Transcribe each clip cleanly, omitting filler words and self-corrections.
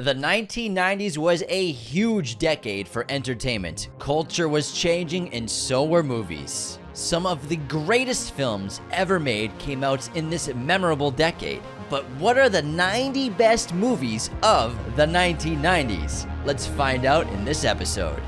The 1990s was a huge decade for entertainment. Culture was changing and so were movies. Some of the greatest films ever made came out in this memorable decade. But what are the 90 best movies of the 1990s? Let's find out in this episode.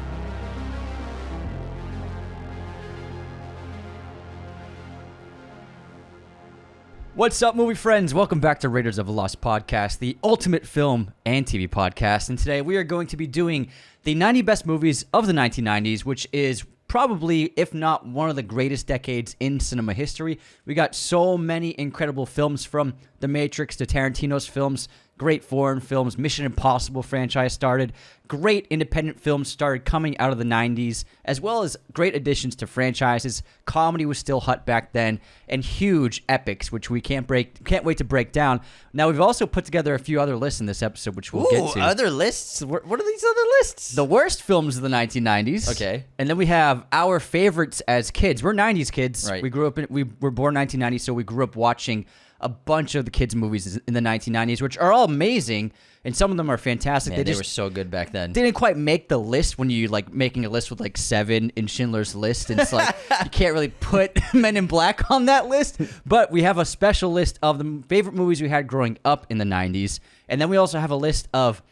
What's up, movie friends? Welcome back to Raiders of the Lost Podcast, the ultimate film and TV podcast. And today we are going to be doing the 90 best movies of the 1990s, which is probably, if not one of the greatest decades in cinema history. We got so many incredible films, from The Matrix to Tarantino's films, great foreign films, Mission Impossible franchise started, great independent films started coming out of the 90s, as well as great additions to franchises. Comedy was still hot back then, and huge epics, which we can't wait to break down. Now, we've also put together a few other lists in this episode, which we'll get to. Other lists? What are these other lists? The worst films of the 1990s. Okay. And then we have our favorites as kids. We're 90s kids. Right. We were born 1990, so we grew up watching a bunch of the kids' movies in the 1990s, which are all amazing, and some of them are fantastic. Man, they were so good back then. They didn't quite make the list when you making a list with 7 in Schindler's List, and it's you can't really put Men in Black on that list. But we have a special list of the favorite movies we had growing up in the 90s, and then we also have a list of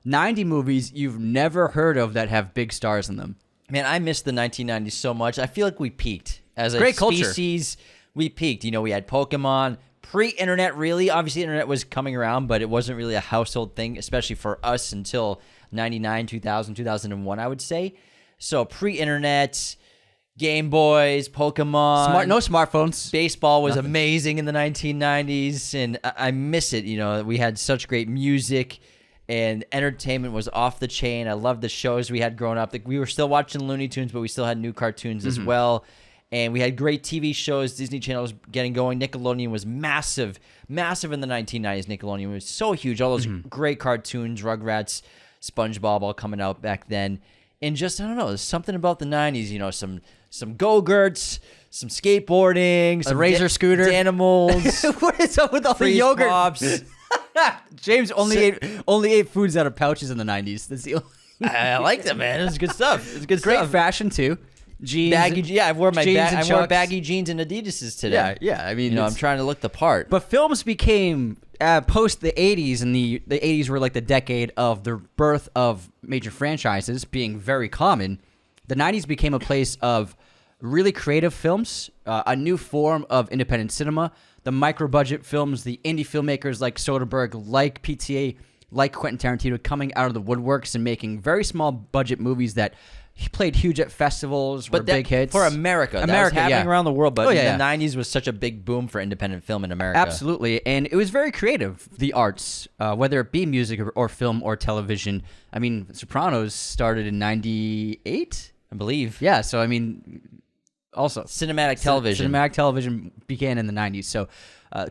90 movies you've never heard of that have big stars in them. Man, I miss the 1990s so much. I feel like we peaked as a Great species. Culture. We peaked. We had Pokemon. Pre-internet, really. Obviously, internet was coming around, but it wasn't really a household thing, especially for us, until 99, 2000, 2001, I would say. So pre-internet, Game Boys, Pokemon. No smartphones. Baseball was amazing in the 1990s, and I miss it. We had such great music, and entertainment was off the chain. I loved the shows we had growing up. We were still watching Looney Tunes, but we still had new cartoons as well. And we had great TV shows. Disney Channel was getting going. Nickelodeon was massive in the 1990s. Nickelodeon was so huge. All those great cartoons, Rugrats, SpongeBob, all coming out back then. And just, I don't know, there's something about the 90s, some Go-Gurts, some skateboarding, some razor scooter. Animals. What is up with all the yogurt? Pops. James only ate foods out of pouches in the 90s. That's the only... I like that, man. It was good stuff. It's good Great stuff. Fashion, too. Jeans, I wore baggy jeans and Adidas's today. Yeah. I mean, I'm trying to look the part. But films became post the 80s, and the 80s were like the decade of the birth of major franchises being very common. The 90s became a place of really creative films, a new form of independent cinema. The micro-budget films, the indie filmmakers like Soderbergh, like PTA, like Quentin Tarantino, coming out of the woodworks and making very small budget movies that he played huge at festivals, were big hits. For America. That was happening around the world, but the 90s was such a big boom for independent film in America. Absolutely, and it was very creative, the arts, whether it be music or film or television. I mean, Sopranos started in 98? I believe. Yeah, so I mean, also... Cinematic television. Cinematic television began in the 90s, so...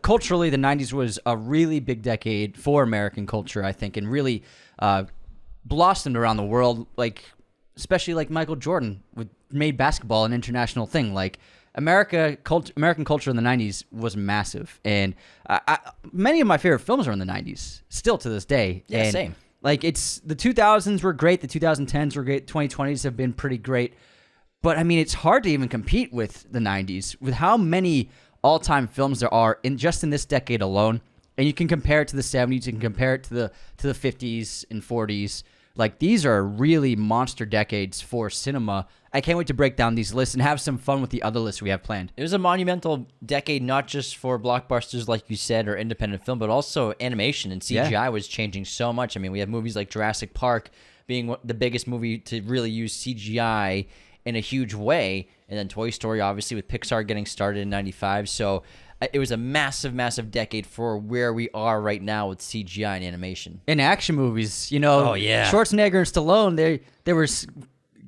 culturally, the 90s was a really big decade for American culture, I think, and really blossomed around the world, especially Michael Jordan made basketball an international thing. American culture in the 90s was massive, and many of my favorite films are in the 90s, still to this day. Yeah, and same. It's the 2000s were great, the 2010s were great, 2020s have been pretty great, but I mean, it's hard to even compete with the 90s with how many all-time films there are in this decade alone. And you can compare it to the 70s, you can compare it to the 50s and 40s. These are really monster decades for cinema. I can't wait to break down these lists and have some fun with the other lists we have planned. It was a monumental decade, not just for blockbusters, like you said, or independent film, but also animation and CGI was changing so much. I mean, we have movies like Jurassic Park being the biggest movie to really use CGI in a huge way, and then Toy Story, obviously, with Pixar getting started in 95. So it was a massive, massive decade for where we are right now with CGI and animation. In action movies, Schwarzenegger and Stallone, they were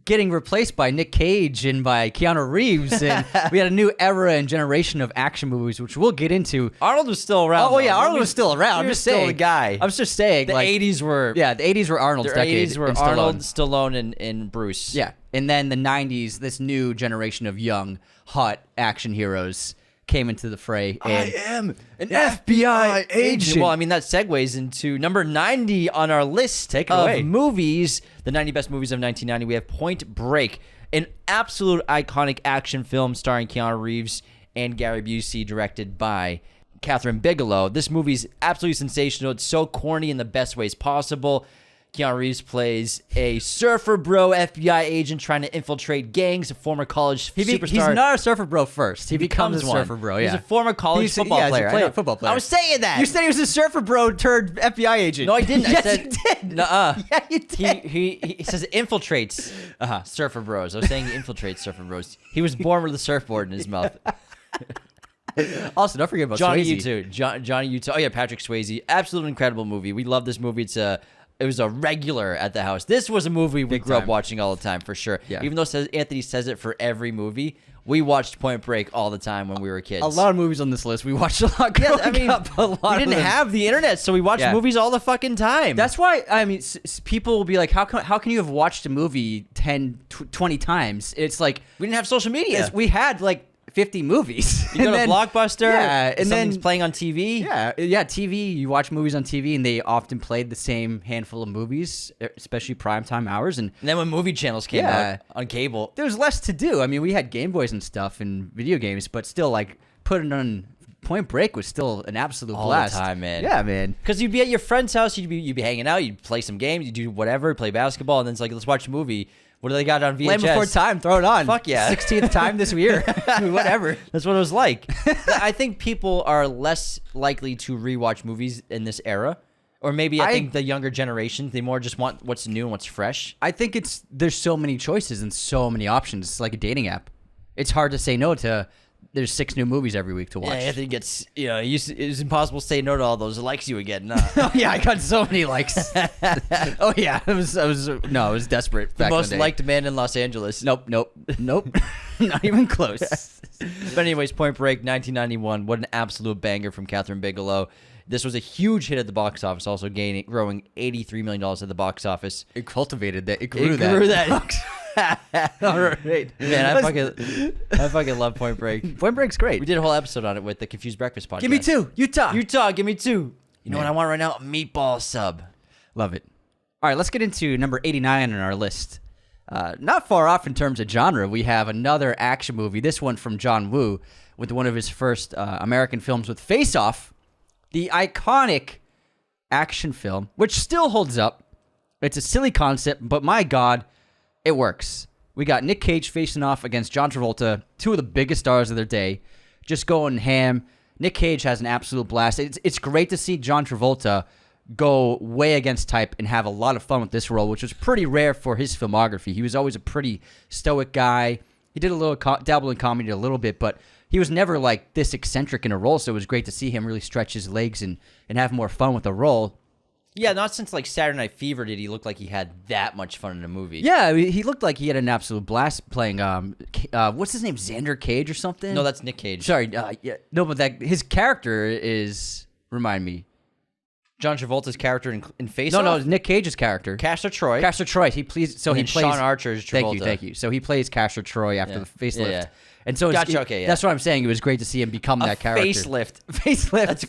getting replaced by Nick Cage and by Keanu Reeves, and we had a new era and generation of action movies, which we'll get into. Arnold was still around. Oh, yeah, Arnold was still around. I'm just saying. Still the guy. I'm just saying. The 80s were... Yeah, the 80s were Arnold's decade. The 80s were Arnold, Stallone, and Bruce. Yeah, and then the 90s, this new generation of young, hot action heroes. came into the fray. And I am an FBI agent. Well, I mean, that segues into number 90 on our list Take it of away. movies, the 90 best movies of 1990. We have Point Break, an absolute iconic action film starring Keanu Reeves and Gary Busey, directed by Catherine Bigelow. This movie's absolutely sensational. It's so corny in the best ways possible. Keanu Reeves plays a surfer bro FBI agent trying to infiltrate gangs, a former college superstar. He's not a surfer bro first. He becomes a one. surfer bro, yeah. He's a former college football player. He's a I know. football player. I was saying that. You said he was a surfer bro turned FBI agent. No, I didn't. Yes, I said, you did. Nuh-uh. Yeah, you did. He says infiltrates surfer bros. I was saying he infiltrates surfer bros. He was born with a surfboard in his mouth. Also, don't forget about Johnny Swayze. U2. Johnny U2. Oh, yeah, Patrick Swayze. Absolute incredible movie. We love this movie. It was a regular at the house. This was a movie we grew up watching all the time, for sure. Yeah. Even though Anthony says it for every movie, we watched Point Break all the time when we were kids. A lot of movies on this list. We watched a lot growing up. A lot we didn't of them. have the internet, so we watched movies all the fucking time. That's why, I mean, people will be like, how can you have watched a movie 10, 20 times? It's like, we didn't have social media. we had like 50 movies. You go to Blockbuster, yeah, and something's then playing on TV. Yeah, TV. You watch movies on TV, and they often played the same handful of movies, especially primetime hours. And And then when movie channels came out on cable, there was less to do. I mean, we had Game Boys and stuff and video games, but still, like, putting on Point Break was still an absolute all blast. the time, man. Yeah, man. Because you'd be at your friend's house, you'd be hanging out, you'd play some games, you'd do whatever, play basketball, and then it's like, let's watch a movie. What do they got on VHS? Land Before Time, throw it on. Fuck yeah. 16th time this year. Whatever. That's what it was like. I think people are less likely to rewatch movies in this era. Or maybe I think the younger generation, they more just want what's new and what's fresh. I think there's so many choices and so many options. It's like a dating app. It's hard to say no to. There's 6 new movies every week to watch. Yeah, I think it's it was impossible to say no to all those likes you would get. Nah. Oh yeah, I got so many likes. Oh yeah, I was desperate. The Back most in the day. liked man in Los Angeles. Nope. Not even close. But anyways, Point Break, 1991. What an absolute banger from Catherine Bigelow. This was a huge hit at the box office, also growing $83 million at the box office. It cultivated that. It grew that. All right, Man, I fucking love Point Break. Point Break's great. We did a whole episode on it with the Confused Breakfast podcast. Give me 2, Utah. Give me 2. You know what I want right now? A meatball sub. Love it. All right, let's get into number 89 on our list. Not far off in terms of genre, we have another action movie. This one from John Woo, with one of his first American films with Face Off, the iconic action film, which still holds up. It's a silly concept, but my God, it works. We got Nick Cage facing off against John Travolta, 2 of the biggest stars of their day, just going ham. Nick Cage has an absolute blast. It's great to see John Travolta go way against type and have a lot of fun with this role, which was pretty rare for his filmography. He was always a pretty stoic guy. He did a little dabble in comedy a little bit, but he was never like this eccentric in a role, so it was great to see him really stretch his legs and have more fun with the role. Yeah, not since like Saturday Night Fever did he look like he had that much fun in a movie. Yeah, he looked like he had an absolute blast playing. What's his name? Xander Cage or something? No, that's Nick Cage. Sorry, yeah, no, but his character is remind me. John Travolta's character in Face Off? No, Nick Cage's character. Castor Troy. Castor Troy. He plays. So And he then plays. Sean Archer's Travolta. Thank you. So he plays Castor Troy after the facelift. Yeah. And so Gotcha, okay, yeah. that's what I'm saying. It was great to see him become that character. Facelift. Facelift. That's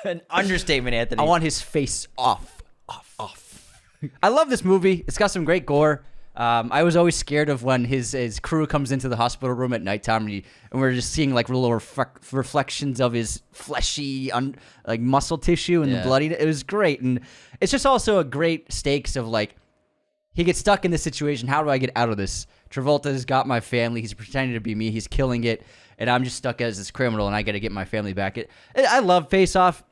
an understatement, Anthony. I want his face off. I love this movie. It's got some great gore. I was always scared of when his crew comes into the hospital room at nighttime and we're just seeing like little reflections of his fleshy like muscle tissue and the bloody. It was great, and it's just also a great stakes of like he gets stuck in this situation. How do I get out of this? Travolta's got my family. He's pretending to be me. He's killing it, and I'm just stuck as this criminal, and I got to get my family back. I love Face Off.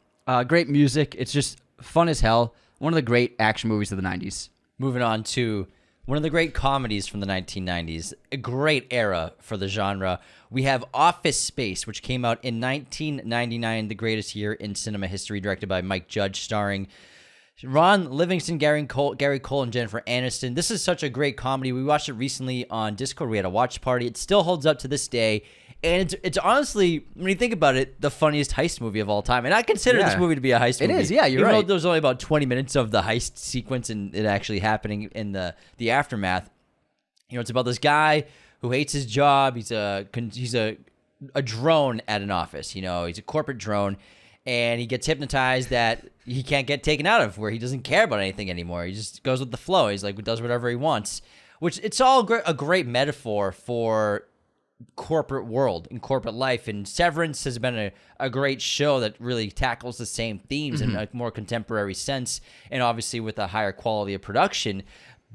Great music. It's just fun as hell. One of the great action movies of the 90s. Moving on to one of the great comedies from the 1990s, a great era for the genre. We have Office Space, which came out in 1999, the greatest year in cinema history, directed by Mike Judge, starring Ron Livingston, Gary Cole, and Jennifer Aniston. This is such a great comedy. We watched it recently on Discord. We had a watch party. It still holds up to this day. And it's honestly, when you think about it, the funniest heist movie of all time. And I consider this movie to be a heist movie. It is, yeah, you're Even right. though there's only about 20 minutes of the heist sequence and it actually happening in the aftermath. You know, it's about this guy who hates his job. He's a a drone at an office. You know, he's a corporate drone, and he gets hypnotized that he can't get taken out of, where he doesn't care about anything anymore. He just goes with the flow. He's like, does whatever he wants, which it's all a great metaphor for corporate world and corporate life. And Severance has been a great show that really tackles the same themes in a more contemporary sense, and obviously with a higher quality of production.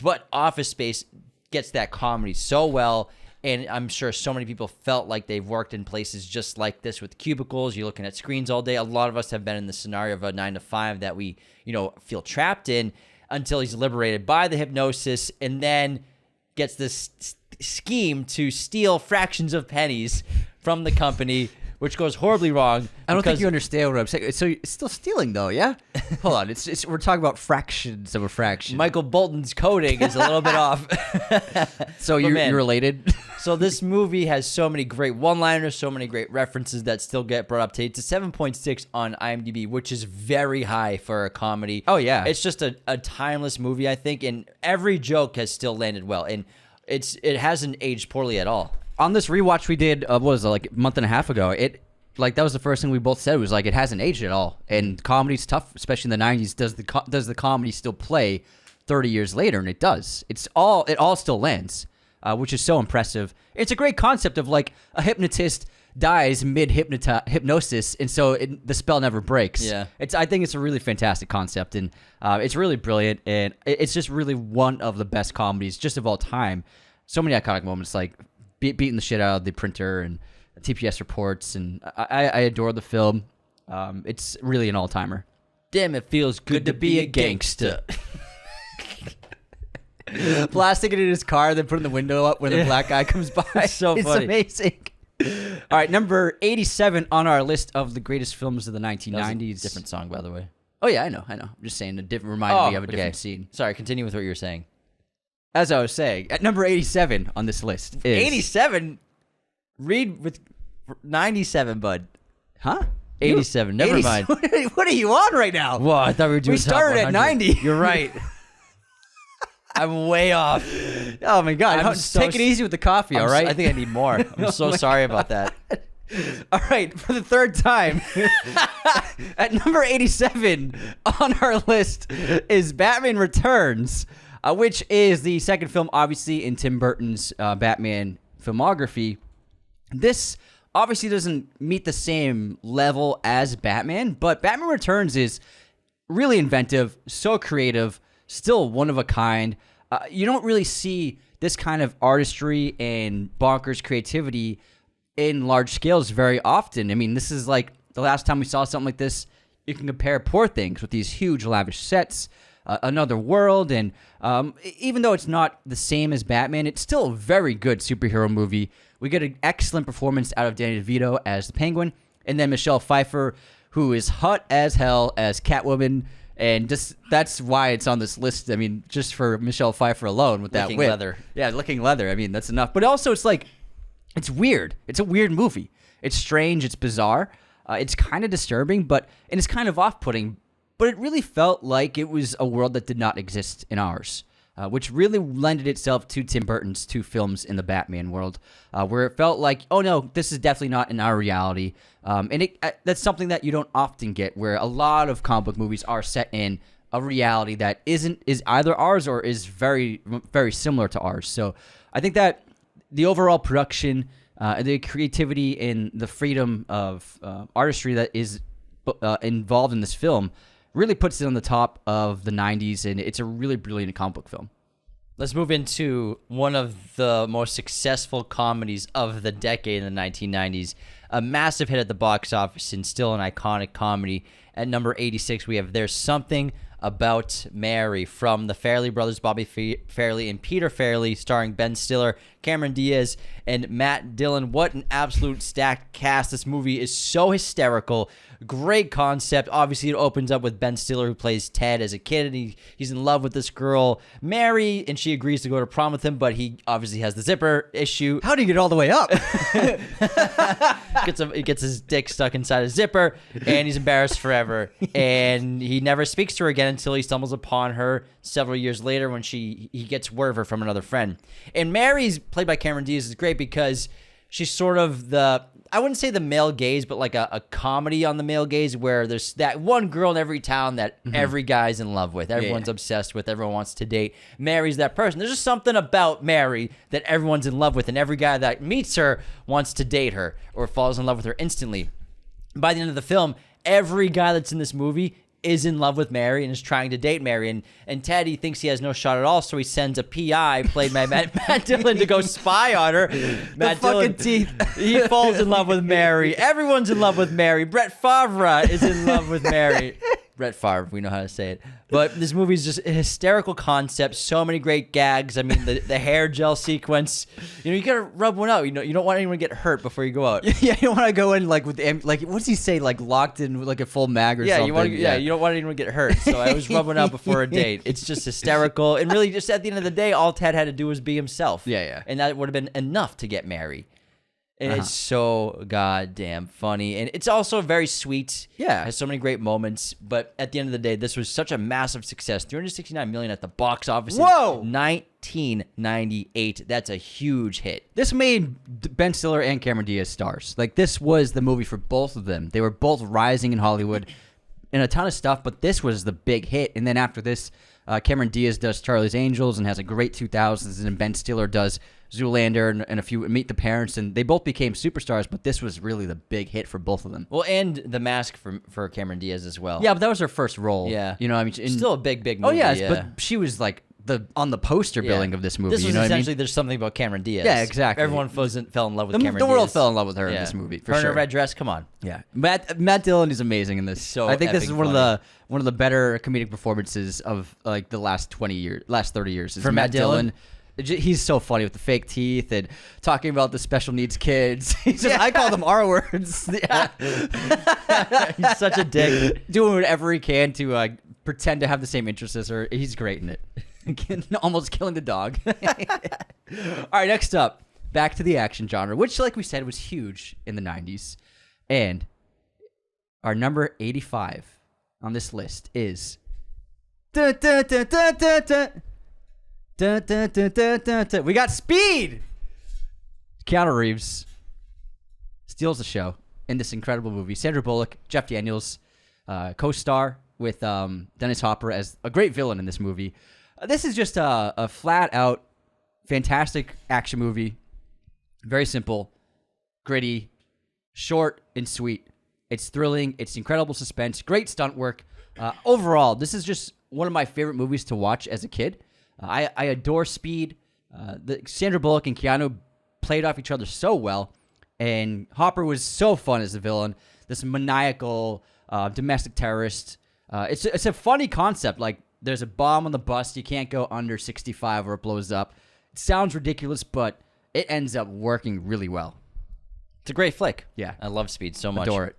But Office Space gets that comedy so well. And I'm sure so many people felt like they've worked in places just like this with cubicles. You're looking at screens all day. A lot of us have been in the scenario of a 9 to 5 that we, feel trapped in until he's liberated by the hypnosis, and then gets this scheme to steal fractions of pennies from the company, which goes horribly wrong. I don't think you understand what I'm saying. So it's still stealing, though, yeah? Hold on. We're talking about fractions of a fraction. Michael Bolton's coding is a little bit off. So you're related? So this movie has so many great one-liners, so many great references that still get brought up today. It's a 7.6 on IMDb, which is very high for a comedy. Oh, yeah. It's just a timeless movie, I think, and every joke has still landed well, and it hasn't aged poorly at all. On this rewatch we did, what was it, like a month and a half ago, that was the first thing we both said, was like, it hasn't aged at all. And comedy's tough, especially in the 90s. Does the comedy still play 30 years later? And it does. It all still lands, which is so impressive. It's a great concept of like a hypnotist dies mid-hypnosis, and so the spell never breaks. Yeah. I think it's a really fantastic concept, and it's really brilliant, and it's just really one of the best comedies just of all time. So many iconic moments, like beating the shit out of the printer and TPS reports, and I adore the film. It's really an all-timer. Damn, it feels good to be a gangster. Blasting it in his car, then putting the window up when the black guy comes by. It's so funny. It's amazing. All right, number 87 on our list of the greatest films of the 1990s. Different song, by the way. Oh, yeah, I know. I'm just saying, reminded me of a different scene. Sorry, continue with what you were saying. As I was saying, at number 87 on this list is... 87? Read with 97, bud. Huh? 87. Never mind. What are you on right now? Whoa, I thought we were doing We started top at 100. 90. You're right. I'm way off. Oh, my God. Take it easy with the coffee, all right? I think I need more. I'm so sorry about that. All right, for the third time, at number 87 on our list is Batman Returns, which is the second film, obviously, in Tim Burton's Batman filmography. This obviously doesn't meet the same level as Batman, but Batman Returns is really inventive, so creative, still one of a kind. You don't really see this kind of artistry and bonkers creativity in large scales very often. I mean, this is like the last time we saw something like this. You can compare Poor Things with these huge lavish sets, Another World, and even though it's not the same as Batman, it's still a very good superhero movie. We get an excellent performance out of Danny DeVito as the Penguin, and then Michelle Pfeiffer, who is hot as hell as Catwoman, and just that's why it's on this list. I mean, just for Michelle Pfeiffer alone with that Licking wit. leather. Yeah, licking leather. I mean, that's enough. But also, it's like, it's weird. It's a weird movie. It's strange. It's bizarre. It's kind of disturbing, and it's kind of off-putting. But it really felt like it was a world that did not exist in ours, which really lended itself to Tim Burton's two films in the Batman world, where it felt like, oh no, this is definitely not in our reality. And that's something that you don't often get, where a lot of comic book movies are set in a reality that is either ours or is very, very similar to ours. So I think that the overall production, the creativity, and the freedom of artistry that is involved in this film really puts it on the top of the 90s, and it's a really brilliant comic book film. Let's move into one of the most successful comedies of the decade in the 1990s. A massive hit at the box office and still an iconic comedy. At number 86, we have There's Something About Mary from the Farrelly brothers, Bobby Farrelly and Peter Farrelly, starring Ben Stiller, Cameron Diaz, and Matt Dillon. What an absolute stacked cast. This movie is so hysterical. Great concept. Obviously, it opens up with Ben Stiller, who plays Ted as a kid, and he's in love with this girl, Mary, and she agrees to go to prom with him, but he obviously has the zipper issue. How do you get all the way up? He gets his dick stuck inside a zipper, and he's embarrassed forever. And he never speaks to her again until he stumbles upon her several years later when he gets word of her from another friend. And Mary's, played by Cameron Diaz, is great because she's sort of I wouldn't say the male gaze, but like a comedy on the male gaze where there's that one girl in every town that every guy's in love with, everyone's obsessed with, everyone wants to date. Mary's that person. There's just something about Mary that everyone's in love with, and every guy that meets her wants to date her or falls in love with her instantly. By the end of the film, every guy that's in this movie is in love with Mary and is trying to date Mary. And Teddy thinks he has no shot at all, so he sends a PI, played by Matt Dillon, to go spy on her. Matt Dillon, teeth. He falls in love with Mary. Everyone's in love with Mary. Brett Favre is in love with Mary. Brett Favre, we know how to say it. But this movie is just a hysterical concept. So many great gags. I mean, the hair gel sequence. You gotta rub one out. You don't want anyone to get hurt before you go out. Yeah, you don't want to go in like with like what does he say? Like locked in with like a full mag or something. You don't want anyone to get hurt. So I always rub one out before a date. It's just hysterical. And really, just at the end of the day, all Ted had to do was be himself. Yeah. And that would have been enough to get Mary. And it's so goddamn funny. And it's also very sweet. Yeah. It has so many great moments. But at the end of the day, this was such a massive success. $369 million at the box office. Whoa! In 1998. That's a huge hit. This made Ben Stiller and Cameron Diaz stars. Like, this was the movie for both of them. They were both rising in Hollywood in a ton of stuff, but this was the big hit. And then after this, Cameron Diaz does Charlie's Angels and has a great 2000s, and then Ben Stiller does Zoolander and a few Meet the Parents, and they both became superstars, but this was really the big hit for both of them. Well, and The Mask for Cameron Diaz as well. Yeah, but that was her first role. Yeah. You know, I mean, still a big movie. Oh, yeah, but she was like on the poster billing of this movie. This was essentially There's Something About Cameron Diaz. Yeah, exactly. Everyone fell in love with Cameron Diaz. The world fell in love with her in this movie, for her sure. in a red dress, come on. Yeah, Matt Dillon is amazing in this. So I think this is one funny. of the better comedic performances of like the last 30 years. For Matt Dillon? He's so funny with the fake teeth and talking about the special needs kids. I call them R words. Yeah. He's such a dick. Doing whatever he can to pretend to have the same interests as her. He's great in it. Almost killing the dog. All right, next up, back to the action genre, which, like we said, was huge in the 90s. And our number 85 on this list is... Dun, dun, dun, dun, dun, dun. Dun, dun, dun, dun, dun, dun. We got Speed! Keanu Reeves steals the show in this incredible movie. Sandra Bullock, Jeff Daniels, co-star with Dennis Hopper as a great villain in this movie. This is just a flat-out, fantastic action movie. Very simple, gritty, short, and sweet. It's thrilling. It's incredible suspense. Great stunt work. Overall, this is just one of my favorite movies to watch as a kid. I adore Speed. Sandra Bullock and Keanu played off each other so well, and Hopper was so fun as the villain. This maniacal domestic terrorist. It's a funny concept. Like, there's a bomb on the bus. You can't go under 65 or it blows up. It sounds ridiculous, but it ends up working really well. It's a great flick. Yeah. I love Speed so much. Adore it.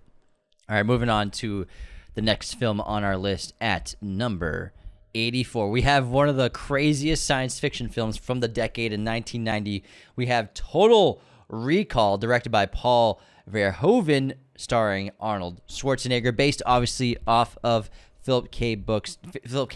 All right, moving on to the next film on our list at number 84. We have one of the craziest science fiction films from the decade in 1990. We have Total Recall, directed by Paul Verhoeven, starring Arnold Schwarzenegger, based obviously off of Philip K.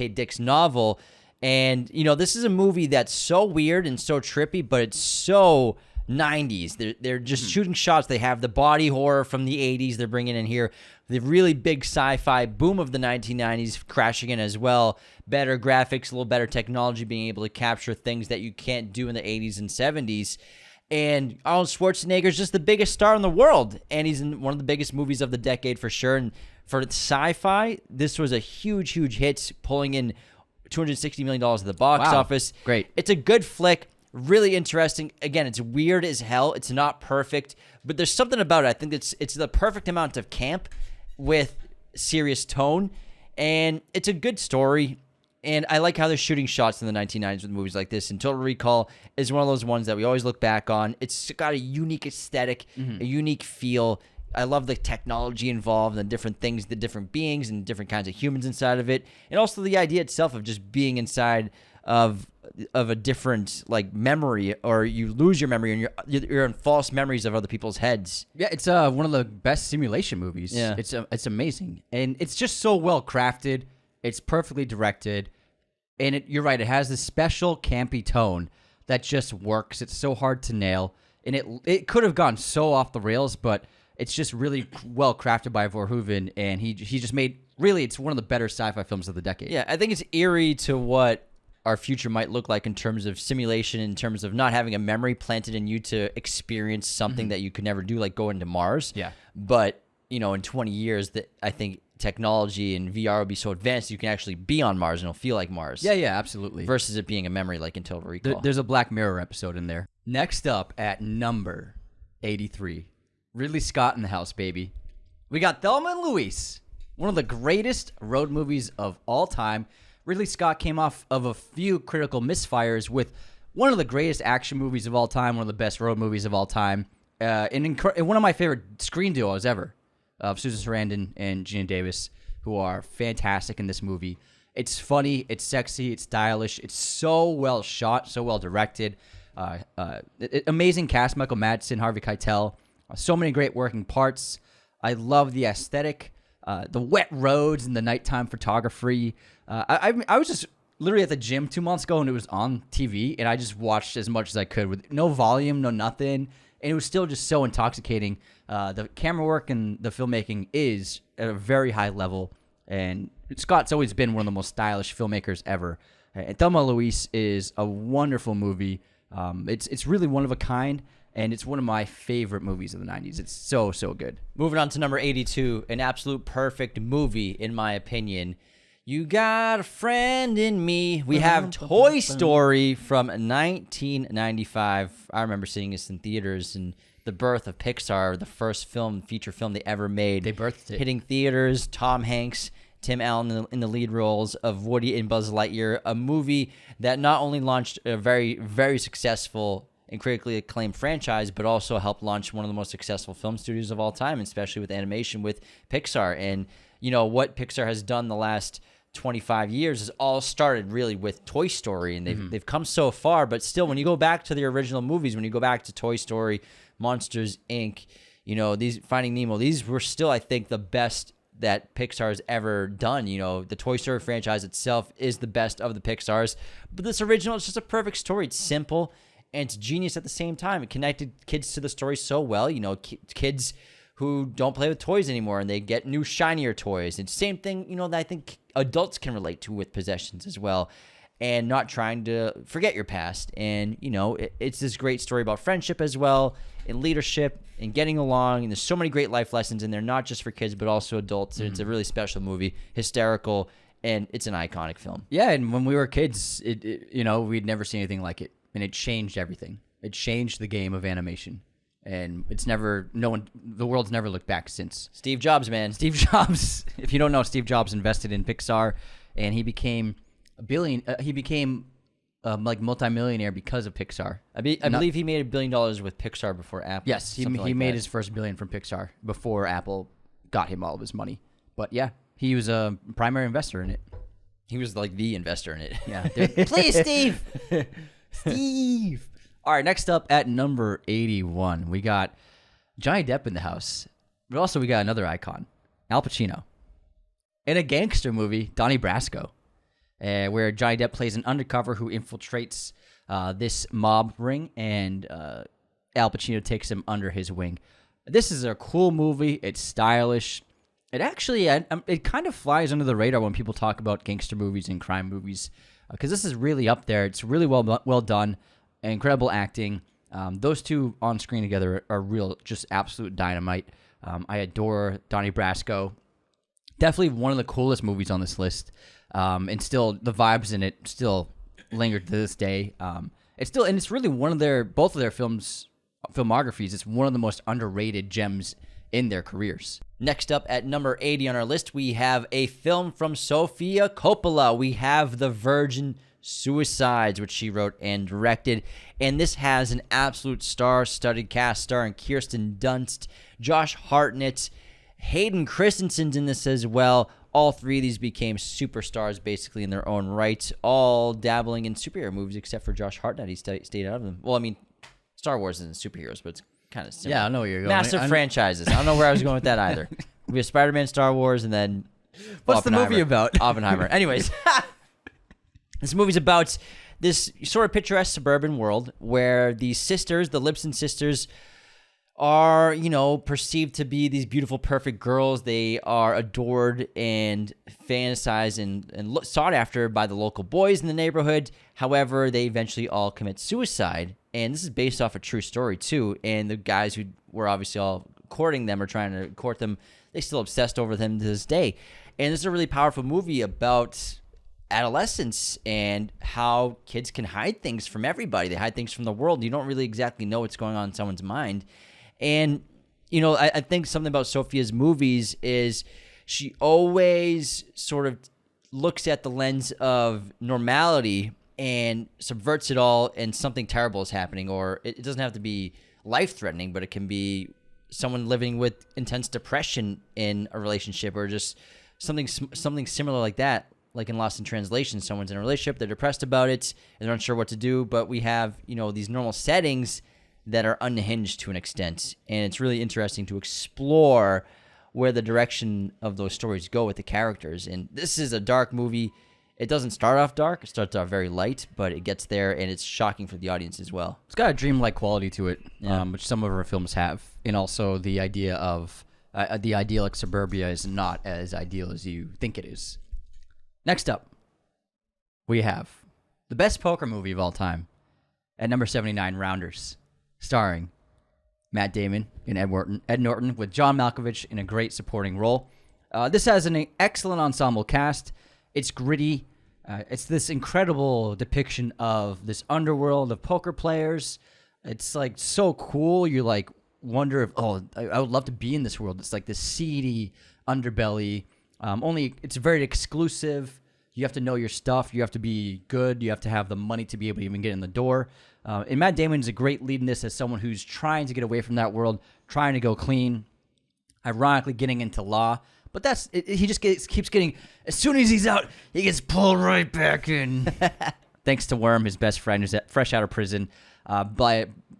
Dick's novel. And, this is a movie that's so weird and so trippy, but it's so 90s. They're just shooting shots. They have the body horror from the 80s they're bringing in here. The really big sci-fi boom of the 1990s crashing in as well. Better graphics, a little better technology, being able to capture things that you can't do in the 80s and 70s. And Arnold Schwarzenegger is just the biggest star in the world. And he's in one of the biggest movies of the decade for sure. And for sci-fi, this was a huge, huge hit, pulling in $260 million at the box office. Great. It's a good flick. Really interesting. Again, it's weird as hell. It's not perfect, but there's something about it. I think it's the perfect amount of camp with serious tone, and it's a good story. And I like how they're shooting shots in the 1990s with movies like this. And Total Recall is one of those ones that we always look back on. It's got a unique aesthetic, a unique feel. I love the technology involved and the different things, the different beings and different kinds of humans inside of it. And also the idea itself of just being inside of a different memory, or you lose your memory and you're in false memories of other people's heads. Yeah, it's one of the best simulation movies. Yeah. It's amazing. And it's just so well crafted. It's perfectly directed. And you're right, it has this special campy tone that just works. It's so hard to nail. And it could have gone so off the rails, but It's just really well crafted by Verhoeven, and he just made, really, it's one of the better sci-fi films of the decade. Yeah, I think it's eerie to what our future might look like in terms of simulation, in terms of not having a memory planted in you to experience something that you could never do, like go into Mars. Yeah. But, in 20 years, that I think technology and VR will be so advanced you can actually be on Mars and it'll feel like Mars. Yeah, absolutely. Versus it being a memory like in Total Recall. There's a Black Mirror episode in there. Next up at number 83, Ridley Scott in the house, baby. We got Thelma and Louise, one of the greatest road movies of all time. Ridley Scott came off of a few critical misfires with one of the greatest action movies of all time, one of the best road movies of all time, and one of my favorite screen duos ever, of Susan Sarandon and Gina Davis, who are fantastic in this movie. It's funny, it's sexy, it's stylish, it's so well shot, so well directed. Amazing cast: Michael Madsen, Harvey Keitel, so many great working parts. I love the aesthetic, the wet roads and the nighttime photography. I was just literally at the gym 2 months ago, and it was on TV, and I just watched as much as I could with no volume, no nothing, and it was still just so intoxicating. The camera work and the filmmaking is at a very high level, and Scott's always been one of the most stylish filmmakers ever. And Thelma and Louise is a wonderful movie. It's really one of a kind, and it's one of my favorite movies of the 90s. It's so good. Moving on to number 82, an absolute perfect movie, in my opinion. You Got a Friend in Me. We have Toy Story from 1995. I remember seeing this in theaters, and the birth of Pixar, the first feature film they ever made. They birthed it. Hitting theaters, Tom Hanks, Tim Allen in the lead roles of Woody and Buzz Lightyear, a movie that not only launched a very, very successful and critically acclaimed franchise, but also helped launch one of the most successful film studios of all time, especially with animation with Pixar. And, what Pixar has done the last 25 years has all started really with Toy Story, and they've come so far, but still, when you go back to the original movies, when you go back to Toy Story, Monsters, Inc., these Finding Nemo, these were still, I think, the best that Pixar has ever done. The Toy Story franchise itself is the best of the Pixars, but this original is just a perfect story. It's simple, and it's genius at the same time. It connected kids to the story so well. Kids who don't play with toys anymore, and they get new, shinier toys. And same thing, that I think adults can relate to with possessions as well, and not trying to forget your past. And, it's this great story about friendship as well, and leadership, and getting along. And there's so many great life lessons in there, not just for kids, but also adults. And it's a really special movie, hysterical, and it's an iconic film. Yeah, and when we were kids, we'd never seen anything like it, and it changed everything. It changed the game of animation. And the world's never looked back since. Steve Jobs, man. Steve Jobs. If you don't know, Steve Jobs invested in Pixar, and he became like multimillionaire because of Pixar. I believe he made $1 billion with Pixar before Apple. Yes, he made his first $1 billion from Pixar before Apple got him all of his money. But yeah, he was a primary investor in it. He was like the investor in it. Yeah. Please, Steve. Steve. All right, next up at number 81, we got Johnny Depp in the house. But also we got another icon, Al Pacino. In a gangster movie, Donnie Brasco, where Johnny Depp plays an undercover who infiltrates this mob ring, and Al Pacino takes him under his wing. This is a cool movie. It's stylish. It actually, it kind of flies under the radar when people talk about gangster movies and crime movies, because this is really up there. It's really well done. Incredible acting. Those two on screen together are real, just absolute dynamite. I adore Donnie Brasco. Definitely one of the coolest movies on this list. And still, the vibes in it still linger to this day. It's really both of their filmographies. It's one of the most underrated gems in their careers. Next up at number 80 on our list, we have a film from Sofia Coppola. We have The Virgin Suicides, which she wrote and directed, and this has an absolute star-studded cast starring Kirsten Dunst, Josh Hartnett, Hayden Christensen's in this as well. All three of these became superstars basically in their own right, all dabbling in superhero movies except for Josh Hartnett. He stayed out of them. Well, I mean, Star Wars isn't superheroes, but it's kind of similar. Yeah, I know where you're going. Massive franchises. I don't know where I was going with that either. We have Spider-Man, Star Wars, and then what's the movie about? Oppenheimer. Anyways. This movie's about this sort of picturesque suburban world where the sisters, the Lipson sisters, are, perceived to be these beautiful, perfect girls. They are adored and fantasized and sought after by the local boys in the neighborhood. However, they eventually all commit suicide. And this is based off a true story, too. And the guys who were obviously all courting them or trying to court them, they still obsessed over them to this day. And this is a really powerful movie about adolescence and how kids can hide things from everybody. They hide things from the world. You don't really exactly know what's going on in someone's mind. And, I think something about Sophia's movies is she always sort of looks at the lens of normality and subverts it all, and something terrible is happening. Or it doesn't have to be life-threatening, but it can be someone living with intense depression in a relationship, or just something similar like that. Like in Lost in Translation, someone's in a relationship, they're depressed about it, and they're unsure what to do, but we have, these normal settings that are unhinged to an extent, and it's really interesting to explore where the direction of those stories go with the characters. And this is a dark movie. It doesn't start off dark. It starts off very light, but it gets there, and it's shocking for the audience as well. It's got a dreamlike quality to it, which some of our films have, and also the idea of the idyllic suburbia is not as ideal as you think it is. Next up, we have the best poker movie of all time, at number 79, Rounders, starring Matt Damon and Ed Norton, with John Malkovich in a great supporting role. This has an excellent ensemble cast. It's gritty. It's this incredible depiction of this underworld of poker players. It's like so cool. You like wonder if, I would love to be in this world. It's like this seedy underbelly. Only it's very exclusive. You have to know your stuff. You have to be good. You have to have the money to be able to even get in the door. And Matt Damon is a great lead in this as someone who's trying to get away from that world, trying to go clean, ironically getting into law. But he just keeps getting, as soon as he's out, he gets pulled right back in. Thanks to Worm, his best friend, who's fresh out of prison,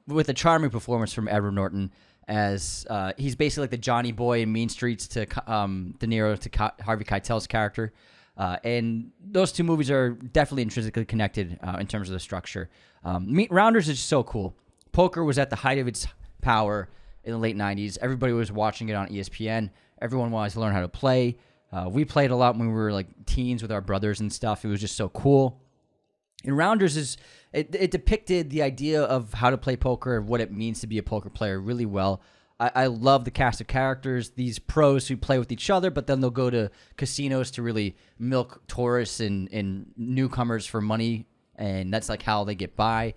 with a charming performance from Edward Norton, as he's basically like the Johnny Boy in Mean Streets to De Niro to Harvey Keitel's character. And those two movies are definitely intrinsically connected in terms of the structure. Rounders is just so cool. Poker was at the height of its power in the late 90s. Everybody was watching it on ESPN. Everyone wanted to learn how to play. We played a lot when we were like teens with our brothers and stuff. It was just so cool. And Rounders it depicted the idea of how to play poker, what it means to be a poker player really well. I love the cast of characters, these pros who play with each other, but then they'll go to casinos to really milk tourists and newcomers for money, and that's like how they get by.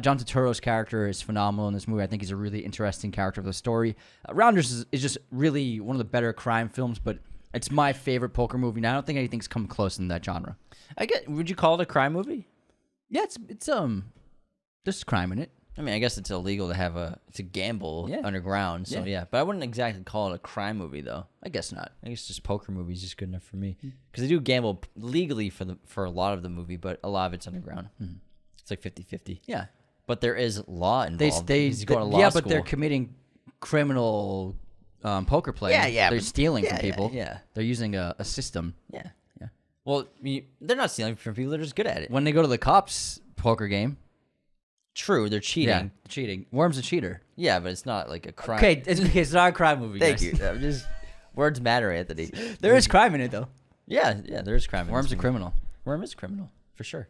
John Turturro's character is phenomenal in this movie. I think he's a really interesting character of the story. Rounders is just really one of the better crime films, but it's my favorite poker movie. Now, I don't think anything's come close in that genre. Would you call it a crime movie? Yeah, it's there's crime in it. I mean, I guess it's illegal to gamble underground. So yeah, but I wouldn't exactly call it a crime movie, though. I guess not. I guess just poker movies is good enough for me, because they do gamble legally for a lot of the movie, but a lot of it's underground. Mm-hmm. It's like 50-50. Yeah, but there is law involved. He's going to law school. But they're committing criminal poker play. Yeah. They're stealing from people. Yeah, they're using a system. Yeah. Well, they're not stealing from people. They're just good at it. When they go to the cops' poker game. True, they're cheating. Yeah, cheating. Worm's a cheater. Yeah, but it's not like a crime. Okay, it's not a crime movie. Thank you. Words matter, Anthony. There is crime in it, though. Yeah, there is crime in it. Worm's a criminal. Worm is a criminal, for sure.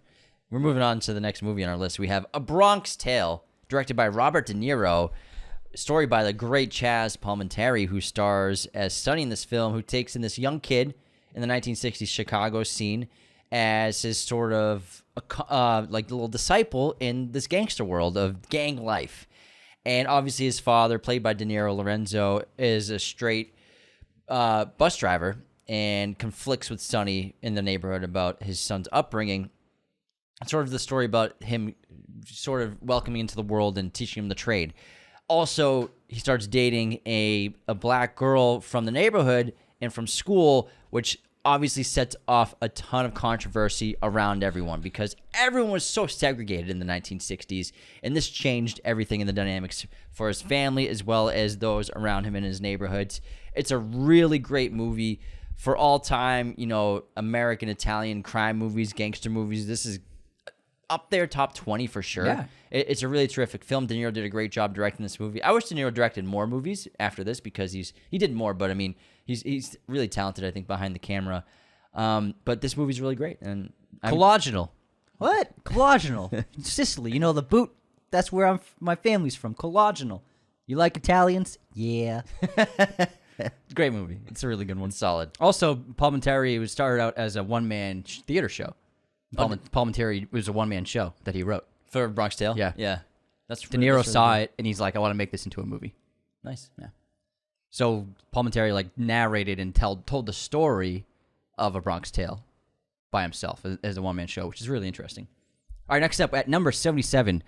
We're moving on to the next movie on our list. We have A Bronx Tale, directed by Robert De Niro, story by the great Chaz Palminteri, who stars as Sonny in this film, who takes in this young kid in the 1960s Chicago scene as his sort of like little disciple in this gangster world of gang life. And obviously his father, played by De Niro, Lorenzo, is a straight bus driver and conflicts with Sonny in the neighborhood about his son's upbringing. It's sort of the story about him sort of welcoming into the world and teaching him the trade. Also, he starts dating a black girl from the neighborhood and from school, which obviously sets off a ton of controversy around everyone, because everyone was so segregated in the 1960s, and this changed everything in the dynamics for his family as well as those around him in his neighborhoods. It's a really great movie for all time, American, Italian crime movies, gangster movies. This is up there, top 20 for sure. Yeah. It's a really terrific film. De Niro did a great job directing this movie. I wish De Niro directed more movies after this because he did more, but I mean, he's really talented, I think, behind the camera. But this movie's really great. And Collagenal. What? Collagenal. Sicily. You know, the boot. That's where my family's from. Collagenal. You like Italians? Yeah. Great movie. It's a really good one. solid. Also, Palminteri was started out as a one-man theater show. Palminteri was a one-man show that he wrote. For Bronx Tale? Yeah. Yeah. That's De Niro that's really saw good. it, and he's like, I want to make this into a movie. Nice. Yeah. So Palminteri like narrated and told the story of A Bronx Tale by himself as a one-man show, which is really interesting. All right, next up at number 77,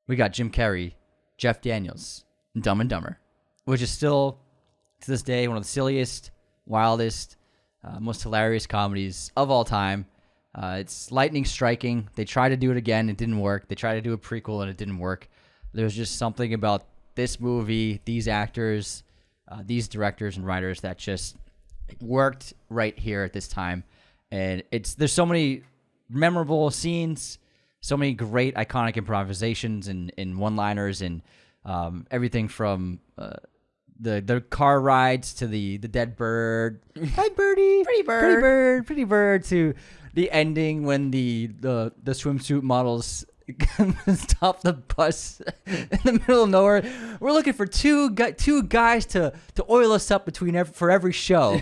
we got Jim Carrey, Jeff Daniels, and Dumb and Dumber, which is still, to this day, one of the silliest, wildest, most hilarious comedies of all time. It's lightning striking. They tried to do it again. It didn't work. They tried to do a prequel, and it didn't work. There's just something about this movie, these actors, these directors and writers that just worked right here at this time. And there's so many memorable scenes, so many great iconic improvisations and one-liners and everything from the car rides to the dead bird, hi birdie, pretty bird, to the ending when the swimsuit models stop the bus in the middle of nowhere. We're looking for two guys to oil us up for every show.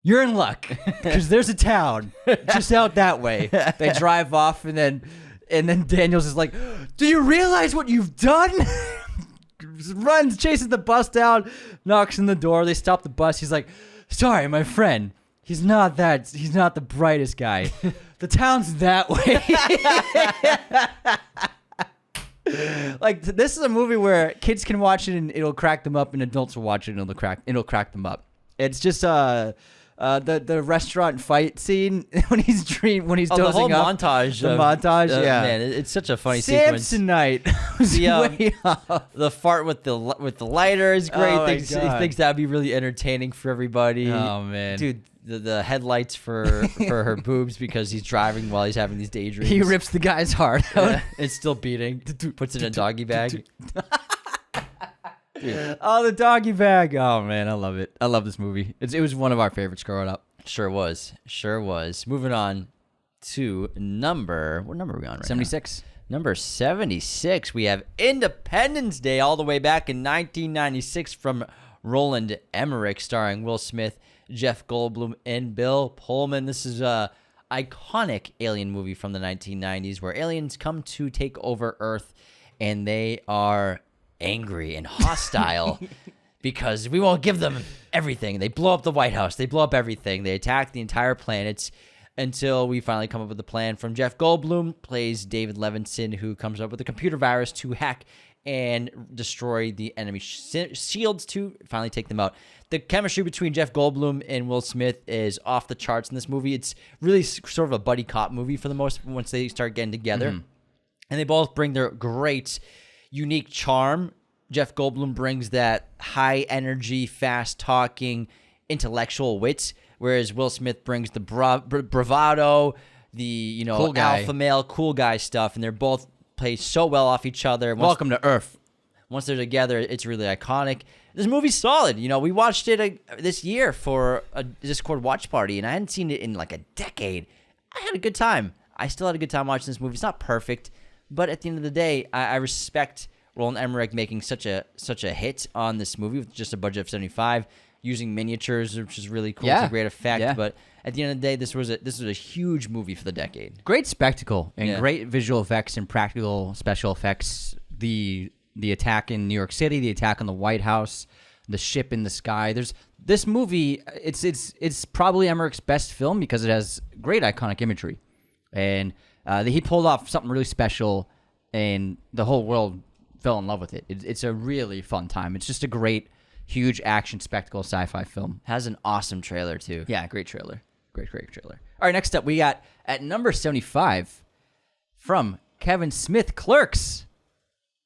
You're in luck because there's a town just out that way. They drive off, and then Daniels is like, "Do you realize what you've done?" Runs, chases the bus down, knocks on the door. They stop the bus. He's like, "Sorry, my friend. He's not the brightest guy. The town's that way." Like, this is a movie where kids can watch it and it'll crack them up, and adults will watch it and it'll crack them up. It's just the restaurant fight scene when he's dozing the whole up. montage. Yeah. Man, it's such a funny sequence. Samsonite was way off. The fart with the lighter is great. Oh my He God. thinks that'd be really entertaining for everybody. Oh, man. Dude, the headlights for her boobs because he's driving while he's having these daydreams. He rips the guy's heart out. Yeah, it's still beating. Puts it in a doggy bag. Oh, the doggy bag. Oh, man, I love it. I love this movie. It was one of our favorites growing up. Sure was. Moving on to what number are we on right now? 76. Number 76, we have Independence Day all the way back in 1996 from Roland Emmerich, starring Will Smith, Jeff Goldblum, and Bill Pullman. This is a iconic alien movie from the 1990s where aliens come to take over Earth, and they are angry and hostile because we won't give them everything. They blow up the White House. They blow up everything. They attack the entire planet until we finally come up with a plan from Jeff Goldblum, plays David Levinson, who comes up with a computer virus to hack and destroy the enemy shields to finally take them out. The chemistry between Jeff Goldblum and Will Smith is off the charts in this movie. It's really sort of a buddy cop movie for the most once they start getting together. Mm-hmm. And they both bring their great, unique charm. Jeff Goldblum brings that high energy, fast talking, intellectual wit, whereas Will Smith brings the bravado, the cool guy. Alpha male, cool guy stuff, and they're both play so well off each other. Welcome to Earth. Once they're together, it's really iconic. This movie's solid. We watched it this year for a Discord watch party, and I hadn't seen it in like a decade. I had a good time. I still had a good time watching this movie. It's not perfect, but at the end of the day, I respect Roland Emmerich making such a hit on this movie with just a budget of 75, using miniatures, which is really cool. Yeah. It's a great effect. Yeah. But at the end of the day, this was a huge movie for the decade. Great spectacle and Yeah. great visual effects and practical special effects. The attack in New York City, the attack on the White House, the ship in the sky. There's this movie. It's probably Emmerich's best film because it has great iconic imagery, and he pulled off something really special, and the whole world fell in love with it. It's a really fun time. It's just a great, huge action spectacle sci-fi film. Has an awesome trailer too. Yeah, great trailer. Great trailer. All right, next up, we got at number 75 from Kevin Smith, Clerks.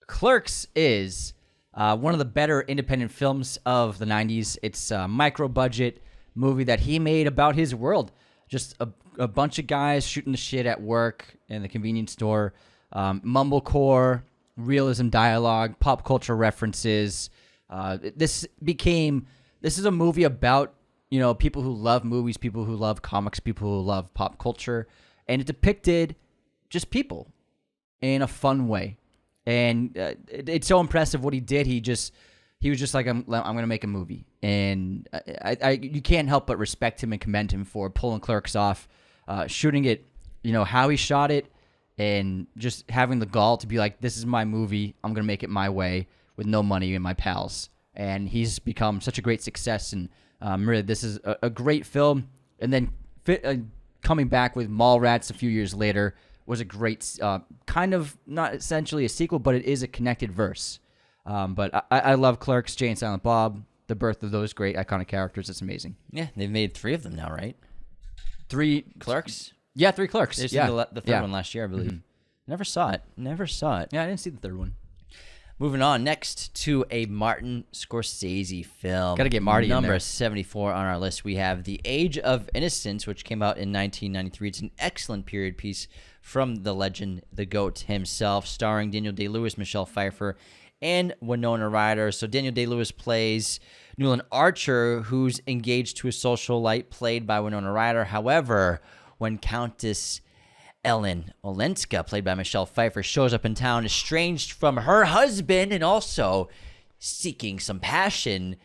Clerks is one of the better independent films of the 90s. It's a micro-budget movie that he made about his world. just a bunch of guys shooting the shit at work in the convenience store. Mumblecore, realism dialogue, pop culture references. This is a movie about, people who love movies, people who love comics, people who love pop culture, and it depicted just people in a fun way. And it's so impressive what he did. He was just like, I'm going to make a movie. And you can't help but respect him and commend him for pulling Clerks off, shooting it, how he shot it, and just having the gall to be like, this is my movie. I'm going to make it my way with no money and my pals. And he's become such a great success. And really, this is a great film. And then coming back with Mallrats a few years later was a great, kind of not essentially a sequel, but it is a connected verse. But I love Clerks, Jay and Silent Bob, the birth of those great iconic characters. It's amazing. Yeah, they've made 3 of them now, right? 3 Clerks? Yeah, 3 Clerks. They Yeah. the third one last year, I believe. Never saw it. Yeah, I didn't see the third one. Moving on, next to a Martin Scorsese film. Gotta get Marty in Number there. 74 on our list, we have The Age of Innocence, which came out in 1993. It's an excellent period piece from the legend, the GOAT himself, starring Daniel Day-Lewis, Michelle Pfeiffer, and Winona Ryder. So Daniel Day-Lewis plays Newland Archer, who's engaged to a socialite played by Winona Ryder. However, when Countess Ellen Olenska, played by Michelle Pfeiffer, shows up in town estranged from her husband and also seeking some passion,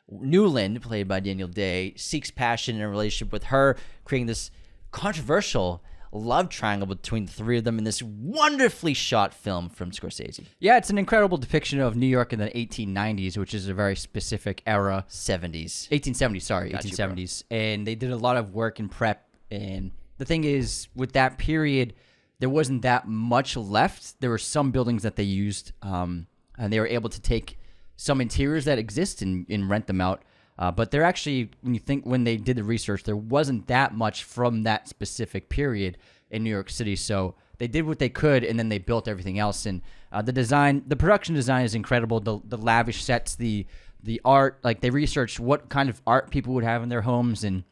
Newland, played by Daniel Day, seeks passion in a relationship with her, creating this controversial love triangle between the 3 of them in this wonderfully shot film from Scorsese. Yeah, it's an incredible depiction of New York in the 1890s, which is a very specific era. 70s. 1870s, sorry, Got you, 1870s. And they did a lot of work and prep. And the thing is, with that period, there wasn't that much left. There were some buildings that they used, and they were able to take some interiors that exist and rent them out. But they're actually, when they did the research, there wasn't that much from that specific period in New York City. So they did what they could, and then they built everything else. And the production design is incredible. The lavish sets, the art, like they researched what kind of art people would have in their homes, and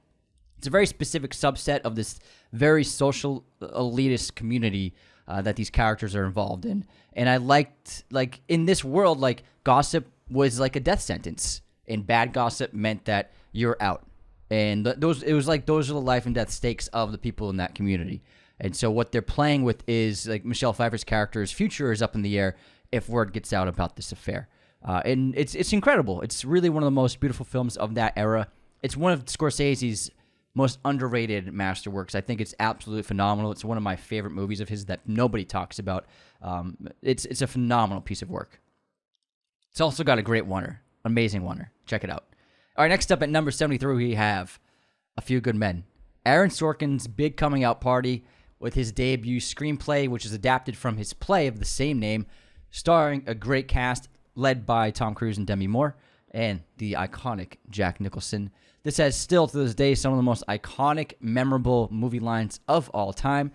it's a very specific subset of this very social elitist community that these characters are involved in. And I liked, like, in this world, like, gossip was like a death sentence. And bad gossip meant that you're out. And those are the life and death stakes of the people in that community. And so what they're playing with is, like, Michelle Pfeiffer's character's future is up in the air if word gets out about this affair. And it's incredible. It's really one of the most beautiful films of that era. It's one of Scorsese's most underrated masterworks. I think it's absolutely phenomenal. It's one of my favorite movies of his that nobody talks about. It's a phenomenal piece of work. It's also got a great oneer. Amazing oneer. Check it out. All right, next up at number 73, we have A Few Good Men. Aaron Sorkin's big coming out party with his debut screenplay, which is adapted from his play of the same name, starring a great cast led by Tom Cruise and Demi Moore and the iconic Jack Nicholson. This has still to this day some of the most iconic, memorable movie lines of all time.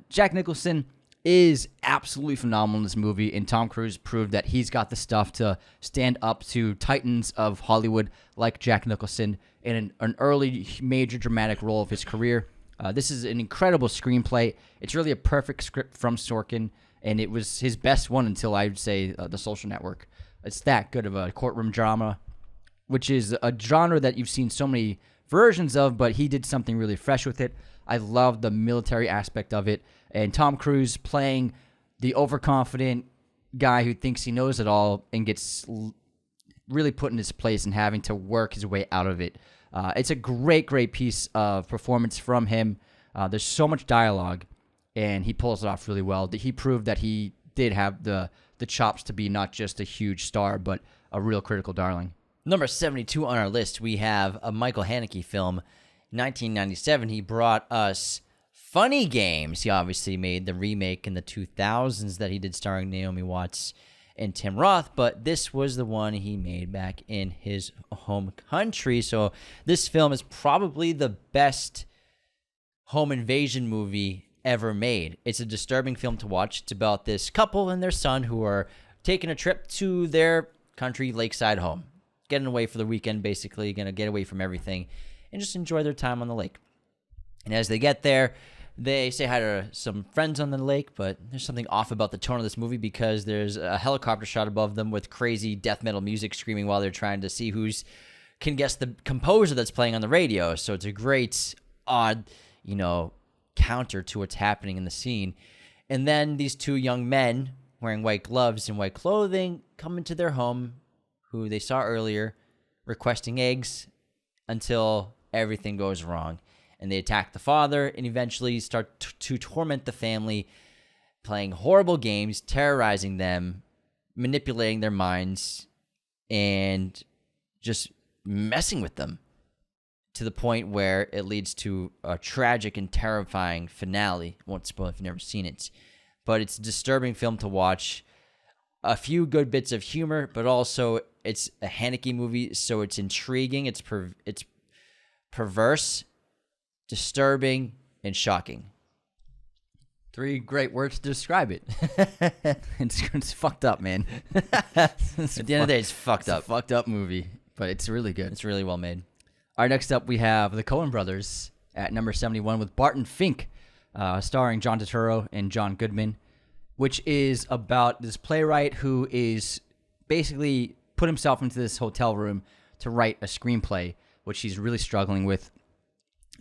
Jack Nicholson is absolutely phenomenal in this movie, and Tom Cruise proved that he's got the stuff to stand up to titans of Hollywood like Jack Nicholson in an early major dramatic role of his career. This is an incredible screenplay. It's really a perfect script from Sorkin, and it was his best one until I would say The Social Network. It's that good of a courtroom drama, which is a genre that you've seen so many versions of, but he did something really fresh with it. I love the military aspect of it. And Tom Cruise playing the overconfident guy who thinks he knows it all and gets really put in his place and having to work his way out of it. It's a great, great piece of performance from him. There's so much dialogue, and he pulls it off really well. He proved that he did have the chops to be not just a huge star, but a real critical darling. Number 72 on our list, we have a Michael Haneke film. 1997, he brought us Funny Games. He obviously made the remake in the 2000s that he did starring Naomi Watts and Tim Roth, but this was the one he made back in his home country. So this film is probably the best home invasion movie ever made. It's a disturbing film to watch. It's about this couple and their son who are taking a trip to their country lakeside home, getting away for the weekend, basically, going to get away from everything and just enjoy their time on the lake. And as they get there, they say hi to some friends on the lake, but there's something off about the tone of this movie because there's a helicopter shot above them with crazy death metal music screaming while they're trying to see who's can guess the composer that's playing on the radio. So it's a great, odd, counter to what's happening in the scene. And then these two young men wearing white gloves and white clothing come into their home, who they saw earlier, requesting eggs until everything goes wrong. And they attack the father and eventually start to torment the family, playing horrible games, terrorizing them, manipulating their minds, and just messing with them to the point where it leads to a tragic and terrifying finale. Won't spoil if you've never seen it. But it's a disturbing film to watch. A few good bits of humor, but also it's a Haneke movie, so it's intriguing, it's perverse, disturbing, and shocking. 3 great words to describe it. It's fucked up, man. At the end of the day, it's fucked up. It's a fucked up movie, but it's really good. It's really well made. All right, next up we have the Coen Brothers at number 71 with Barton Fink, starring John Turturro and John Goodman, which is about this playwright who is basically put himself into this hotel room to write a screenplay, which he's really struggling with.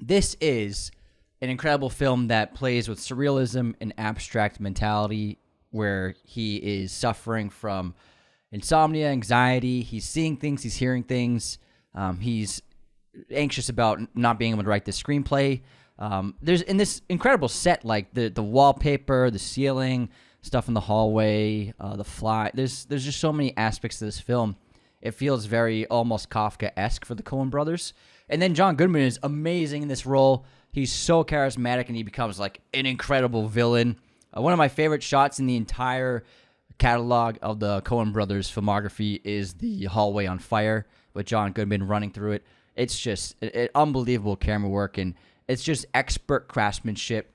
This is an incredible film that plays with surrealism and abstract mentality, where he is suffering from insomnia, anxiety. He's seeing things, he's hearing things. He's anxious about not being able to write this screenplay. There's in this incredible set, like the wallpaper, the ceiling, stuff in the hallway, the fly. There's just so many aspects to this film. It feels very almost Kafka-esque for the Coen brothers. And then John Goodman is amazing in this role. He's so charismatic, and he becomes like an incredible villain. One of my favorite shots in the entire catalog of the Coen brothers filmography is the hallway on fire with John Goodman running through it. It's just unbelievable camera work, and it's just expert craftsmanship.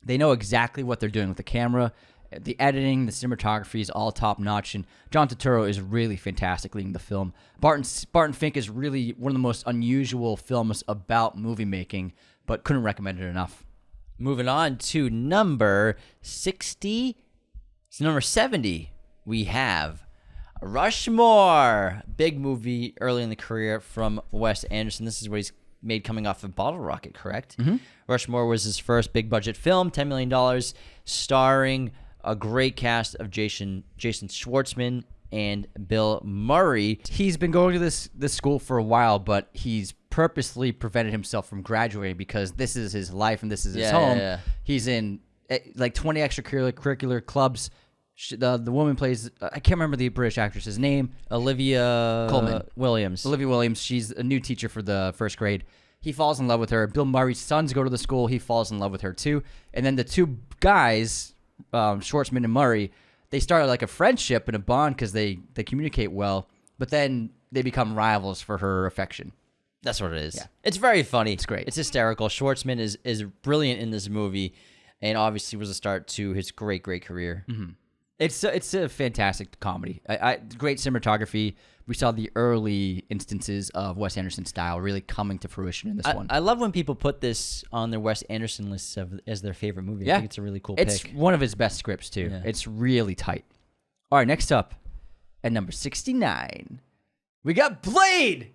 They know exactly what they're doing with the camera. The editing, the cinematography is all top-notch, and John Turturro is really fantastic leading the film. Barton Fink is really one of the most unusual films about movie making, but couldn't recommend it enough. Moving on to number 60. It's number 70. We have Rushmore. Big movie early in the career from Wes Anderson. This is what he's made coming off of Bottle Rocket, correct? Mm-hmm. Rushmore was his first big-budget film, $10 million, starring a great cast of Jason Schwartzman and Bill Murray. He's been going to this school for a while, but he's purposely prevented himself from graduating because this is his life and this is his home. Yeah. He's in like 20 extracurricular clubs. The woman plays, I can't remember the British actress's name. Olivia Colman. Williams. Olivia Williams. She's a new teacher for the first grade. He falls in love with her. Bill Murray's sons go to the school. He falls in love with her too. And then the two guys, Schwartzman and Murray, they start like a friendship and a bond because they communicate well, but then they become rivals for her affection. That's what it is. Yeah. It's very funny. It's great. It's hysterical. Schwartzman is brilliant in this movie, and obviously was a start to his great career. Mm-hmm. It's a fantastic comedy. Great cinematography. We saw the early instances of Wes Anderson style really coming to fruition in this one. I love when people put this on their Wes Anderson lists as their favorite movie. Yeah. I think it's a really cool It's pick. one of his best scripts, too. Yeah. It's really tight. All right, next up, at number 69, we got Blade,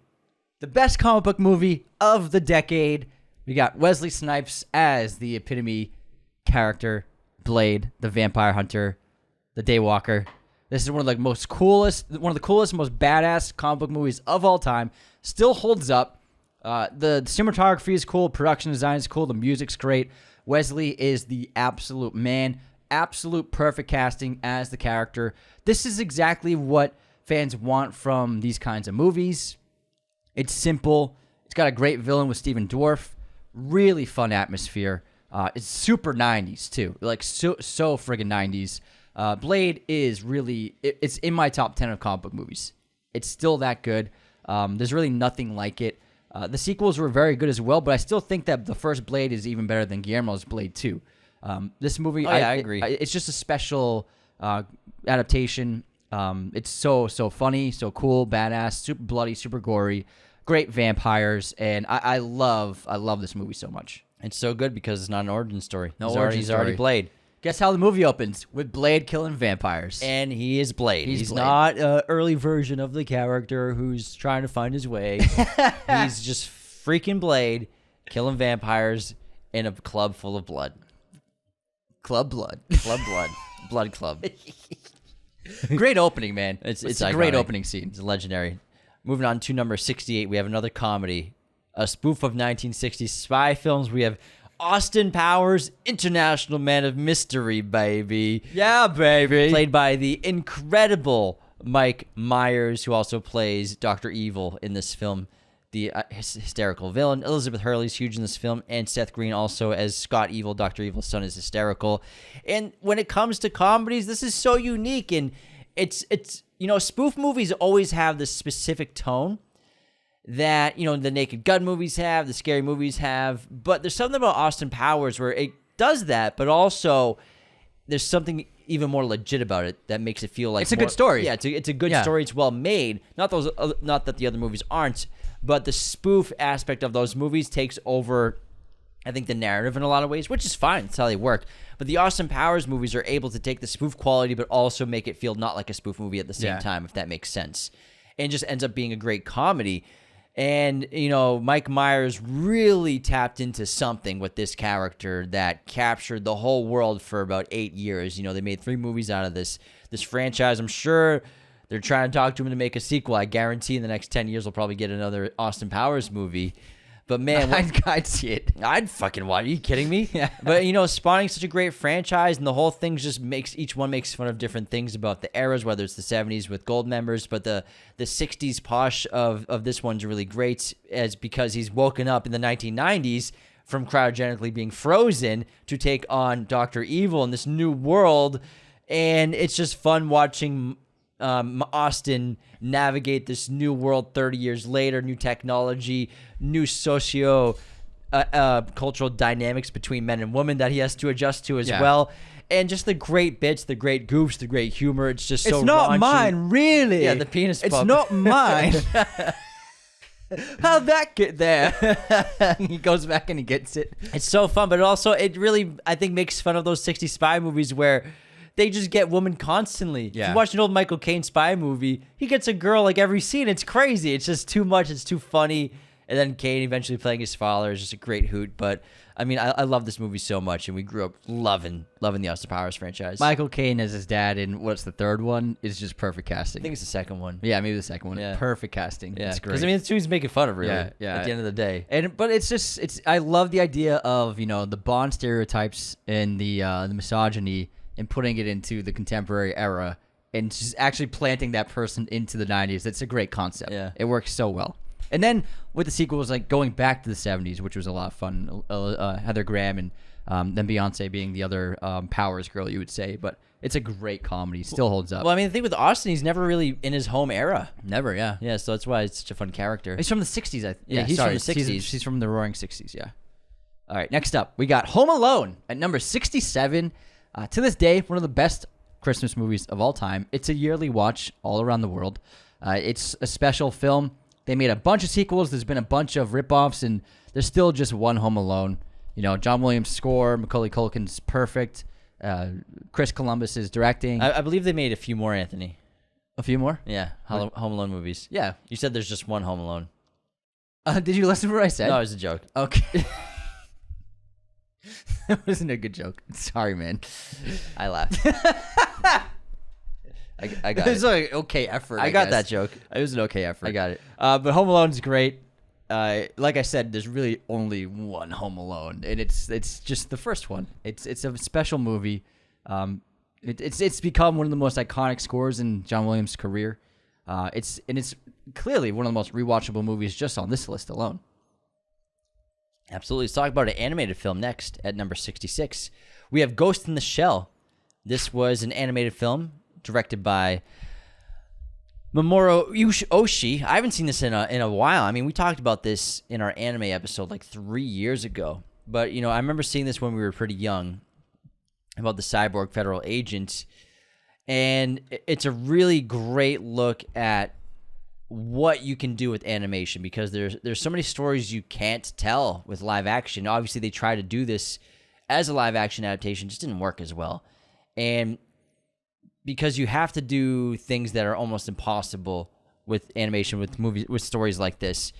the best comic book movie of the decade. We got Wesley Snipes as the epitome character, Blade, the vampire hunter, the daywalker. This is one of the coolest, most badass comic book movies of all time. Still holds up. The cinematography is cool. Production design is cool. The music's great. Wesley is the absolute man. Absolute perfect casting as the character. This is exactly what fans want from these kinds of movies. It's simple. It's got a great villain with Stephen Dorff. Really fun atmosphere. It's super 90s, too. Like, so friggin' 90s. Blade is really, it's in my top 10 of comic book movies. It's still that good. There's really nothing like it. The sequels were very good as well, but I still think that the first Blade is even better than Guillermo's Blade 2. This movie, I agree. It's just a special adaptation. It's so funny, so cool, badass, super bloody, super gory, great vampires, and I love this movie so much. It's so good because it's not an origin story. No he's origin he's already story. Blade. Guess how the movie opens? With Blade killing vampires. And he is Blade. He's Blade. not an early version of the character who's trying to find his way. He's just freaking Blade, killing vampires in a club full of blood. Club Blood. Club blood. Blood club. Great opening, man. It's a great iconic. opening scene. It's legendary. Moving on to number 68, we have another comedy. A spoof of 1960s spy films. We have Austin Powers, International Man of Mystery, baby. Yeah, baby. Played by the incredible Mike Myers, who also plays Dr. Evil in this film, the hysterical villain. Elizabeth Hurley's huge in this film, and Seth Green also as Scott Evil, Dr. Evil's son, is hysterical. And when it comes to comedies, this is so unique, and it's spoof movies always have this specific tone that, the Naked Gun movies have, the scary movies have, but there's something about Austin Powers where it does that, but also there's something even more legit about it that makes it feel like It's a good story. Yeah, it's a good story. It's well made. Not that the other movies aren't, but the spoof aspect of those movies takes over, I think, the narrative in a lot of ways, which is fine. That's how they work. But the Austin Powers movies are able to take the spoof quality, but also make it feel not like a spoof movie at the same time, if that makes sense. And it just ends up being a great comedy. And, Mike Myers really tapped into something with this character that captured the whole world for about 8 years. They made 3 movies out of this franchise. I'm sure they're trying to talk to him to make a sequel. I guarantee in the next 10 years we'll probably get another Austin Powers movie. But man, I'd see it. I'd fucking watch. Are you kidding me? Yeah. But Spawning's such a great franchise, and the whole thing just each one makes fun of different things about the eras, whether it's the 70s with gold members, but the 60s posh of this one's really great, as because he's woken up in the 1990s from cryogenically being frozen to take on Dr. Evil in this new world, and it's just fun watching Austin navigate this new world 30 years later, new technology, new cultural dynamics between men and women that he has to adjust to as well. And just the great bits, the great goofs, the great humor. It's just so It's not raunchy. mine, really. Yeah, the penis It's pump. not mine. How'd that get there? He goes back and he gets it. It's so fun, but also it really, I think, makes fun of those 60s spy movies where they just get women constantly. Yeah. If you watch an old Michael Caine spy movie, he gets a girl like every scene. It's crazy. It's just too much. It's too funny. And then Caine eventually playing his father is just a great hoot. But I mean, I love this movie so much, and we grew up loving the Austin Powers franchise. Michael Caine as his dad in what's the third one is just perfect casting. I think it's the second one. Yeah, maybe the second one. Yeah. Perfect casting. Yeah, It's great. because I mean, it's who he's making fun of, really. Yeah. At the end of the day, But it's I love the idea of the Bond stereotypes and the misogyny and putting it into the contemporary era and just actually planting that person into the 90s. It's a great concept. Yeah. It works so well. And then with the sequels, like going back to the 70s, which was a lot of fun. Heather Graham and then Beyonce being the other Powers girl, you would say. But it's a great comedy. Still holds up. well, I mean, the thing with Austin, he's never really in his home era. Never, yeah. Yeah, so that's why it's such a fun character. He's from the 60s. He's from the 60s. She's from the roaring 60s, yeah. All right, next up, we got Home Alone at number 67. To this day, one of the best Christmas movies of all time. It's a yearly watch all around the world. It's a special film. They made a bunch of sequels. There's been a bunch of ripoffs, and there's still just one Home Alone. John Williams' score, Macaulay Culkin's perfect. Chris Columbus is directing. I believe they made a few more, Anthony. A few more? Yeah, Home Alone movies. Yeah. You said there's just one Home Alone. Did you listen to what I said? No, it was a joke. Okay. That wasn't a good joke. Sorry, man. I laughed. I got It was it. an okay effort. I got guess. that joke. It was an okay effort. I got it. But Home Alone's great. Like I said, there's really only one Home Alone, and it's just the first one. It's a special movie. It's become one of the most iconic scores in John Williams' career. It's clearly one of the most rewatchable movies just on this list alone. Absolutely. Let's talk about an animated film next at number 66. We have Ghost in the Shell. This was an animated film directed by Mamoru Oshii. I haven't seen this in a while. I mean, we talked about this in our anime episode like 3 years ago. But, I remember seeing this when we were pretty young about the cyborg federal agent. And it's a really great look at what you can do with animation, because there's so many stories you can't tell with live action. Obviously, they try to do this as a live action adaptation, just didn't work as well. And because you have to do things that are almost impossible with animation, with movies, with stories like this.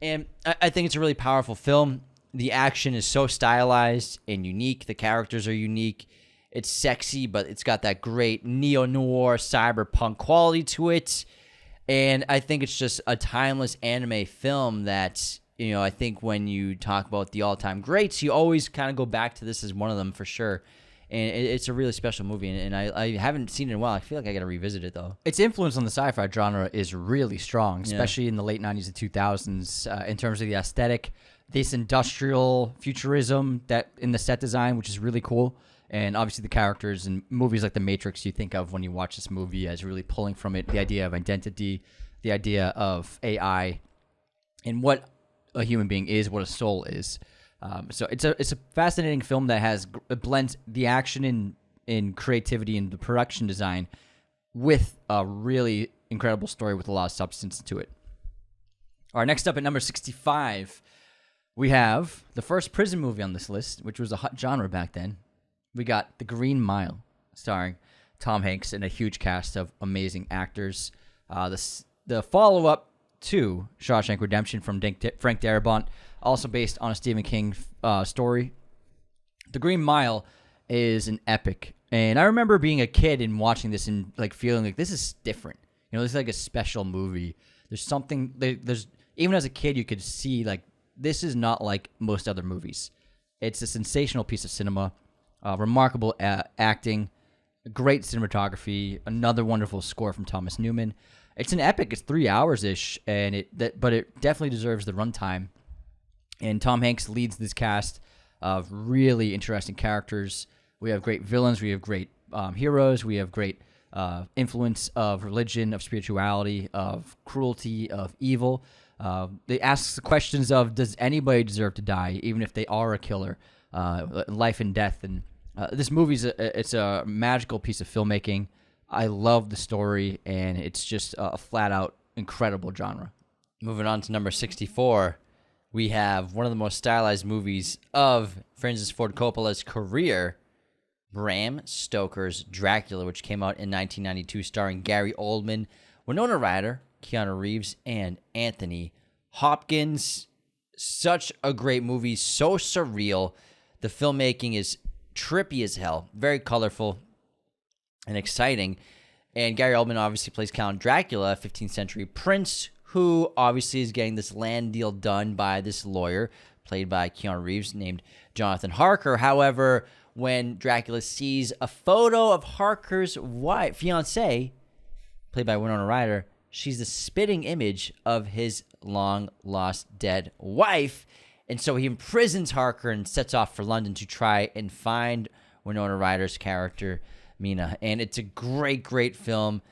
And I think it's a really powerful film. The action is so stylized and unique. The characters are unique. It's sexy, but it's got that great neo-noir cyberpunk quality to it. And I think it's just a timeless anime film that, I think when you talk about the all-time greats, you always kind of go back to this as one of them for sure. And it's a really special movie, and I haven't seen it in a while. I feel like I got to revisit it, though. Its influence on the sci-fi genre is really strong, especially in the late 90s and 2000s, in terms of the aesthetic, this industrial futurism that in the set design, which is really cool. And obviously the characters in movies like The Matrix you think of when you watch this movie as really pulling from it the idea of identity, the idea of AI, and what a human being is, what a soul is. So it's a fascinating film that blends the action in creativity and the production design with a really incredible story with a lot of substance to it. All right, next up at number 65, we have the first prison movie on this list, which was a hot genre back then. We got The Green Mile, starring Tom Hanks and a huge cast of amazing actors. The follow-up to Shawshank Redemption from Frank Darabont, also based on a Stephen King story. The Green Mile is an epic, and I remember being a kid and watching this and like feeling like this is different. This is like a special movie. There's something. There's even as a kid you could see like this is not like most other movies. It's a sensational piece of cinema, remarkable acting, great cinematography, another wonderful score from Thomas Newman. It's an epic. It's 3 hours-ish, but it definitely deserves the runtime. And Tom Hanks leads this cast of really interesting characters. We have great villains. We have great heroes. We have great influence of religion, of spirituality, of cruelty, of evil. They ask the questions of, does anybody deserve to die, even if they are a killer? Life and death. And this movie it's a magical piece of filmmaking. I love the story, and it's just a flat-out incredible genre. Moving on to number 64, we have one of the most stylized movies of Francis Ford Coppola's career, Bram Stoker's Dracula, which came out in 1992, starring Gary Oldman, Winona Ryder, Keanu Reeves, and Anthony Hopkins. Such a great movie, so surreal. The filmmaking is trippy as hell, very colorful and exciting. And Gary Oldman obviously plays Count Dracula, a 15th century prince who obviously is getting this land deal done by this lawyer, played by Keanu Reeves, named Jonathan Harker. However, when Dracula sees a photo of Harker's fiancée, played by Winona Ryder, she's the spitting image of his long-lost dead wife. And so he imprisons Harker and sets off for London to try and find Winona Ryder's character, Mina. And it's a great, great film.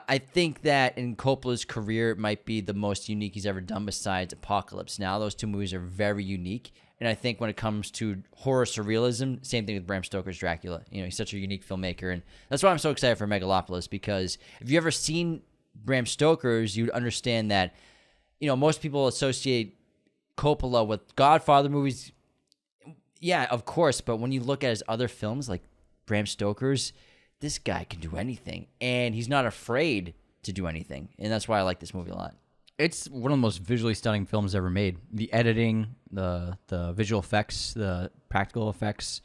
I think that in Coppola's career, it might be the most unique he's ever done besides Apocalypse Now. Those two movies are very unique. And I think when it comes to horror surrealism, same thing with Bram Stoker's Dracula. He's such a unique filmmaker. And that's why I'm so excited for Megalopolis, because if you've ever seen Bram Stoker's, you'd understand that, most people associate Coppola with Godfather movies. Yeah, of course. But when you look at his other films, like Bram Stoker's, this guy can do anything, and he's not afraid to do anything, and that's why I like this movie a lot. It's one of the most visually stunning films ever made. The editing, the visual effects, the practical effects,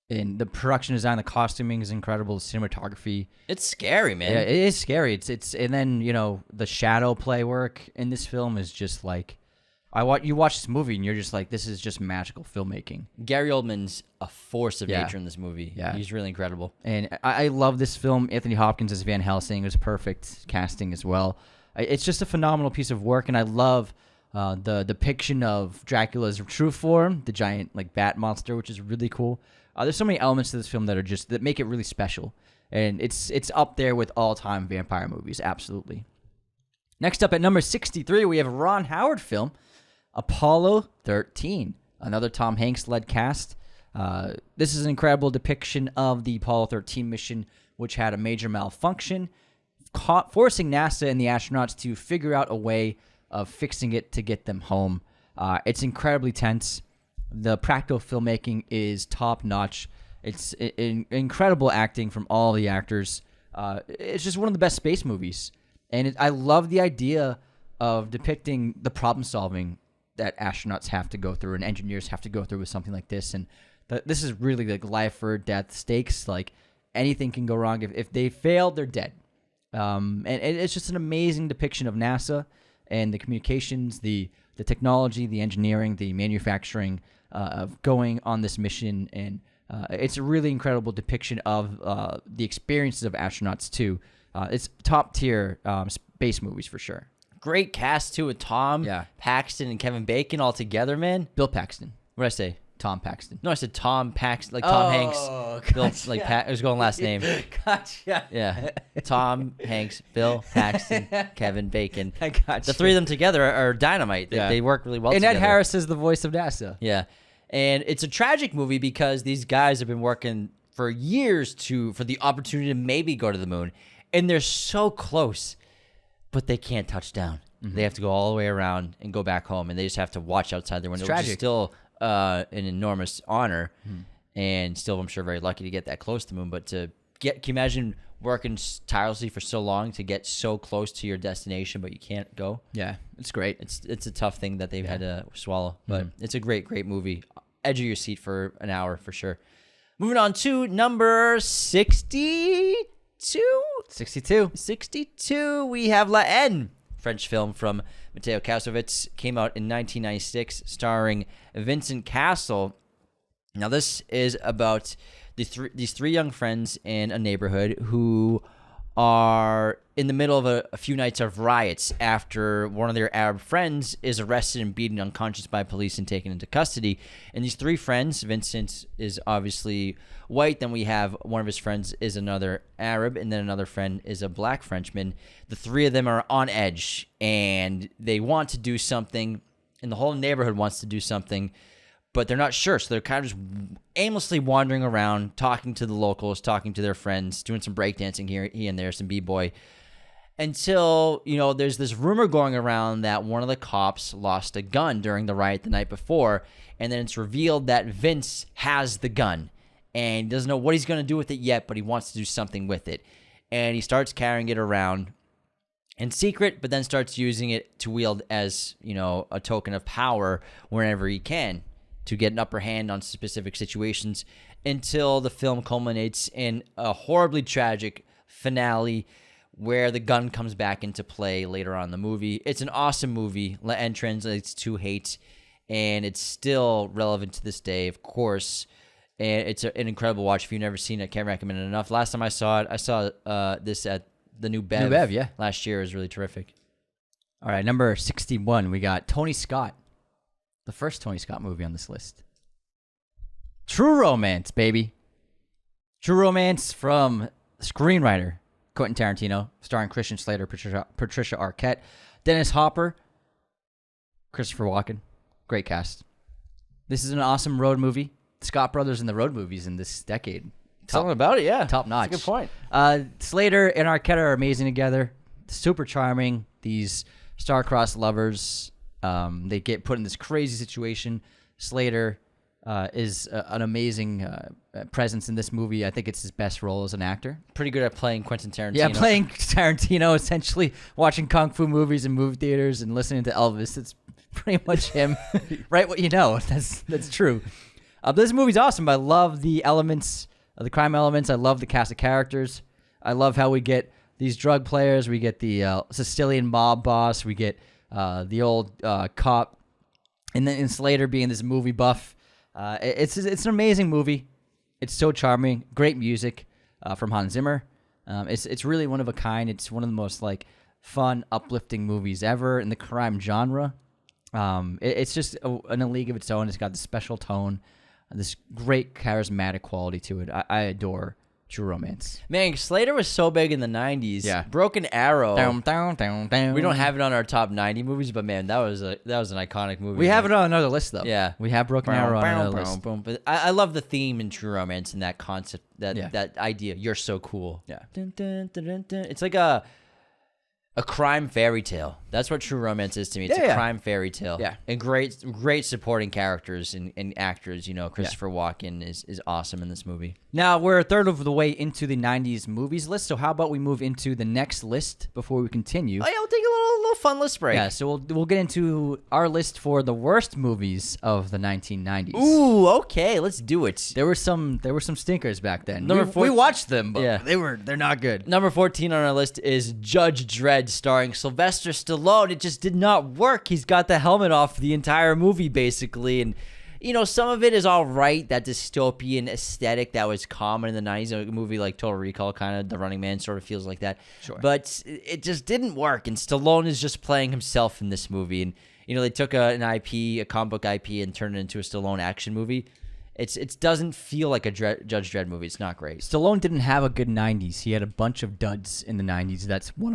and the production design, the costuming is incredible. The cinematography, it's scary, man. Yeah, it is scary. It's and then the shadow play work in this film is just like, you watch this movie and you're just like, this is just magical filmmaking. Gary Oldman's a force of nature in this movie. Yeah, he's really incredible. And I love this film. Anthony Hopkins as Van Helsing was perfect casting as well. It's just a phenomenal piece of work, and I love the depiction of Dracula's true form, the giant bat monster, which is really cool. There's so many elements to this film that make it really special, and it's up there with all-time vampire movies, absolutely. Next up at number 63, we have a Ron Howard film, Apollo 13, another Tom Hanks-led cast. This is an incredible depiction of the Apollo 13 mission, which had a major malfunction. forcing NASA and the astronauts to figure out a way of fixing it to get them home. It's incredibly tense. The practical filmmaking is top notch. It's incredible acting from all the actors. It's just one of the best space movies. And I love the idea of depicting the problem solving that astronauts have to go through and engineers have to go through with something like this. And this is really like life or death stakes. Like anything can go wrong. If they fail, they're dead. And it's just an amazing depiction of NASA and the communications, the technology, the engineering, the manufacturing of going on this mission. And it's a really incredible depiction of the experiences of astronauts too. It's top tier space movies for sure. Great cast too with Tom Paxton and Kevin Bacon all together, man. Bill Paxton. What did I say? Tom Paxton. No, I said Tom Paxton, like Tom Hanks. Gotcha. Bill, like I was going last name. Gotcha. Yeah, Tom Hanks, Bill Paxton, Kevin Bacon. I gotcha. The three of them together are dynamite. They work really well and together. Ed Harris is the voice of NASA. Yeah, and it's a tragic movie because these guys have been working for years for the opportunity to maybe go to the moon, and they're so close, but they can't touch down. Mm-hmm. They have to go all the way around and go back home, and they just have to watch outside their window. Which is still an enormous honor, and still, I'm sure, very lucky to get that close to the moon. But can you imagine working tirelessly for so long to get so close to your destination, but you can't go? Yeah, it's great. It's a tough thing that they've had to swallow, but it's a great movie. Edge of your seat for an hour for sure. Moving on to number 62. 62. We have La Haine, French film from Mateo Kassovitz, came out in 1996, starring Vincent Cassel. Now, this is about these three young friends in a neighborhood who are in the middle of a few nights of riots after one of their Arab friends is arrested and beaten unconscious by police and taken into custody. And these three friends, Vincent is obviously white, then we have one of his friends is another Arab, and then another friend is a black Frenchman. The three of them are on edge, and they want to do something, and the whole neighborhood wants to do something, but they're not sure, so they're kind of just aimlessly wandering around, talking to the locals, talking to their friends, doing some breakdancing here and there, some b-boy, until, there's this rumor going around that one of the cops lost a gun during the riot the night before, and then it's revealed that Vince has the gun, and he doesn't know what he's going to do with it yet, but he wants to do something with it, and he starts carrying it around in secret, but then starts using it to wield as, a token of power whenever he can, to get an upper hand on specific situations, until the film culminates in a horribly tragic finale where the gun comes back into play later on in the movie. It's an awesome movie. La Haine translates to hate, and it's still relevant to this day, of course. And it's an incredible watch. If you've never seen it, can't recommend it enough. Last time I saw it, I saw this at the New Bev, last year. It was really terrific. All right, number 61, we got Tony Scott. The first Tony Scott movie on this list. True Romance, baby. True Romance from screenwriter Quentin Tarantino, starring Christian Slater, Patricia Arquette, Dennis Hopper, Christopher Walken. Great cast. This is an awesome road movie. Scott brothers in the road movies in this decade. Something about it, yeah. Top notch. That's a good point. Slater and Arquette are amazing together. Super charming. These star-crossed lovers. They get put in this crazy situation. Slater is an amazing presence in this movie. I think it's his best role as an actor. Pretty good at playing Quentin Tarantino. Yeah, playing Tarantino, essentially watching kung fu movies in movie theaters and listening to Elvis. It's pretty much him. Right, what you know. That's true. This movie's awesome. I love the elements, the crime elements. I love the cast of characters. I love how we get these drug players. We get the Sicilian mob boss. We get the old cop, and then Slater being this movie buff. It's an amazing movie. It's so charming. Great music from Hans Zimmer. It's really one of a kind. It's one of the most fun, uplifting movies ever in the crime genre. It's just in a league of its own. It's got this special tone, this great charismatic quality to it. I adore True Romance. Man, Slater was so big in the 90s. Yeah. Broken Arrow. Down, down, down, down. We don't have it on our top 90 movies, but man, that was an iconic movie. We have it on another list though. Yeah. We have Broken Arrow on another list. But I love the theme in True Romance and that concept, Yeah. that idea. You're so cool. Yeah. Dun, dun, dun, dun, dun. It's like a crime fairy tale. That's what True Romance is to me. It's a crime fairy tale. Yeah. And great supporting characters and actors. You know, Christopher Walken is awesome in this movie. Now, we're a third of the way into the 90s movies list, so how about we move into the next list before we continue? Oh yeah, we'll take a little fun list break. Yeah, so we'll get into our list for the worst movies of the 1990s. Ooh, okay, let's do it. There were some stinkers back then. Number We 4 watched them, but Yeah. they're not good. Number 14 on our list is Judge Dredd, starring Sylvester Stallone. It just did not work. He's got the helmet off the entire movie, basically. And, you know, some of it is all right, that dystopian aesthetic that was common in the 90s. A movie like Total Recall, kind of, The Running Man sort of feels like that. Sure. But it just didn't work. And Stallone is just playing himself in this movie. And, you know, they took an IP, a comic book IP, and turned it into a Stallone action movie. It doesn't feel like a Judge Dredd movie. It's not great. Stallone didn't have a good 90s. He had a bunch of duds in the 90s. That's one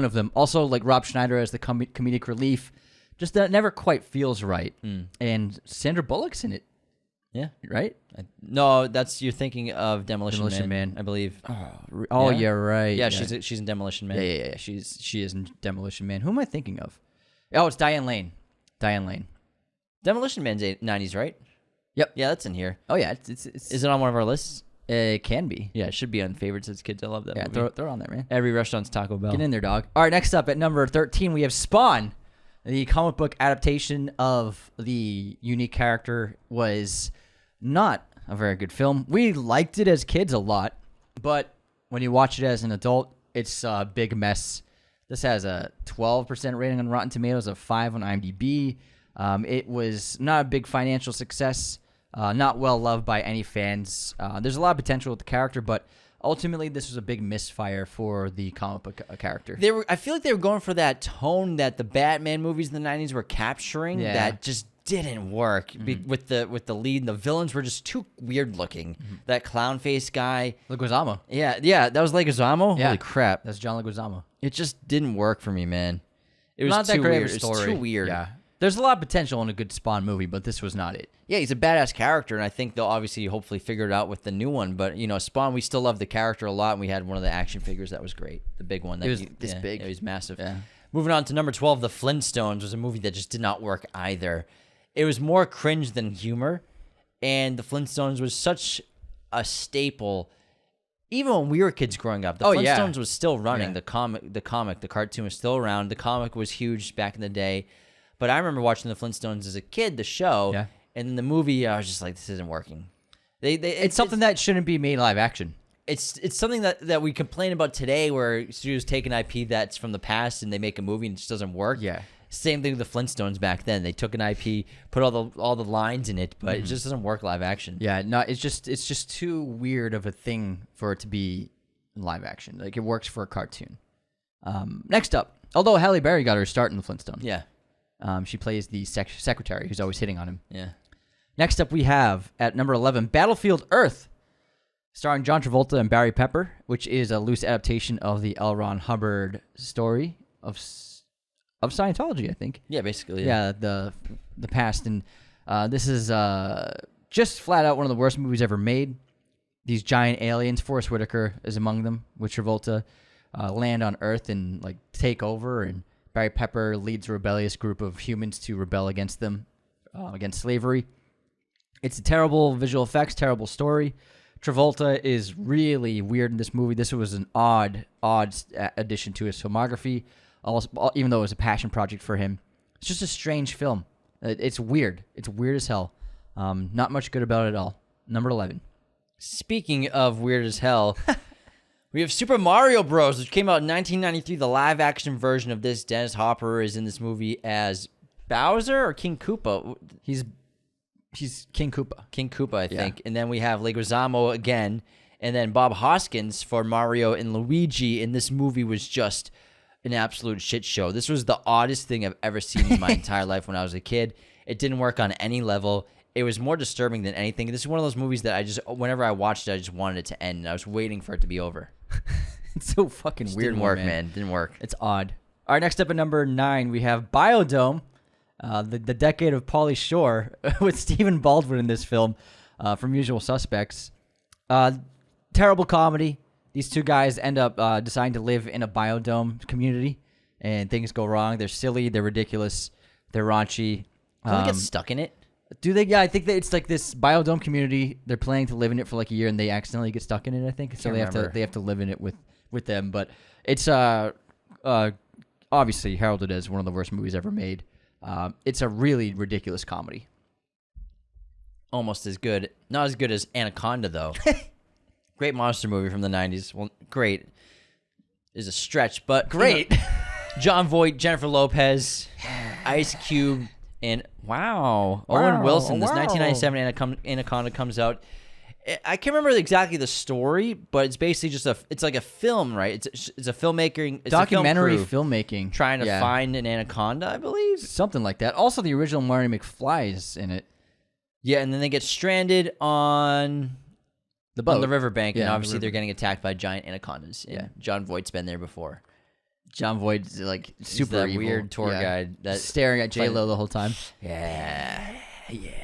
of them. Also, like Rob Schneider as the comedic relief. Just that never quite feels right. And Sandra Bullock's in it. Yeah. Right? No, you're thinking of Demolition Demolition Man, Man. I believe. Oh, Yeah? yeah, right. Yeah, she's in Demolition Man. Yeah. She is in Demolition Man. Who am I thinking of? Oh, it's Diane Lane. Demolition Man's 90s, right? Yep. Yeah, that's in here. Oh, yeah. It's Is it on one of our lists? it can be. Yeah, it should be on favorites as kids. I love that Yeah, movie. throw it on there, man. Every restaurant's Taco Bell. Get in there, dog. All right, next up at number 13, we have Spawn. The comic book adaptation of the unique character was not a very good film. We liked it as kids a lot, but when you watch it as an adult, it's a big mess. This has a 12% rating on Rotten Tomatoes, a 5 on IMDb. It was not a big financial success, not well loved by any fans. There's a lot of potential with the character, but ultimately, this was a big misfire for the comic book character. I feel like they were going for that tone that the Batman movies in the 90s were capturing. Yeah. That just didn't work with the lead. And the villains were just too weird looking. That clown face guy. Leguizamo. Yeah, that was Leguizamo. Yeah. Holy crap! That's John Leguizamo. It just didn't work for me, man. It was Not that too great weird. of a story. It was too weird. Yeah. There's a lot of potential in a good Spawn movie, but this was not it. Yeah, he's a badass character, and I think they'll obviously hopefully figure it out with the new one. But, you know, Spawn, we still love the character a lot, and we had one of the action figures that was great. The big one. That It was this big. Yeah, he was massive. Yeah. Moving on to number 12, The Flintstones was a movie that just did not work either. It was more cringe than humor, and The Flintstones was such a staple. Even when we were kids growing up, The Flintstones was still running. Yeah. The cartoon was still around. The comic was huge back in the day. But I remember watching The Flintstones as a kid, the show, and then the movie, I was just like, this isn't working. It's something that shouldn't be made live action. It's something that we complain about today, where studios take an IP that's from the past and they make a movie and it just doesn't work. Yeah. Same thing with The Flintstones back then. They took an IP, put all the lines in it, but it just doesn't work live action. Yeah, no, it's just too weird of a thing for it to be live action. Like, it works for a cartoon. Next up, although Halle Berry got her start in The Flintstones. Yeah. She plays the secretary who's always hitting on him. Yeah. Next up, we have, at number 11, Battlefield Earth, starring John Travolta and Barry Pepper, which is a loose adaptation of the L. Ron Hubbard story of Scientology, I think. Yeah, basically. Yeah, the past. And this is just flat out one of the worst movies ever made. These giant aliens, Forrest Whitaker is among them, with Travolta, land on Earth and like take over, and Barry Pepper leads a rebellious group of humans to rebel against them, against slavery. It's a terrible visual effects, terrible story. Travolta is really weird in this movie. This was an odd addition to his filmography, even though it was a passion project for him. It's just a strange film. It's weird. It's weird as hell. Not much good about it at all. Number 11. Speaking of weird as hell, we have Super Mario Bros., which came out in 1993. The live-action version of this, Dennis Hopper is in this movie as Bowser or King Koopa. He's King Koopa. King Koopa, I think. And then we have Leguizamo again. And then Bob Hoskins for Mario and Luigi. And this movie was just an absolute shit show. This was the oddest thing I've ever seen in my entire life when I was a kid. It didn't work on any level. it was more disturbing than anything. This is one of those movies that whenever I watched it, I just wanted it to end. And I was waiting for it to be over. It's so fucking Just weird. didn't work, man. Didn't work. It's odd. All right, next up at number 9, we have Biodome, the decade of Pauly Shore, with Stephen Baldwin in this film from Usual Suspects. Terrible comedy. These two guys end up deciding to live in a biodome community, and things go wrong. They're silly. They're ridiculous. They're raunchy. Don't they get stuck in it? Do they? Yeah, I think that it's like this biodome community. They're planning to live in it for like a year, and they accidentally get stuck in it. I think so. They have to live in it with them. But it's obviously heralded as one of the worst movies ever made. It's a really ridiculous comedy. Almost as good. Not as good as Anaconda, though. Great monster movie from the 90s. Well, great is a stretch, but Great. John Voight, Jennifer Lopez, Ice Cube, and Owen Wilson. This 1997 Anaconda comes out. I can't remember exactly the story, but it's basically just it's like a film, right? It's a filmmaker, it's Documentary a film crew filmmaking. trying to find an anaconda, I believe. Something like that. Also, the original Marty McFly is in it. Yeah, and then they get stranded on The boat. on the riverbank, Yeah, and the obviously they're river. getting attacked by giant anacondas. And Yeah. John Voight's been there before. John Voight's like He's super that evil. weird tour guide that staring at J-Lo the whole time. Yeah,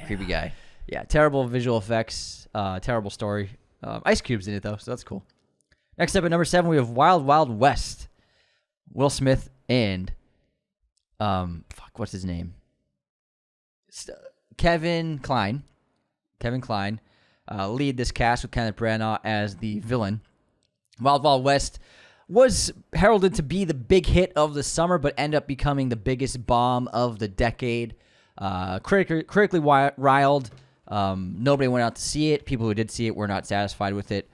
creepy guy. Yeah, terrible visual effects, terrible story. Ice Cube's in it though, so that's cool. Next up at number 7, we have Wild Wild West. Will Smith and what's his name? Kevin Kline. Lead this cast with Kenneth Branagh as the villain. Wild Wild West was heralded to be the big hit of the summer, but ended up becoming the biggest bomb of the decade. Critically riled. Nobody went out to see it. People who did see it were not satisfied with it.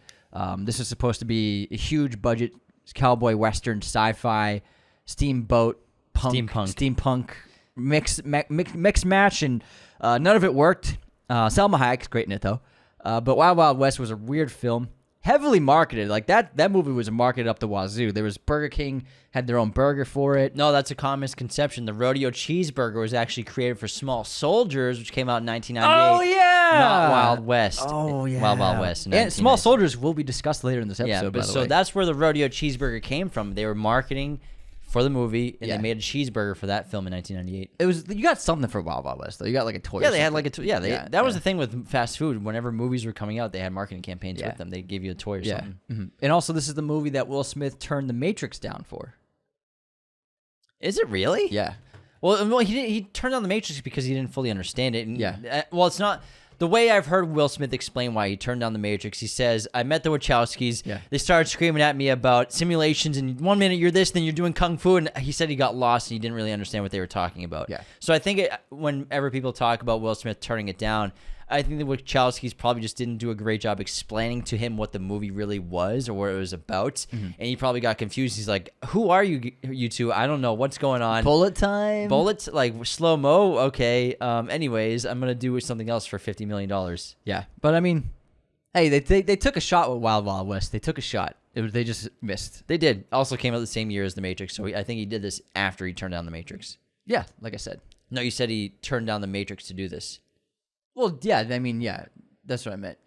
This was supposed to be a huge budget cowboy western sci-fi steamboat steampunk mix match, and none of it worked. Salma Hayek's great in it though. But Wild Wild West was a weird film. Heavily marketed. Like that movie was marketed up the wazoo. There was Burger King had their own burger for it. No, that's a common misconception. The rodeo cheeseburger was actually created for small soldiers, which came out in 1998. Oh yeah, Not Wild West. Oh yeah, Wild Wild West. And Small Soldiers will be discussed later in this episode. Yeah, by but the so way. that's where the rodeo cheeseburger came from. They were marketing for the movie, and Yeah. they made a cheeseburger for that film in 1998. It was you got something for Wild Wild West though. You got like a toy. Yeah, or they had something. like a that was the thing with fast food. Whenever movies were coming out, they had marketing campaigns Yeah. with them. They gave you a toy or something. And also, this is the movie that Will Smith turned The Matrix down for. Is it really? Yeah. Well, he turned on the Matrix because he didn't fully understand it. And, Yeah. well, it's not the way I've heard Will Smith explain why he turned down the Matrix. He says, "I met the Wachowskis. Yeah. They started screaming at me about simulations, and 1 minute you're this, then you're doing kung fu." And he said he got lost and he didn't really understand what they were talking about. Yeah. So I think whenever people talk about Will Smith turning it down, I think the Wachowskis probably just didn't do a great job explaining to him what the movie really was or what it was about, and he probably got confused. He's like, "Who are you two? I don't know what's going on." Bullet time. Bullets, like slow mo. Okay. Anyways, I'm gonna do something else for $50 million. Yeah, but I mean, hey, they took a shot with Wild Wild West. They took a shot. They just missed. They did. Also came out the same year as The Matrix, so I think he did this after he turned down The Matrix. Yeah, like I said. No, you said he turned down The Matrix to do this. Well, yeah. I mean, yeah, that's what I meant.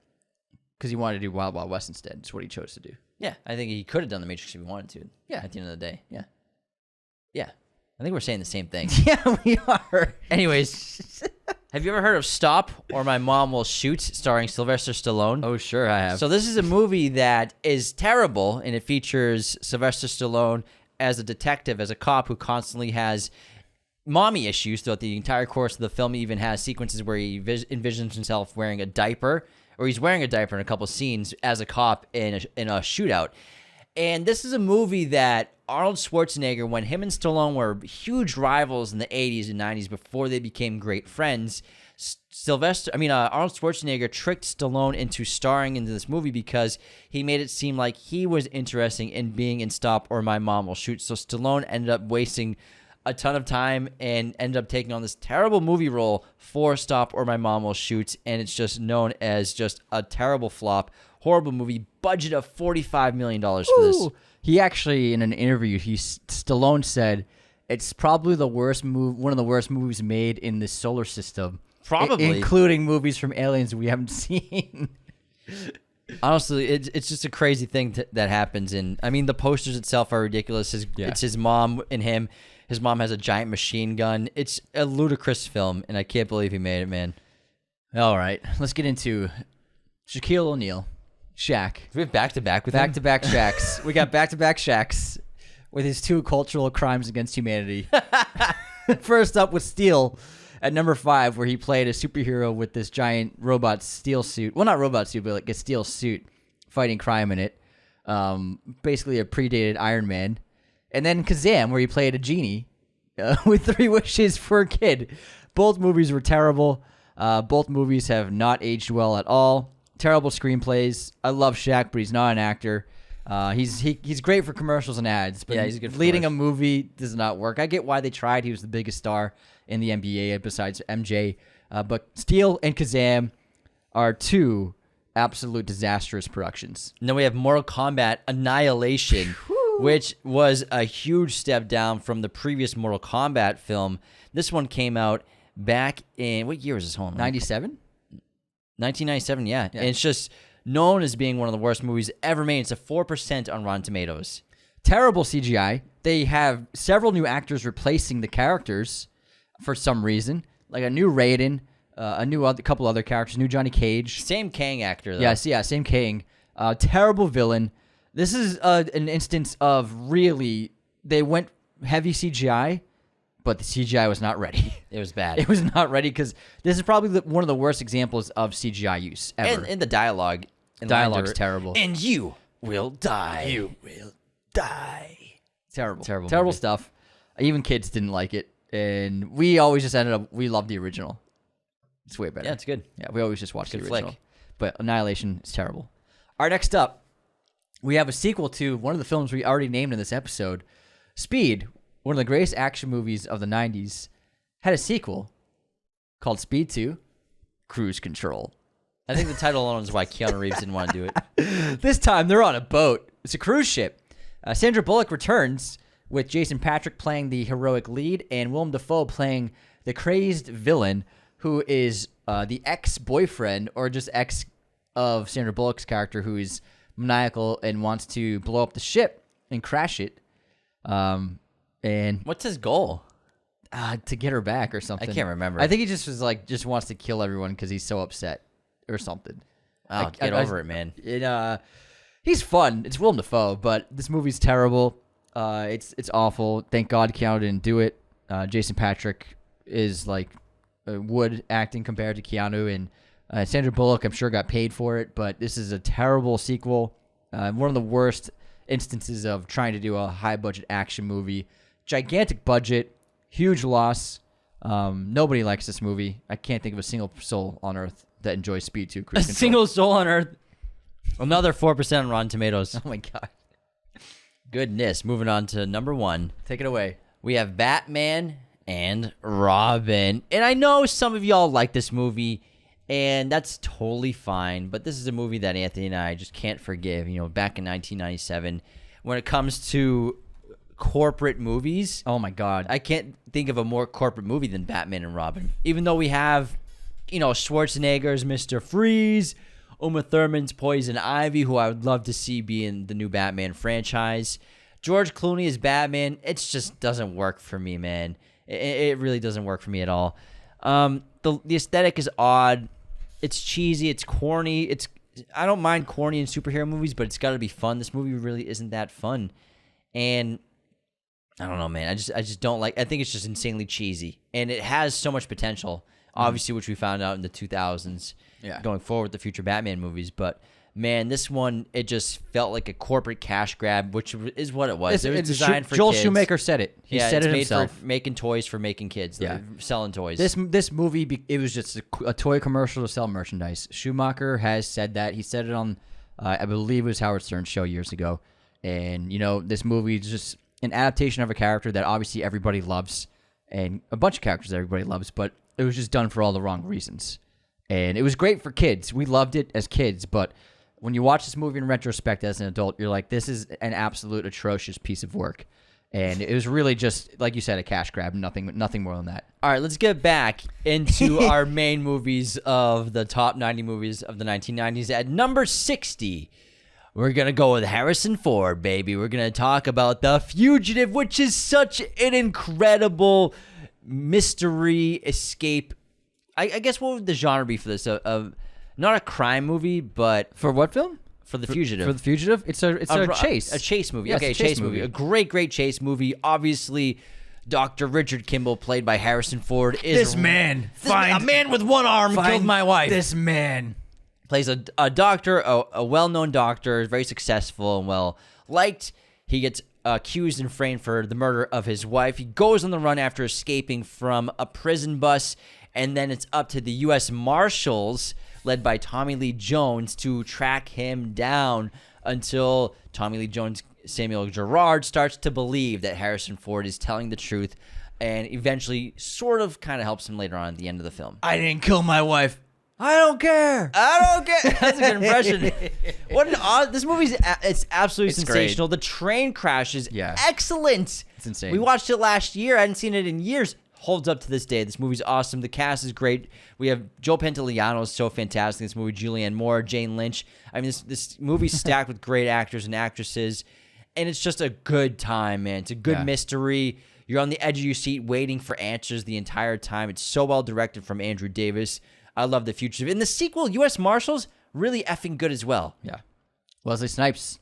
Because he wanted to do Wild Wild West instead. It's what he chose to do. Yeah, I think he could have done The Matrix if he wanted to. Yeah. At the end of the day. Yeah. Yeah. I think we're saying the same thing. Yeah, we are. Anyways, have you ever heard of Stop or My Mom Will Shoot, starring Sylvester Stallone? Oh, sure, I have. So this is a movie that is terrible, and it features Sylvester Stallone as a detective, as a cop who constantly has mommy issues throughout the entire course of the film. He even has sequences where he envisions himself wearing a diaper, or he's wearing a diaper in a couple scenes as a cop in a shootout. And this is a movie that Arnold Schwarzenegger, when him and Stallone were huge rivals in the 80s and 90s before they became great friends, Arnold Schwarzenegger tricked Stallone into starring into this movie because he made it seem like he was interested in being in Stop or My Mom Will Shoot. So Stallone ended up wasting a ton of time and ended up taking on this terrible movie role for Stop or My Mom Will Shoot, and it's just known as just a terrible flop, horrible movie, budget of $45 million for this. He actually, in an interview, Stallone said it's probably the worst one of the worst movies made in the solar system. Probably. Including movies from aliens we haven't seen. Honestly, it's just a crazy thing that happens. And I mean, the posters itself are ridiculous. It's his mom and him. His mom has a giant machine gun. It's a ludicrous film, and I can't believe he made it, man. All right, let's get into Shaquille O'Neal, Shaq. Do we have back-to-back with him? Back-to-back Shaqs. We got back-to-back Shaqs with his 2 cultural crimes against humanity. First up with Steel at number 5, where he played a superhero with this giant robot steel suit. Well, not robot suit, but like a steel suit fighting crime in it. Basically a predated Iron Man. And then Kazam, where he played a genie with 3 wishes for a kid. Both movies were terrible. Both movies have not aged well at all. Terrible screenplays. I love Shaq, but he's not an actor. He's great for commercials and ads, but yeah, he's good for leading a movie does not work. I get why they tried. He was the biggest star in the NBA besides MJ. But Steel and Kazam are 2 absolute disastrous productions. And then we have Mortal Kombat Annihilation, which was a huge step down from the previous Mortal Kombat film. This one came out back in, what year was this one? 97? 1997, yeah. And it's just known as being one of the worst movies ever made. It's a 4% on Rotten Tomatoes. Terrible CGI. They have several new actors replacing the characters for some reason. Like a new Raiden, couple other characters, new Johnny Cage. Same Kang actor, though. Yes, yeah, same Kang. Terrible villain. This is an instance of really, they went heavy CGI, but the CGI was not ready. It was bad. It was not ready because this is probably one of the worst examples of CGI use ever. And the dialogue. Dialogue's terrible. And you will die. You will die. Terrible stuff. Even kids didn't like it. And we always just we loved the original. It's way better. Yeah, it's good. Yeah, we always just watched the Good original. flick. But Annihilation is terrible. All right, next up, we have a sequel to one of the films we already named in this episode. Speed, one of the greatest action movies of the 90s, had a sequel called Speed 2, Cruise Control. I think the title alone is why Keanu Reeves didn't want to do it. This time, they're on a boat. It's a cruise ship. Sandra Bullock returns with Jason Patric playing the heroic lead and Willem Dafoe playing the crazed villain who is the ex-boyfriend or just ex of Sandra Bullock's character who is maniacal and wants to blow up the ship and crash it. And What's his goal? to get her back or something. I can't remember. I think he just was like, just wants to kill everyone because he's so upset or something. Oh, get over it, man. He's fun. It's Willem Dafoe, but this movie's terrible. It's awful. Thank God Keanu didn't do it. Jason Patric is like wood acting compared to Keanu, and Sandra Bullock, I'm sure, got paid for it, but this is a terrible sequel. One of the worst instances of trying to do a high-budget action movie. Gigantic budget, huge loss. Nobody likes this movie. I can't think of a single soul on Earth that enjoys Speed 2 Cruise Control. Single soul on Earth. Another 4% on Rotten Tomatoes. Oh, my God. Goodness. Moving on to number 1. Take it away. We have Batman and Robin. And I know some of y'all like this movie, and that's totally fine. But this is a movie that Anthony and I just can't forgive. You know, back in 1997, when it comes to corporate movies, Oh, my God. I can't think of a more corporate movie than Batman and Robin. Even though we have, you know, Schwarzenegger's Mr. Freeze, Uma Thurman's Poison Ivy, who I would love to see be in the new Batman franchise. George Clooney as Batman, it just doesn't work for me, man. It really doesn't work for me at all. The aesthetic is odd. It's cheesy. It's corny. I don't mind corny in superhero movies, but it's got to be fun. This movie really isn't that fun. And I don't know, man. I just don't like. I think it's just insanely cheesy, and it has so much potential. Obviously, which we found out in the 2000s. Yeah. Going forward with the future Batman movies, but man, this one, it just felt like a corporate cash grab, which is what it was. It was designed for Joel kids. Schumacher said it. He said it's it made himself. for making toys for making kids. Yeah. Selling toys. This movie, it was just a toy commercial to sell merchandise. Schumacher has said that. He said it on, I believe it was Howard Stern's show years ago. And, you know, this movie is just an adaptation of a character that obviously everybody loves, and a bunch of characters that everybody loves, but it was just done for all the wrong reasons. And it was great for kids. We loved it as kids, but when you watch this movie in retrospect as an adult, you're like, this is an absolute atrocious piece of work. And it was really just, like you said, a cash grab. Nothing more than that. All right, let's get back into our main movies of the top 90 movies of the 1990s. At number 60, we're going to go with Harrison Ford, baby. We're going to talk about The Fugitive, which is such an incredible mystery escape. I guess what would the genre be for this? Not a crime movie, but... For what film? For The Fugitive. For The Fugitive? It's a chase. A chase movie. Yeah, Okay, it's a chase movie. A great chase movie. Obviously, Dr. Richard Kimball, played by Harrison Ford, is... a man with one arm killed my wife. This man. Plays a doctor, a well-known doctor, very successful and well-liked. He gets accused and framed for the murder of his wife. He goes on the run after escaping from a prison bus, and then it's up to the U.S. Marshals, led by Tommy Lee Jones, to track him down until Tommy Lee Jones, Samuel Gerard, starts to believe that Harrison Ford is telling the truth, and eventually sort of kind of helps him later on at the end of the film. I didn't kill my wife. I don't care. That's a good impression. What an odd... This movie's it's absolutely sensational. Great. The train crash is Yeah. excellent. It's insane. We watched it last year. I hadn't seen it in years. Holds up to this day. This movie's awesome. The cast is great. We have Joe Pantoliano is so fantastic in this movie. Julianne Moore, Jane Lynch. I mean, this movie's stacked with great actors and actresses, and it's just a good time, man. It's a good mystery. You're on the edge of your seat waiting for answers the entire time. It's so well directed from Andrew Davis. I love The Fugitive. In the sequel, U.S. Marshals, really effing good as well. Yeah. Wesley Snipes.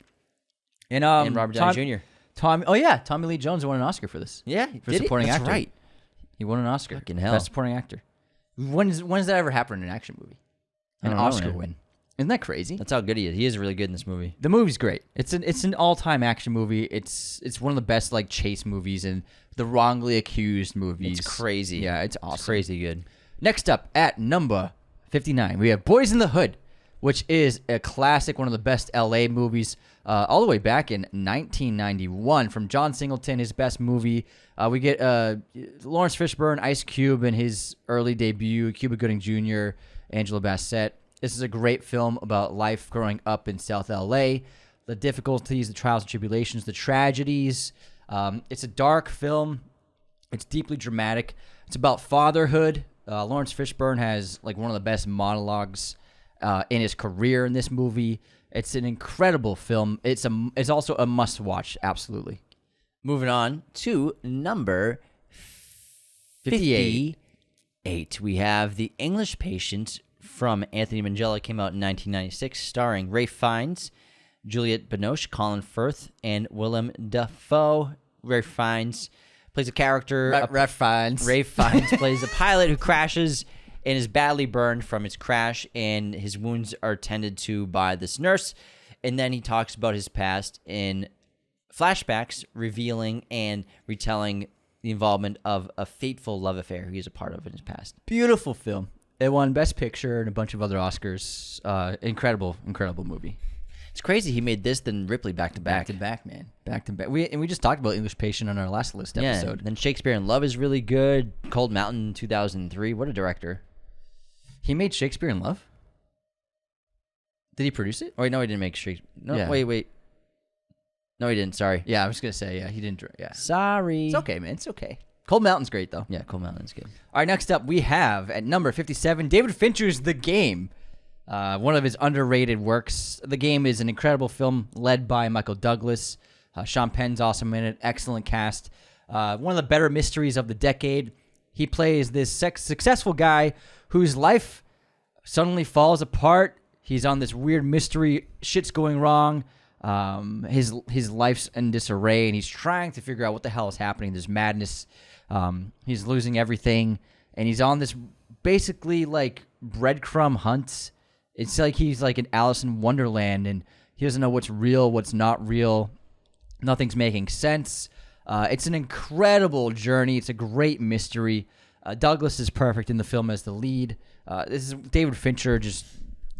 And Robert Downey Jr. Tommy Lee Jones won an Oscar for this. Yeah, for supporting That's actor. right. He won an Oscar. Fucking hell. Best supporting actor. When's that ever happened in an action movie? An I don't know, Oscar man. win. Isn't that crazy? That's how good he is. He is really good in this movie. The movie's great. It's an all-time action movie. It's one of the best like chase movies and the wrongly accused movies. It's crazy. Yeah, it's awesome. It's crazy good. Next up at number 59, we have Boys in the Hood, which is a classic, one of the best LA movies, all the way back in 1991 from John Singleton, his best movie. We get Lawrence Fishburne, Ice Cube in his early debut, Cuba Gooding Jr., Angela Bassett. This is a great film about life growing up in South LA, the difficulties, the trials and tribulations, the tragedies. It's a dark film. It's deeply dramatic. It's about fatherhood. Lawrence Fishburne has like one of the best monologues in his career in this movie. It's an incredible film. It's also a must-watch, absolutely. Moving on to number 58. We have The English Patient from Anthony Minghella. Came out in 1996, starring Ralph Fiennes, Juliette Binoche, Colin Firth, and Willem Dafoe. Ralph Fiennes plays a character. Ralph Fiennes. Ralph Fiennes plays a pilot who crashes and is badly burned from his crash, and his wounds are tended to by this nurse. And then he talks about his past in flashbacks, revealing and retelling the involvement of a fateful love affair he is a part of in his past. Beautiful film. It won Best Picture and a bunch of other Oscars. Incredible movie. It's crazy he made this then Ripley back to back. Back to back, man. Back to back. We just talked about English Patient on our last list episode. Then Shakespeare in Love is really good. Cold Mountain in 2003. What a director. He made Shakespeare in Love? Did he produce it? Oh, wait, no, he didn't make Shakespeare. No, Yeah. wait. No, he didn't. Sorry. Yeah, I was going to say, yeah, he didn't. Yeah. Sorry. It's okay, man. It's okay. Cold Mountain's great, though. Yeah, Cold Mountain's good. All right, next up, we have at number 57, David Fincher's The Game. One of his underrated works. The Game is an incredible film led by Michael Douglas. Sean Penn's awesome in it. Excellent cast. One of the better mysteries of the decade. He plays this successful guy whose life suddenly falls apart. He's on this weird mystery. Shit's going wrong. His life's in disarray, and he's trying to figure out what the hell is happening. There's madness. He's losing everything, and he's on this basically like breadcrumb hunt. It's like he's like an Alice in Wonderland, and he doesn't know what's real, what's not real. Nothing's making sense. It's an incredible journey. It's a great mystery. Douglas is perfect in the film as the lead. This is David Fincher just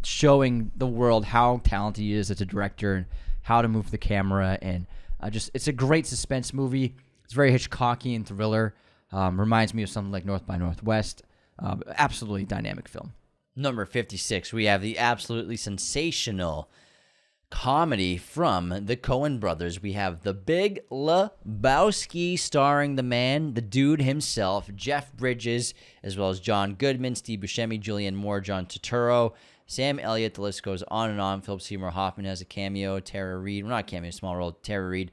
showing the world how talented he is as a director and how to move the camera. And it's a great suspense movie. It's very Hitchcockian thriller. Reminds me of something like North by Northwest. Absolutely dynamic film. Number 56, we have the absolutely sensational comedy from the Coen brothers. We have The Big Lebowski, starring the man, the dude himself, Jeff Bridges, as well as John Goodman, Steve Buscemi, Julianne Moore, John Turturro, Sam Elliott. The list goes on and on. Philip Seymour Hoffman has a cameo. Tara Reid, well, not a cameo, small role, Tara Reid.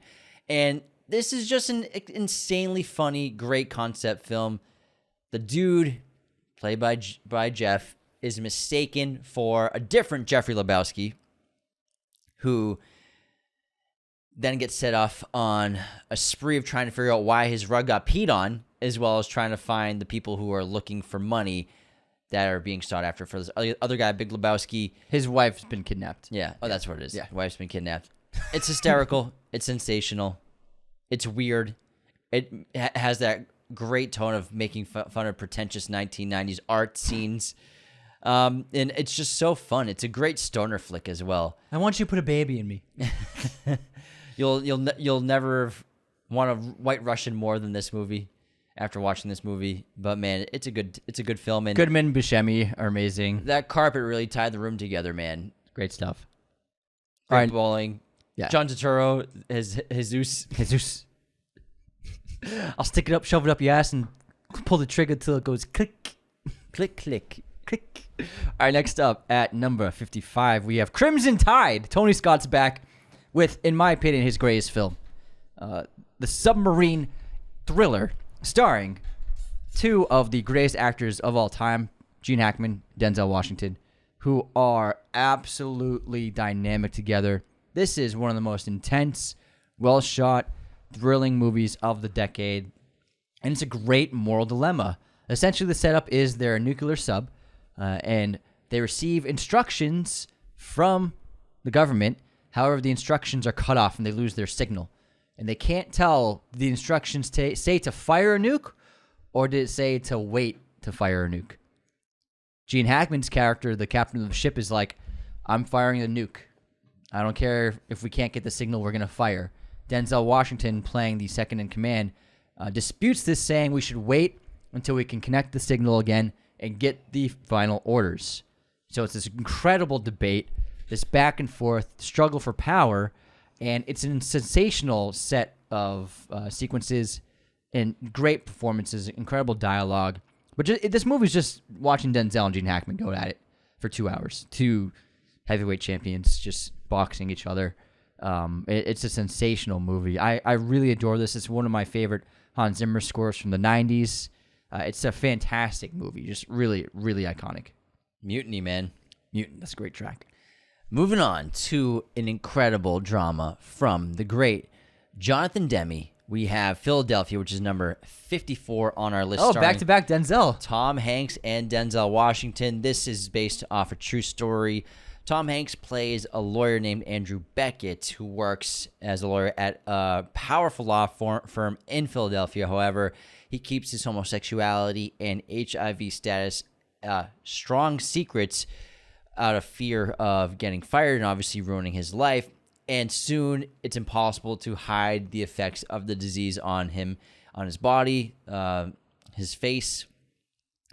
And this is just an insanely funny, great concept film. The dude, played by Jeff, is mistaken for a different Jeffrey Lebowski, who then gets set off on a spree of trying to figure out why his rug got peed on, as well as trying to find the people who are looking for money that are being sought after for this other guy, Big Lebowski. His wife's been kidnapped. Yeah. Oh, that's what it is. Yeah. Wife's been kidnapped. It's hysterical. It's sensational. It's weird. It has that great tone of making fun of pretentious 1990s art scenes. And it's just so fun. It's a great stoner flick as well. I want you to put a baby in me. You'll never want a White Russian more than this movie after watching this movie. But man, it's a good film. And Goodman, Buscemi are amazing. that carpet really tied the room together, man. Great stuff. Great All right. bowling. Yeah. John Turturro, Jesus. I'll stick it up, shove it up your ass, and pull the trigger till it goes click, Click, click. click. All right, next up at number 55, we have Crimson Tide. Tony Scott's back with, in my opinion, his greatest film, the submarine thriller, starring two of the greatest actors of all time, Gene Hackman, Denzel Washington, who are absolutely dynamic together. This is one of the most intense, well-shot, thrilling movies of the decade, and it's a great moral dilemma. Essentially, the setup is they're a nuclear sub, and they receive instructions from the government. However, the instructions are cut off and they lose their signal, and they can't tell the instructions say to fire a nuke or did it say to wait to fire a nuke. Gene Hackman's character, the captain of the ship, is like, I'm firing a nuke. I don't care if we can't get the signal, we're going to fire. Denzel Washington, playing the second in command, disputes this, saying we should wait until we can connect the signal again and get the final orders. So it's this incredible debate, this back and forth struggle for power, and it's a sensational set of sequences and great performances, incredible dialogue. But this movie's just watching Denzel and Gene Hackman go at it for 2 hours. Two heavyweight champions just boxing each other. It's a sensational movie. I really adore this. It's one of my favorite Hans Zimmer scores from the 90s. It's a fantastic movie. Just really, really iconic. Mutiny, man. Mutant, that's a great track. Moving on to an incredible drama from the great Jonathan Demme. We have Philadelphia, which is number 54 on our list. Oh, starring back-to-back Denzel. Tom Hanks and Denzel Washington. This is based off a true story. Tom Hanks plays a lawyer named Andrew Beckett, who works as a lawyer at a powerful law firm in Philadelphia. However, he keeps his homosexuality and HIV status strong secrets out of fear of getting fired and obviously ruining his life. And soon it's impossible to hide the effects of the disease on him, on his body, his face,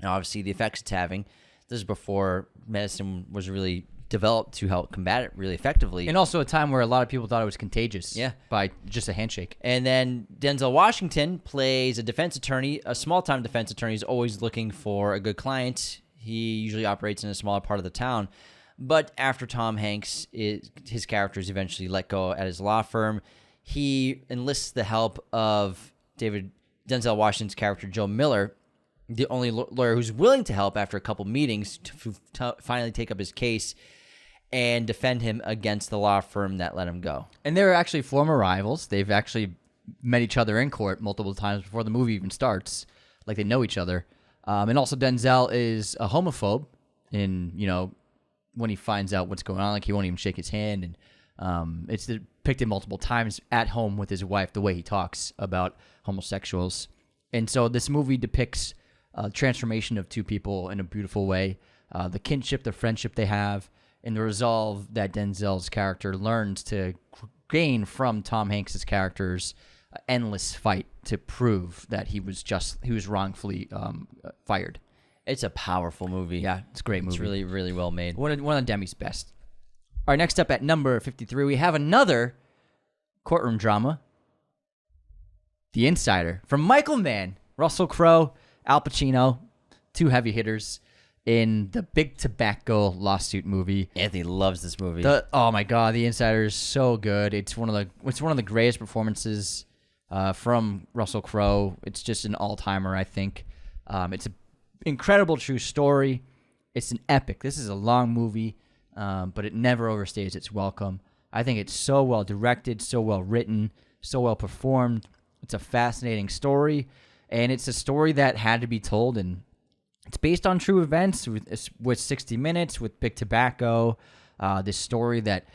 and obviously the effects it's having. This is before medicine was really developed to help combat it really effectively. And also a time where a lot of people thought it was contagious. Yeah. By just a handshake. And then Denzel Washington plays a defense attorney, a small-time defense attorney who's always looking for a good client. He usually operates in a smaller part of the town. But after Tom Hanks, his character is eventually let go at his law firm, he enlists the help of Denzel Washington's character, Joe Miller, the only lawyer who's willing to help after a couple meetings to finally take up his case and defend him against the law firm that let him go. And they're actually former rivals. They've actually met each other in court multiple times before the movie even starts. Like, they know each other. And also Denzel is a homophobe in, when he finds out what's going on, like he won't even shake his hand. And it's depicted multiple times at home with his wife, the way he talks about homosexuals. And so this movie depicts transformation of two people in a beautiful way. The kinship, the friendship they have, and the resolve that Denzel's character learns to gain from Tom Hanks's character's endless fight to prove that he was wrongfully fired. It's a powerful movie. Yeah, it's a great movie. It's really, really well made. One of Demme's best. All right, next up at number 53, we have another courtroom drama, The Insider, from Michael Mann, Russell Crowe, Al Pacino, two heavy hitters in the Big Tobacco lawsuit movie. Anthony loves this movie. Oh my God, The Insider is so good. It's one of the greatest performances from Russell Crowe. It's just an all-timer, I think. It's an incredible true story. It's an epic. This is a long movie, but it never overstays its welcome. I think it's so well directed, so well written, so well performed. It's a fascinating story, and it's a story that had to be told, and it's based on true events with 60 Minutes, with Big Tobacco, this story that,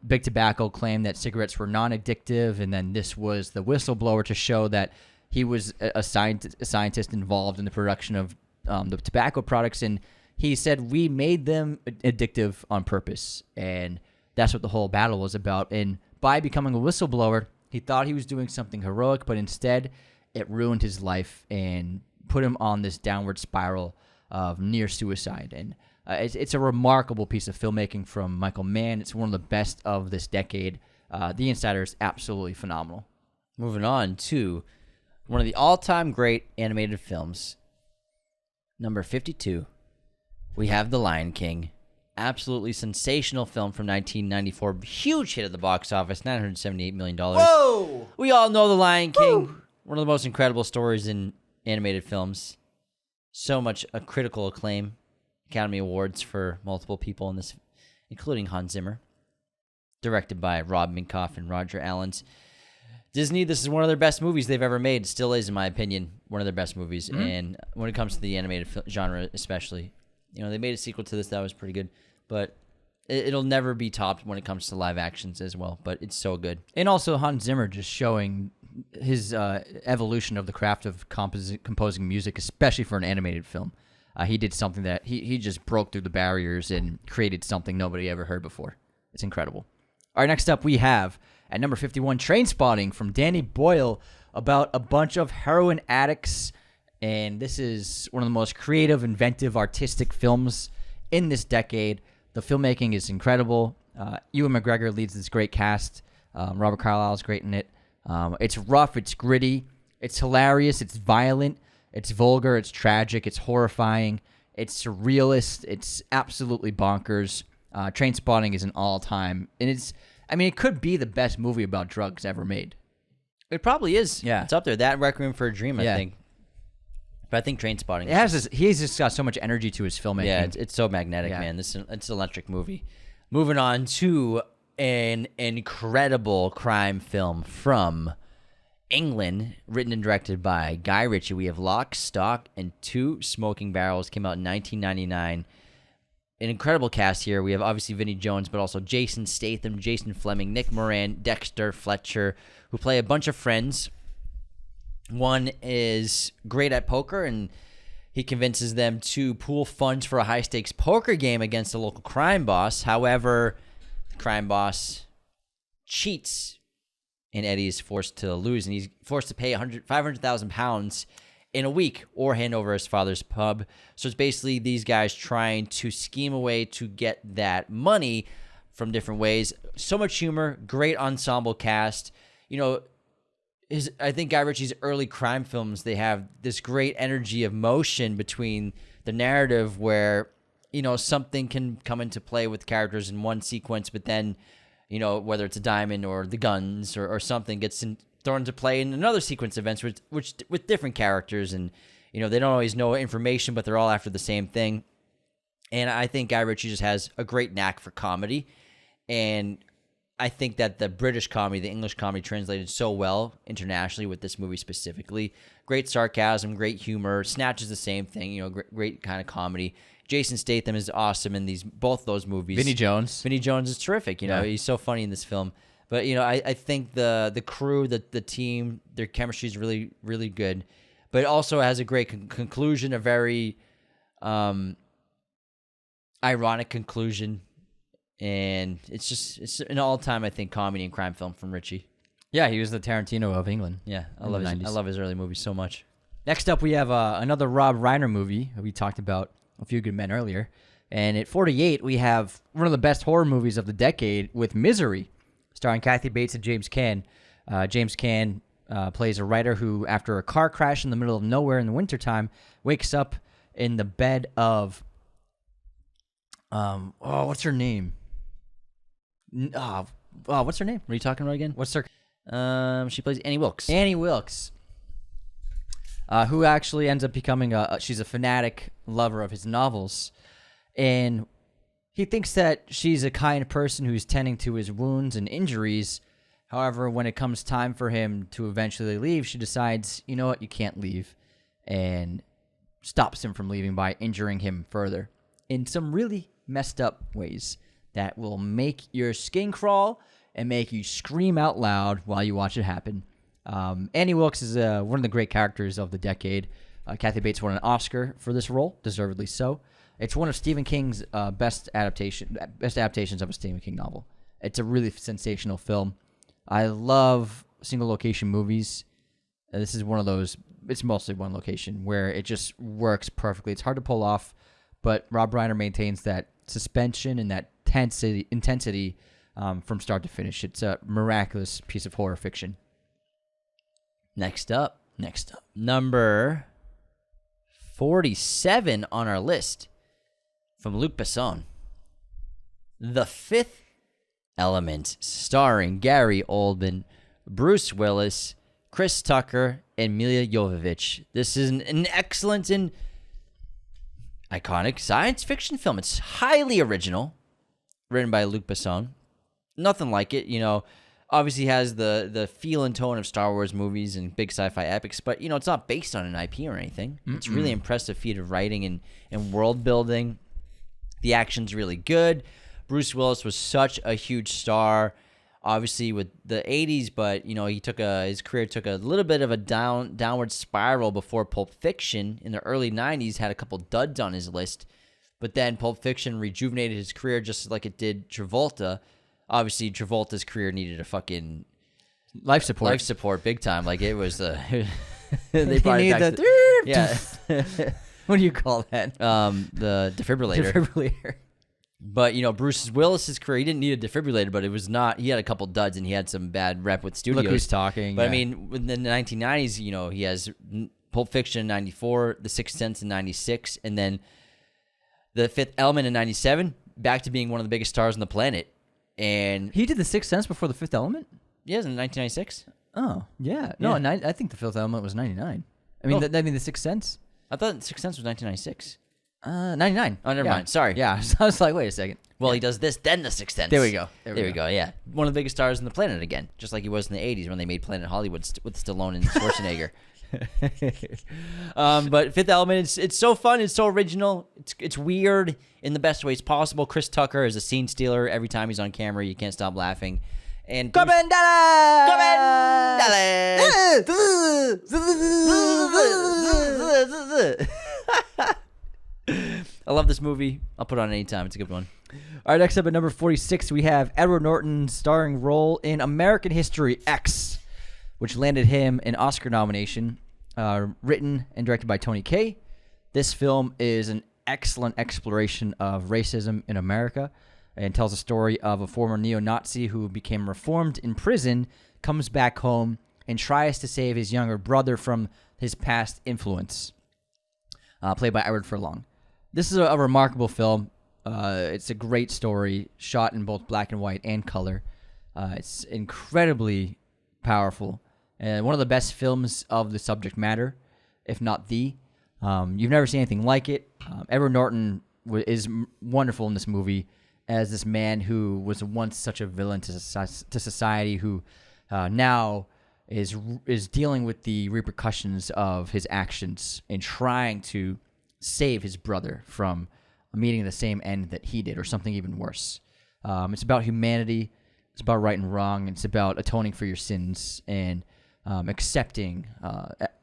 Big Tobacco claimed that cigarettes were non-addictive, and then this was the whistleblower to show that he was a scientist involved in the production of the tobacco products, and he said, we made them addictive on purpose, and that's what the whole battle was about. And by becoming a whistleblower, he thought he was doing something heroic, but instead it ruined his life and put him on this downward spiral of near suicide. And it's a remarkable piece of filmmaking from Michael Mann. It's one of the best of this decade. The Insider is absolutely phenomenal. Moving on to one of the all-time great animated films, number 52. We have The Lion King. Absolutely sensational film from 1994. Huge hit at the box office, $978 million. Whoa! We all know The Lion King. Woo! One of the most incredible stories in animated films. So much critical acclaim. Academy Awards for multiple people in this, including Hans Zimmer. Directed by Rob Minkoff and Roger Allens. Disney, this is one of their best movies they've ever made. Still is, in my opinion, one of their best movies. Mm-hmm. And when it comes to the animated genre especially, they made a sequel to this that was pretty good. But it'll never be topped when it comes to live actions as well. But it's so good. And also Hans Zimmer just showing his evolution of the craft of composing music, especially for an animated film. He did something that he just broke through the barriers and created something nobody ever heard before. It's incredible. All right, next up we have, at number 51, Trainspotting from Danny Boyle, about a bunch of heroin addicts. And this is one of the most creative, inventive, artistic films in this decade. The filmmaking is incredible. Ewan McGregor leads this great cast. Robert Carlyle is great in it. It's rough, it's gritty, it's hilarious, it's violent, it's vulgar, it's tragic, it's horrifying, it's surrealist, it's absolutely bonkers. Trainspotting is an all-time, and it could be the best movie about drugs ever made. It probably is. Yeah. It's up there. That Requiem for a Dream, I think. But I think Trainspotting. He's just got so much energy to his filmmaking. Yeah, it's so magnetic, man. It's an electric movie. Moving on to an incredible crime film from England, written and directed by Guy Ritchie. We have Lock, Stock, and Two Smoking Barrels. Came out in 1999. An incredible cast here. We have obviously Vinnie Jones, but also Jason Statham, Jason Fleming, Nick Moran, Dexter Fletcher, who play a bunch of friends. One is great at poker, and he convinces them to pool funds for a high-stakes poker game against a local crime boss. However, the crime boss cheats, and Eddie is forced to lose, and he's forced to pay £500,000 in a week or hand over his father's pub. So it's basically these guys trying to scheme a way to get that money from different ways. So much humor, great ensemble cast. I think Guy Ritchie's early crime films, they have this great energy of motion between the narrative where, something can come into play with characters in one sequence, but then, whether it's a diamond or the guns or something gets thrown into play in another sequence of events with different characters. And, they don't always know information, but they're all after the same thing. And I think Guy Ritchie just has a great knack for comedy. And I think that the British comedy, the English comedy translated so well internationally with this movie specifically. Great sarcasm, great humor. Snatch is the same thing, great kind of comedy. Jason Statham is awesome in both those movies. Vinnie Jones is terrific. He's so funny in this film. But I think the crew, the team, their chemistry is really, really good. But it also has a great conclusion, a very ironic conclusion. And it's an all-time, I think, comedy and crime film from Ritchie. Yeah, he was the Tarantino of England. Yeah, I love his early movies so much. Next up, we have another Rob Reiner movie. We talked about A Few Good Men earlier. And at 48, we have one of the best horror movies of the decade with Misery, starring Kathy Bates and James Caan. James Caan plays a writer who, after a car crash in the middle of nowhere in the wintertime, wakes up in the bed of... what's her name? What's her name? What are you talking about again? What's her... She plays Annie Wilkes. Annie Wilkes, who actually ends up becoming she's a fanatic lover of his novels, and he thinks that she's a kind person who's tending to his wounds and injuries. However, when it comes time for him to eventually leave, she decides, you know what, you can't leave, and stops him from leaving by injuring him further in some really messed up ways that will make your skin crawl and make you scream out loud while you watch it happen. Annie Wilkes is one of the great characters of the decade. Kathy Bates won an Oscar for this role, deservedly so. It's one of Stephen King's best adaptations of a Stephen King novel. It's a really sensational film. I love single location movies. This is one of those. It's mostly one location where it just works perfectly. It's hard to pull off, but Rob Reiner maintains that suspension and that intensity from start to finish. It's a miraculous piece of horror fiction. Next up, number 47 on our list from Luc Besson, The Fifth Element, starring Gary Oldman, Bruce Willis, Chris Tucker, and Milla Jovovich. This is an excellent and iconic science fiction film. It's highly original, written by Luc Besson. Nothing like it, obviously has the feel and tone of Star Wars movies and big sci-fi epics, but, it's not based on an IP or anything. Mm-mm. It's a really impressive feat of writing and world building. The action's really good. Bruce Willis was such a huge star, obviously, with the 80s, but, his career took a little bit of a downward spiral before Pulp Fiction in the early 90s, had a couple duds on his list, but then Pulp Fiction rejuvenated his career just like it did Travolta. Obviously, Travolta's career needed a fucking life support big time. Like, it was they brought it back yeah. What do you call that? The defibrillator. But, Bruce Willis's career, he didn't need a defibrillator, but it was not. He had a couple duds and he had some bad rep with studios. Look who's talking. But yeah. I mean, in the 1990s, he has Pulp Fiction in 94, The Sixth Sense in 96, and then The Fifth Element in 97, back to being one of the biggest stars on the planet. And he did The Sixth Sense before The Fifth Element? Yes, in 1996. Oh, yeah. No, I think The Fifth Element was 99. I mean, The Sixth Sense? I thought Sixth Sense was 1996. 99. Oh, never mind. Sorry. Yeah, I was like, wait a second. Well, he does this, then The Sixth Sense. There we go. There we go. Yeah, one of the biggest stars on the planet again, just like he was in the 80s when they made Planet Hollywood with Stallone and Schwarzenegger. But Fifth Element, it's so fun. It's so original. It's weird in the best ways possible. Chris Tucker is a scene stealer. Every time he's on camera, you can't stop laughing. And Dallas! I love this movie. I'll put it on anytime. It's a good one. All right, next up at number 46, we have Edward Norton's starring role in American History X, which landed him an Oscar nomination, written and directed by Tony Kaye. This film is an excellent exploration of racism in America and tells a story of a former neo-Nazi who became reformed in prison, comes back home, and tries to save his younger brother from his past influence, played by Edward Furlong. This is a remarkable film. It's a great story, shot in both black and white and color. It's incredibly powerful, and one of the best films of the subject matter, if not the. You've never seen anything like it. Edward Norton is wonderful in this movie as this man who was once such a villain to society, who now is dealing with the repercussions of his actions and trying to save his brother from meeting the same end that he did, or something even worse. It's about humanity. It's about right and wrong. It's about atoning for your sins and accepting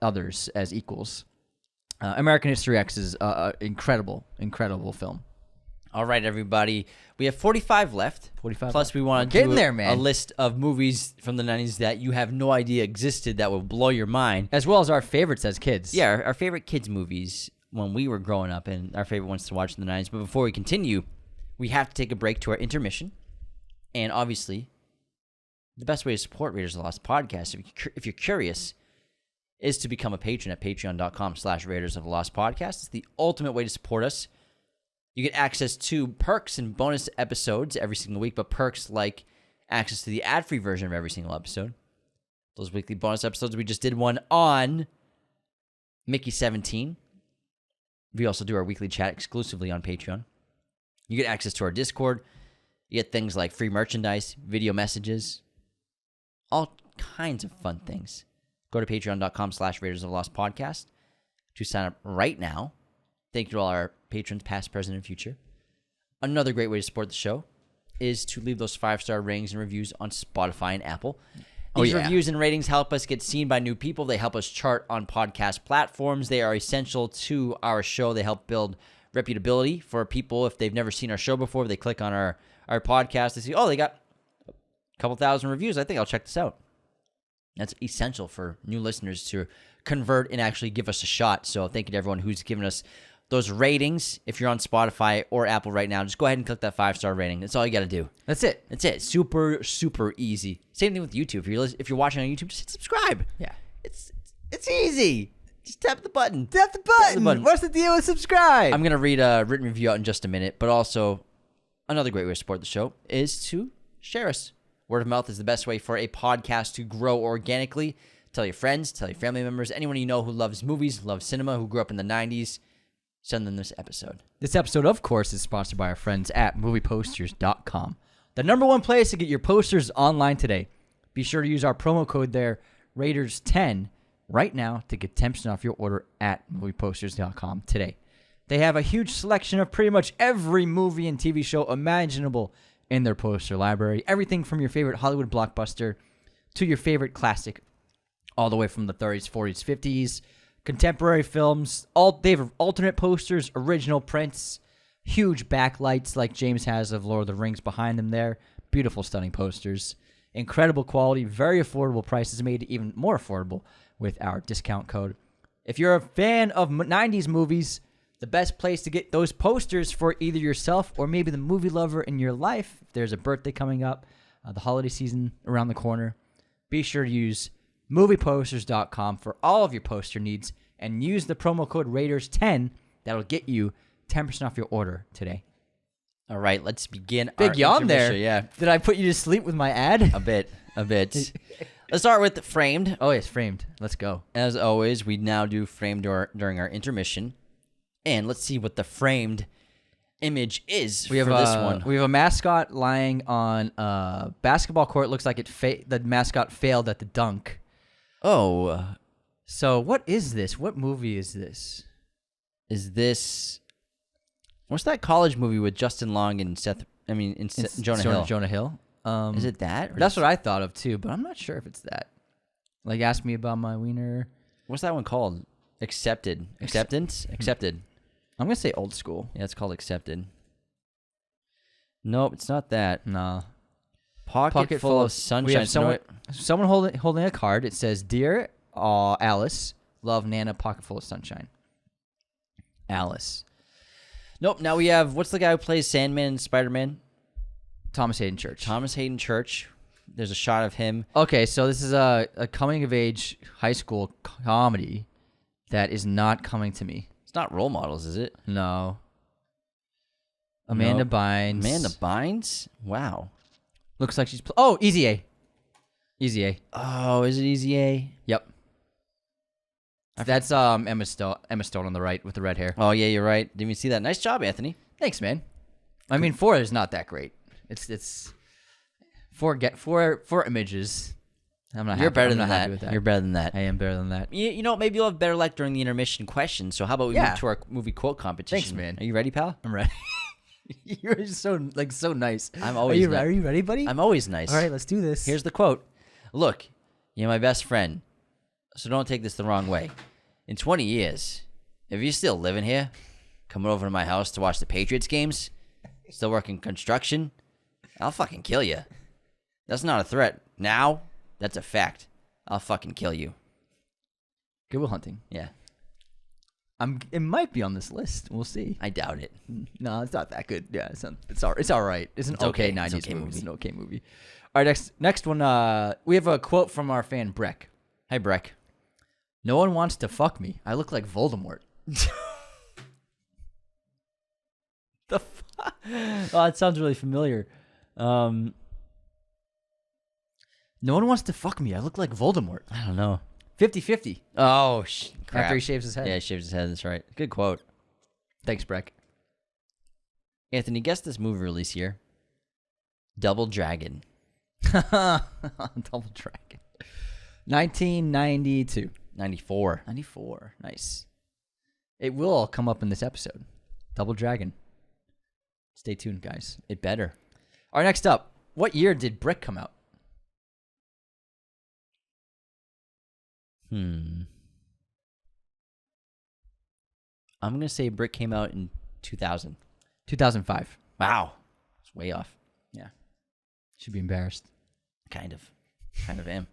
others as equals. American History X is an incredible film. All right, everybody. We have 45 left. 45 Plus, left. we want to do there, man. a list of movies from the 90s that you have no idea existed that will blow your mind. As well as our favorites as kids. Yeah, our favorite kids' movies. when we were growing up and our favorite ones to watch in the 90s. But before we continue, we have to take a break to our intermission. And obviously, the best way to support Raiders of the Lost podcast, if you're curious, is to become a patron at patreon.com/Raiders of the Lost podcast. It's the ultimate way to support us. You get access to perks and bonus episodes every single week, but perks like access to the ad-free version of every single episode. Those weekly bonus episodes, we just did one on Mickey 17. We also do our weekly chat exclusively on Patreon. You get access to our Discord. You get things like free merchandise, video messages, all kinds of fun things. Go to patreon.com/Raiders of the Lost podcast to sign up right now. Thank you to all our patrons, past, present, and future. Another great way to support the show is to leave those 5-star ratings and reviews on Spotify and Apple. These reviews and ratings help us get seen by new people. They help us chart on podcast platforms. They are essential to our show. They help build reputability for people. If they've never seen our show before, they click on our podcast. They see, oh, they got a couple thousand reviews. I think I'll check this out. That's essential for new listeners to convert and actually give us a shot. So thank you to everyone who's given us those ratings. If you're on Spotify or Apple right now, just go ahead and click that 5-star rating. That's all you got to do. That's it. That's it. Super, super easy. Same thing with YouTube. If you're watching on YouTube, just hit subscribe. Yeah. It's easy. Just tap the button. Tap the button. What's the deal with subscribe? I'm going to read a written review out in just a minute, but also another great way to support the show is to share us. Word of mouth is the best way for a podcast to grow organically. Tell your friends, tell your family members, anyone you know who loves movies, loves cinema, who grew up in the 90s. Send them this episode. This episode, of course, is sponsored by our friends at movieposters.com. The number one place to get your posters online today. Be sure to use our promo code there, Raiders10, right now to get 10% off your order at movieposters.com today. They have a huge selection of pretty much every movie and TV show imaginable in their poster library. Everything from your favorite Hollywood blockbuster to your favorite classic, all the way from the 30s, 40s, 50s, contemporary films. They have alternate posters, original prints, huge backlights like James has of Lord of the Rings behind them there. Beautiful, stunning posters. Incredible quality, very affordable prices, made even more affordable with our discount code. If you're a fan of 90s movies, the best place to get those posters for either yourself or maybe the movie lover in your life, if there's a birthday coming up, the holiday season around the corner, be sure to use movieposters.com for all of your poster needs and use the promo code Raiders10. That'll get you 10% off your order today. All right, let's begin. Big yawn there. Yeah. Did I put you to sleep with my ad? A bit. Let's start with Framed. Oh, yes, Framed. Let's go. As always, we now do Framed during our intermission. And let's see what the framed image is for this one. We have a mascot lying on a basketball court. Looks like the mascot failed at the dunk. Oh. So what is this? What movie is this? What's that college movie with Justin Long and Jonah Hill? Jonah Hill. Is it that? That's what I thought of too, but I'm not sure if it's that. Like, ask me about my wiener. What's that one called? Accepted. Acceptance? Accepted. I'm going to say Old School. Yeah, it's called Accepted. Nope, it's not that. No. Pocket full of sunshine. We have someone holding a card. It says, "Dear Alice, love Nana, pocket full of sunshine." Alice. Nope, now we have, what's the guy who plays Sandman and Spider-Man? Thomas Hayden Church. There's a shot of him. Okay, so this is a coming-of-age high school comedy that is not coming to me. It's not Role Models, is it? No. Amanda Bynes. Amanda Bynes? Wow. Looks like she's... Easy A. Easy A. Oh, is it Easy A? Yep. That's Emma Stone on the right with the red hair. Oh, yeah, you're right. Didn't even see that. Nice job, Anthony. Thanks, man. I mean, 4 is not that great. It's 4 images. You're better than that. You're better than that. I am better than that. You know, maybe you'll have better luck during the intermission questions. So how about we move to our movie quote competition? Thanks, man. Are you ready, pal? I'm ready. You're so nice. I'm always Are you ready, buddy? I'm always nice. All right, let's do this. Here's the quote. Look, you're my best friend, so don't take this the wrong way. In 20 years, if you're still living here, coming over to my house to watch the Patriots games, still working construction, I'll fucking kill you. That's not a threat. Now, that's a fact. I'll fucking kill you. Good Will Hunting. Yeah. It might be on this list. We'll see. I doubt it. No, it's not that good. Yeah, it's all right. It's an okay 90s okay movie. movie. It's an okay movie. All right, next one. We have a quote from our fan Breck. Hey, Breck. No one wants to fuck me. I look like Voldemort. The fuck? Oh, it sounds really familiar. No one wants to fuck me. I look like Voldemort. I don't know. 50-50 Oh, crap. after he shaves his head. Yeah, he shaves his head. That's right. Good quote. Thanks, Breck. Anthony, guess this movie release year. Double Dragon. Double Dragon. 1992. 94. 94. Nice. It will all come up in this episode. Double Dragon. Stay tuned, guys. It better. All right, next up. What year did Brick come out? I'm going to say Brick came out in 2000. 2005. Wow. It's way off. Yeah. Should be embarrassed. Kind of am.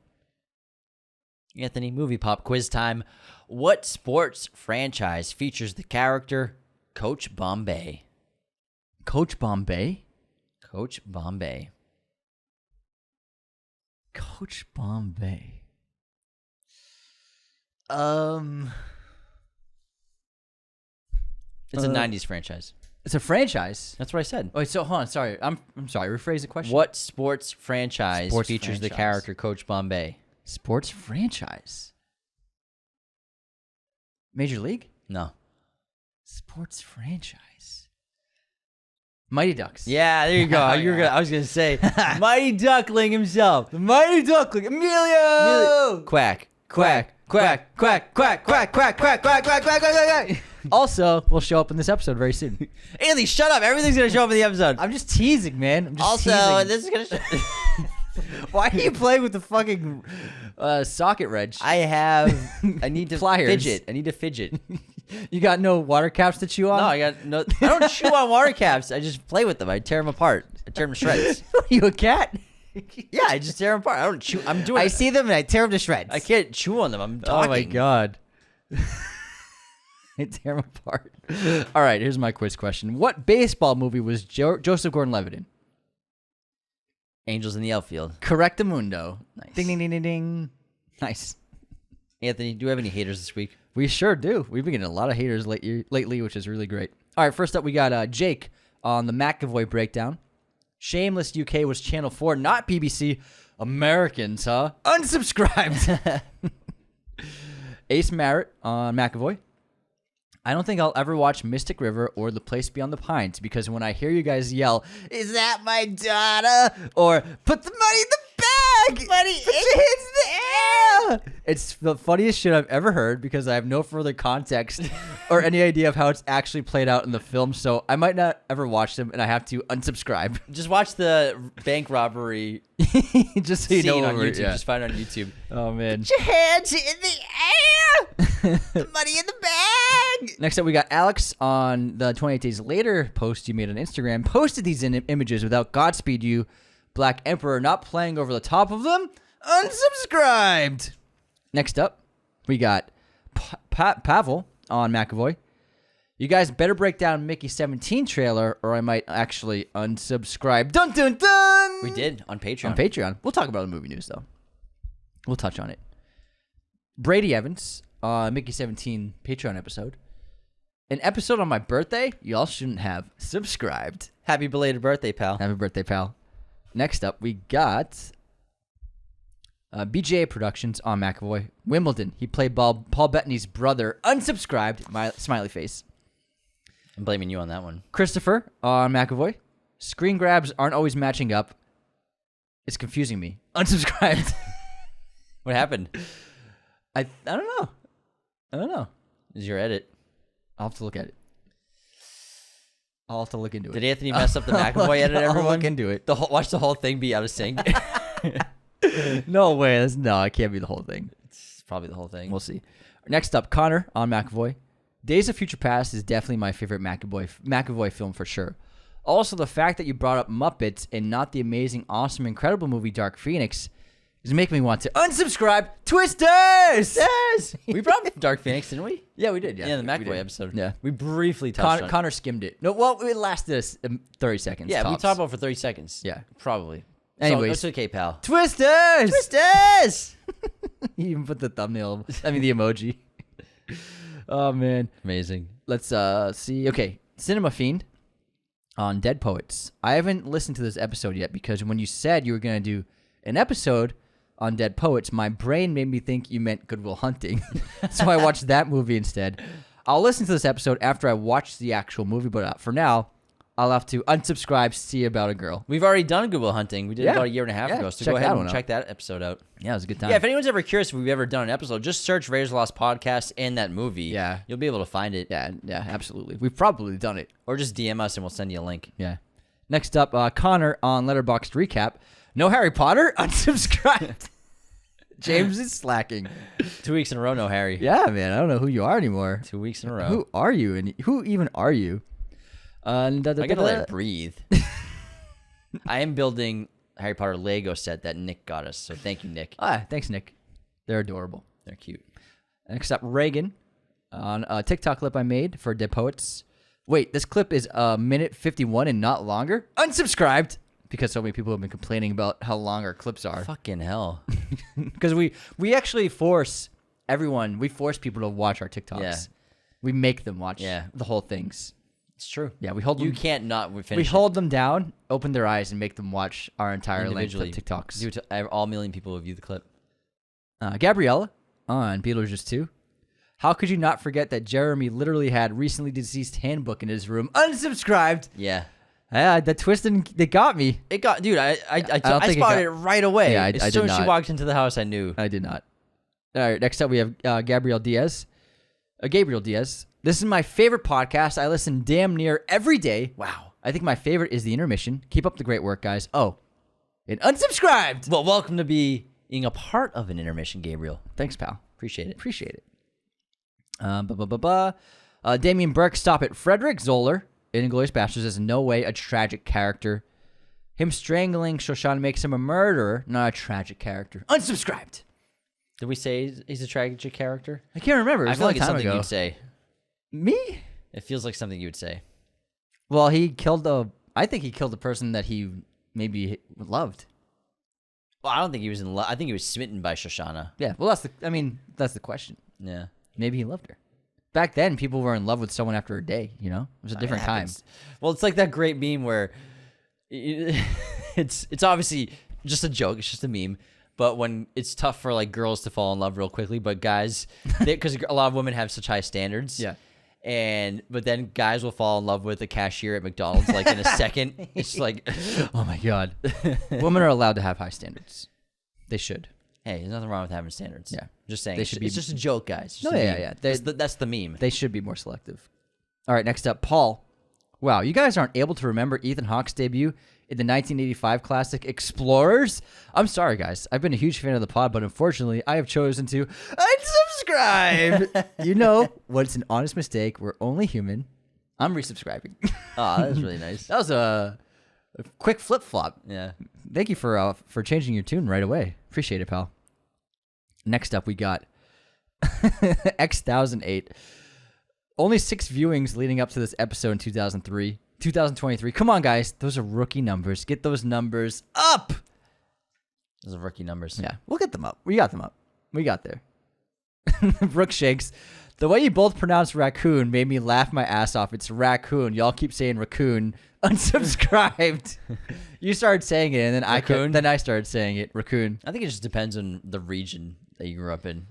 Anthony, movie pop quiz time. What sports franchise features the character Coach Bombay? Coach Bombay? Coach Bombay. Coach Bombay. It's a 90s franchise. It's a franchise. That's what I said. Wait, so hold on. Sorry. I'm sorry. Rephrase the question. What sports franchise Sports features the franchise. character Coach Bombay? Sports franchise? Major League? No. Sports franchise. Mighty Ducks. Yeah, there you go. I was gonna say Mighty Duckling himself. The Mighty Duckling. Emilio! Quack. Quack, quack, quack, quack, quack, quack, quack, quack, quack, quack, quack. Also, will show up in this episode very soon. Anthony, shut up. Everything's gonna show up in the episode. I'm just teasing, man. I'm just Also, teasing. this is gonna Why are you playing with the fucking socket wrench? I need to Pliers. fidget. I need to fidget. You got no water caps to chew on? No, I don't chew on water caps. I just play with them. I tear them apart. I tear them to shreds. Are you a cat? Yeah, I just tear them apart. I don't chew. I'm doing. I see them and I tear them to shreds. I can't chew on them. I'm Oh talking. my god. I tear them apart. All right, here's my quiz question. What baseball movie was Joseph Gordon-Levitt in? Angels in the outfield. Correctamundo. Nice. Ding, ding, ding, ding, ding. Nice. Anthony, do we have any haters this week? We sure do. We've been getting a lot of haters lately, which is really great. All right, first up, we got Jake on the McAvoy breakdown. Shameless UK was Channel 4, not BBC. Americans, huh? Unsubscribed. Ace Merritt on McAvoy. I don't think I'll ever watch Mystic River or The Place Beyond the Pines because when I hear you guys yell, "Is that my daughter?" or "Put the money in the bag! Money put your hands in the air!" It's the funniest shit I've ever heard because I have no further context or any idea of how it's actually played out in the film, so I might not ever watch them and I have to unsubscribe. Just watch the bank robbery Just so you scene know on where- YouTube. yeah. Just find it on YouTube. Oh, man. Put your hands in the air. The money in the bag. Next up, we got Alex on the 28 Days Later post you made on Instagram. Posted these images without Godspeed You, Black Emperor, not playing over the top of them. Unsubscribed. Next up, we got Pavel on McAvoy. You guys better break down Mickey 17 trailer or I might actually unsubscribe. Dun, dun, dun. We did on Patreon. On Patreon. We'll talk about the movie news, though. We'll touch on it. Brady Evans, Mickey 17 Patreon episode. An episode on my birthday? Y'all shouldn't have subscribed. Happy belated birthday, pal. Happy birthday, pal. Next up, we got BJA Productions on McAvoy. Wimbledon. He played Paul Bettany's brother. Unsubscribed. My smiley face. I'm blaming you on that one. Christopher on McAvoy. Screen grabs aren't always matching up. It's confusing me. Unsubscribed. What happened? I don't know. Is your edit? I'll have to look at it. I'll have to look into it. Did Anthony mess up the McAvoy edit, everyone? I'll look into it. Watch the whole thing be out of sync. No way. No, it can't be the whole thing. It's probably the whole thing. We'll see. Next up, Connor on McAvoy. Days of Future Past is definitely my favorite McAvoy film for sure. Also, the fact that you brought up Muppets and not the amazing, awesome, incredible movie Dark Phoenix is making me want to unsubscribe. Twisters! Yes! We brought up Dark Phoenix, didn't we? Yeah, we did. Yeah, Yeah, the we McAvoy did. episode. Yeah. We briefly touched on it. Connor skimmed it. No, well, it lasted us 30 seconds. Yeah, we tops. talked about it for 30 seconds. Yeah. Probably. Anyways. So, it's okay, pal. Twisters! Twisters! You even put the thumbnail. I mean, the emoji. Oh, man. Amazing. Let's see. Okay, Cinema Fiend on Dead Poets. I haven't listened to this episode yet because when you said you were going to do an episode on Dead Poets, my brain made me think you meant Good Will Hunting. So I watched that movie instead. I'll listen to this episode after I watch the actual movie, but for now, I'll have to unsubscribe, see about a girl. We've already done Good Will Hunting. We did it Yeah. about a year and a half Yeah, ago. So check go ahead that and one out. check that episode out. Yeah, it was a good time. Yeah, if anyone's ever curious if we've ever done an episode, just search Raiders of the Lost Podcast and that movie. Yeah. You'll be able to find it. yeah, absolutely. We've probably done it. Or just DM us and we'll send you a link. Yeah. Next up, Connor on Letterboxd Recap. No Harry Potter? Unsubscribed. James is slacking. 2 weeks in a row, no Harry. Yeah, man. I don't know who you are anymore. 2 weeks in a row. Who are you? And who even are you? I gotta let it breathe. I am building a Harry Potter Lego set that Nick got us. So thank you, Nick. Thanks, Nick. They're adorable. They're cute. Next up, Reagan on a TikTok clip I made for Dead Poets. Wait, this clip is a minute 51 and not longer? Unsubscribed! Because so many people have been complaining about how long our clips are. Fucking hell. Because we actually force people to watch our TikToks. Yeah. We make them watch Yeah. the whole things. It's true. Yeah, we hold them. You can't not finish We it hold them down, open their eyes, and make them watch our entire length of individually. TikToks. Do it to all million people who view the clip. Gabriella on Beetlejuice 2. How could you not forget that Jeremy literally had recently deceased handbook in his room? Unsubscribed. Yeah. Yeah, that twist they got me. It got, dude, I don't think it spotted it right away. Yeah, I as did soon as she not. walked into the house, I knew. I did not. All right, next up we have Gabriel Diaz. Gabriel Diaz. This is my favorite podcast. I listen damn near every day. Wow. I think my favorite is the intermission. Keep up the great work, guys. Oh, and unsubscribed. Well, welcome to being a part of an intermission, Gabriel. Thanks, pal. Appreciate it. Appreciate it. Damien Burke, stop it. Frederick Zoller in Inglourious Basterds is in no way a tragic character. Him strangling Shoshana makes him a murderer, not a tragic character. Unsubscribed. Did we say he's a tragic character? I can't remember. It I was feel a like long it's time something ago. you'd say. Me? It feels like something you would say. Well, I think he killed the person that he maybe loved. Well, I don't think he was in love. I think he was smitten by Shoshana. Yeah. Well, that's the question. Yeah. Maybe he loved her. Back then, people were in love with someone after a day. You know, it was a different time. Well, it's like that great meme where it's obviously just a joke. It's just a meme. But when it's tough for like girls to fall in love real quickly, but guys, because a lot of women have such high standards. Yeah. But then guys will fall in love with a cashier at McDonald's like in a second. It's like, Oh my God. Women are allowed to have high standards. They should. hey, there's nothing wrong with having standards. Yeah. Just saying. They It's should be- just a joke, guys. It's just No, a yeah, meme. yeah. That's the meme. They should be more selective. All right, next up, Paul. Wow, you guys aren't able to remember Ethan Hawke's debut in the 1985 classic Explorers? I'm sorry, guys. I've been a huge fan of the pod, but unfortunately, I have chosen to unsubscribe. You know, what's an honest mistake. We're only human. I'm resubscribing. Oh, that's really nice. That was a quick flip-flop. Yeah. Thank you for changing your tune right away. Appreciate it, pal. Next up, we got X1008. Only 6 viewings leading up to this episode in 2023. Come on, guys. Those are rookie numbers. Get those numbers up. Those are rookie numbers. Yeah, we'll get them up. We got them up. We got there. Brooke Shakes. The way you both pronounce raccoon made me laugh my ass off. It's raccoon. Y'all keep saying raccoon. Unsubscribed. You started saying it, and then Raccoon? I started saying it. Raccoon. I think it just depends on the region that you grew up in.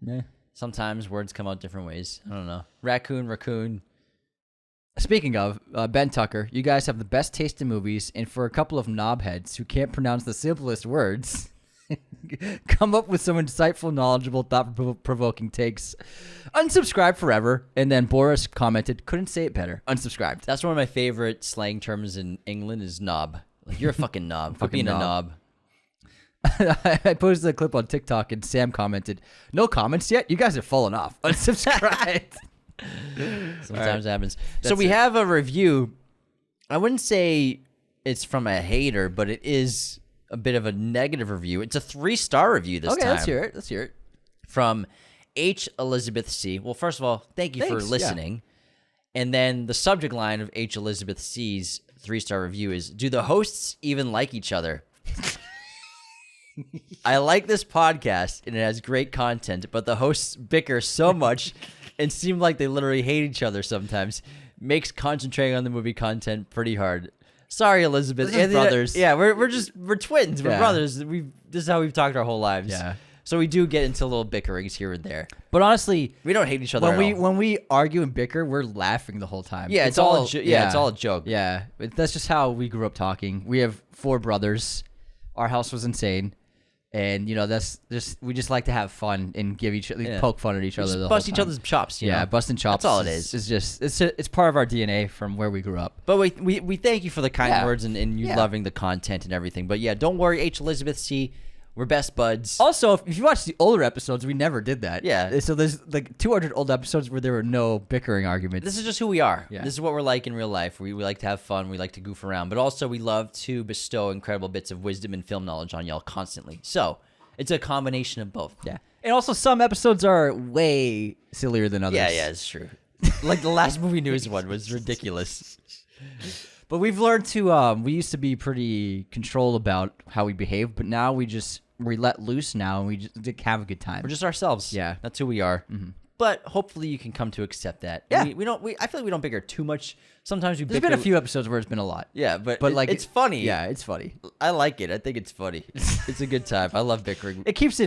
Yeah. Sometimes words come out different ways. I don't know. Raccoon. Speaking of, Ben Tucker, you guys have the best taste in movies, and for a couple of knobheads who can't pronounce the simplest words, come up with some insightful, knowledgeable, thought-provoking takes. Unsubscribe forever. And then Boris commented, couldn't say it better. Unsubscribed. That's one of my favorite slang terms in England is knob. Like, you're a fucking knob. For Fucking being a knob. knob. I posted a clip on TikTok, and Sam commented, no comments yet? You guys are falling off. Unsubscribed. Sometimes it happens. So That's we it. have a review. I wouldn't say it's from a hater, but it is a bit of a negative review. It's a 3-star review this time. Okay, let's hear it. Let's hear it. From H. Elizabeth C. Well, first of all, thank you for listening. Yeah. And then the subject line of H. Elizabeth C's 3-star review is, do the hosts even like each other? I like this podcast, and it has great content, but the hosts bicker so much and seem like they literally hate each other sometimes. Makes concentrating on the movie content pretty hard. Sorry, Elizabeth. We're brothers. Yeah, we're twins. We're Yeah. brothers. This is how we've talked our whole lives. Yeah. So we do get into little bickerings here and there. But honestly, We don't hate each other when we argue and bicker, we're laughing the whole time. Yeah, it's all a joke. Yeah, that's just how we grew up talking. We have 4 brothers. Our house was insane. And that's we just like to have fun and poke fun at each other. Just the bust whole each time. other's chops. You know? Busting chops. That's all it is. It's just it's part of our DNA from where we grew up. But we thank you for the kind words and you Yeah. loving the content and everything. But yeah, don't worry, H. Elizabeth C. We're best buds. Also, if you watch the older episodes, we never did that. Yeah. So there's like 200 old episodes where there were no bickering arguments. This is just who we are. Yeah. This is what we're like in real life. We like to have fun. We like to goof around. But also we love to bestow incredible bits of wisdom and film knowledge on y'all constantly. So it's a combination of both. Yeah. And also some episodes are way sillier than others. Yeah, it's true. Like the last movie news one was ridiculous. But we've learned to we used to be pretty controlled about how we behave, but now we let loose now and we just have a good time. We're just ourselves. Yeah. That's who we are. Mm-hmm. But hopefully you can come to accept that. Yeah. I feel like we don't bicker too much. Sometimes we There's bicker. been a few episodes where it's been a lot. Yeah, but like it's funny. Yeah, it's funny. I like it. I think it's funny. It's a good time. I love bickering. It keeps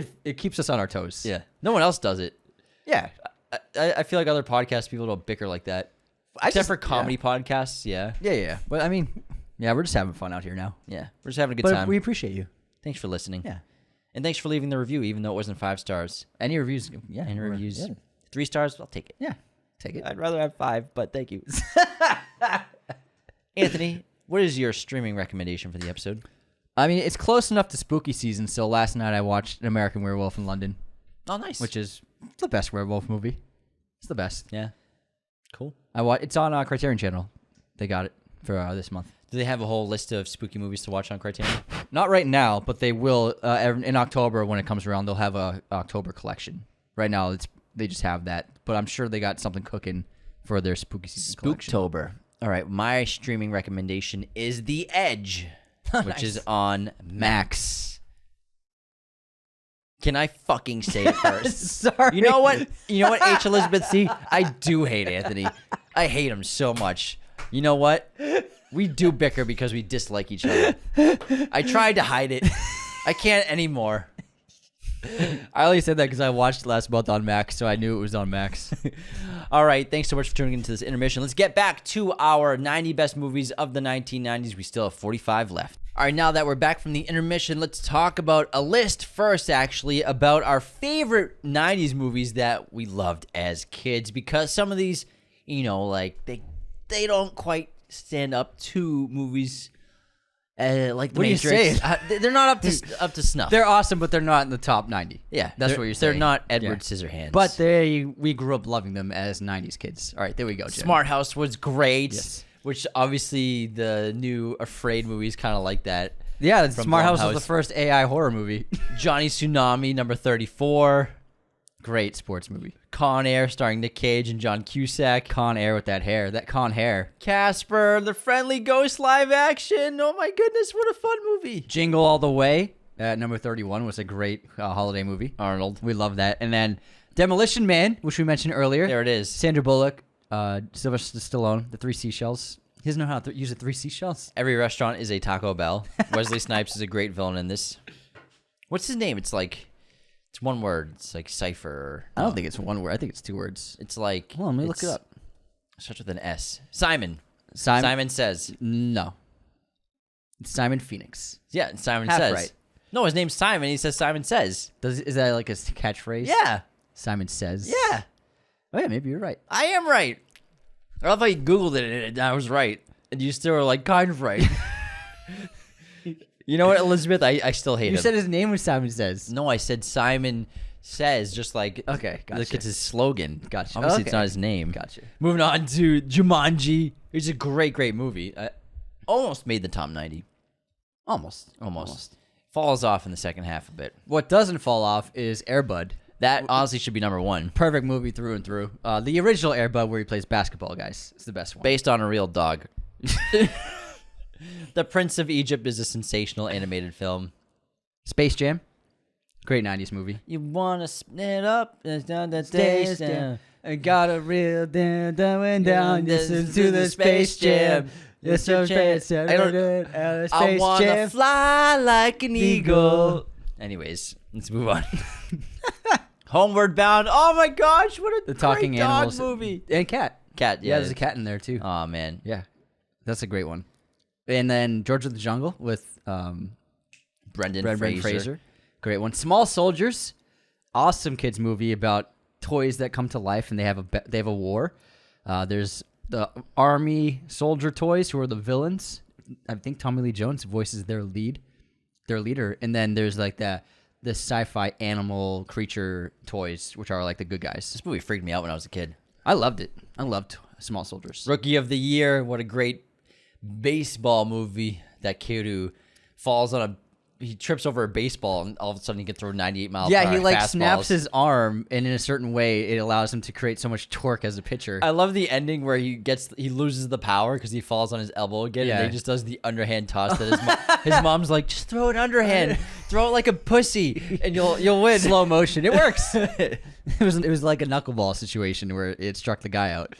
us on our toes. Yeah. No one else does it. Yeah. I feel like other podcast people don't bicker like that. Except for comedy podcasts, yeah. Yeah. But I mean, yeah, we're just having fun out here now. Yeah. We're just having a good But time. we appreciate you. Thanks for listening. Yeah. And thanks for leaving the review, even though it wasn't 5 stars. Any reviews? Yeah. Any reviews? Yeah. 3 stars, I'll take it. Yeah. Take it. I'd rather have 5, but thank you. Anthony, what is your streaming recommendation for the episode? I mean, it's close enough to spooky season, so last night I watched An American Werewolf in London. Oh, nice. Which is the best werewolf movie. It's the best. Yeah. Cool. It's on Criterion Channel. They got it for this month. Do they have a whole list of spooky movies to watch on Criterion? Not right now, but they will in October when it comes around. They'll have a October collection. Right now, they just have that, but I'm sure they got something cooking for their spooky season collection. Spooktober. All right, my streaming recommendation is The Edge, which is on Max. Can I fucking say it first? Sorry. You know what, H. Elizabeth C? I do hate Anthony. I hate him so much. You know what? We do bicker because we dislike each other. I tried to hide it. I can't anymore. I only said that because I watched last month on Max, so I knew it was on Max. All right, thanks so much for tuning into this intermission. Let's get back to our 90 best movies of the 1990s. We still have 45 left. All right, now that we're back from the intermission, let's talk about a list first, actually, about our favorite 90s movies that we loved as kids, because some of these, like they don't quite stand up to movies like The What are you Matrix. saying? They're not up to snuff. They're awesome, but they're not in the top 90. Yeah, That's what you're saying. They're not Edward Yeah. Scissorhands. But we grew up loving them as 90s kids. All right, there we go, Jim. Smart House was great, Yes. which obviously the new Afraid movies kind of like that. Yeah, From Smart House Blumhouse. was the first AI horror movie. Johnny Tsunami, number 34. Great sports movie. Con Air, starring Nick Cage and John Cusack. Con Air with that hair. That con hair. Casper, the Friendly Ghost live action. Oh my goodness, what a fun movie. Jingle All the Way at number 31 was a great holiday movie. Arnold. We love that. And then Demolition Man, which we mentioned earlier. There it is. Sandra Bullock, Sylvester Stallone, the 3 seashells. He doesn't know how to use the 3 seashells. Every restaurant is a Taco Bell. Wesley Snipes is a great villain in this. What's his name? It's one word. It's like Cypher. I don't think it's one word. I think it's 2 words. It's like... Hold on, let me look it up. Starts with an S. Simon. Simon? Simon Says. No. It's Simon Phoenix. Yeah, Simon Half Says. right. No, his name's Simon. He says Simon Says. Is that like a catchphrase? Yeah. Simon Says. Yeah. Oh, yeah, maybe you're right. I am right. I love how you Googled it and I was right. And you still were like, kind of right. You know what, Elizabeth? I still hate him. You said his name was Simon Says. No, I said Simon Says, just like... Okay, gotcha. Look, it's his slogan. Gotcha. Obviously, Okay. it's not his name. Gotcha. Moving on to Jumanji. It's a great, great movie. Almost made the top 90. Almost. Falls off in the second half a bit. What doesn't fall off is Air Bud. That honestly should be number one. Perfect movie through and through. The original Air Bud where he plays basketball, guys. It's the best one. Based on a real dog. The Prince of Egypt is a sensational animated film. Space Jam. Great 90s movie. You want to split up? It's down the Space Jam. I got a real down. Listen to the Space Jam. Yes, sir, Space Jam. I want to fly like an eagle. Anyways, let's move on. Homeward Bound. Oh my gosh, what a The great Talking dog Animals movie. And cat. Cat, Yeah, there's a cat in there too. Oh man. Yeah, that's a great one. And then George of the Jungle with Brendan Fraser. Great one. Small Soldiers. Awesome kids movie about toys that come to life and they have a war. There's the army soldier toys who are the villains. I think Tommy Lee Jones voices their leader. And then there's like the sci-fi animal creature toys, which are like the good guys. This movie freaked me out when I was a kid. I loved it. I loved Small Soldiers. Rookie of the Year. What a great baseball movie. That kid who falls on he trips over a baseball and all of a sudden he can throw 98 miles per hour Yeah, he like fastballs. snaps his arm, and in a certain way, it allows him to create so much torque as a pitcher. I love the ending where he loses the power because he falls on his elbow again, and Yeah. he just does the underhand toss that his mom's like, just throw it underhand, throw it like a pussy, and you'll win. Slow motion, it works. it was like a knuckleball situation where it struck the guy out.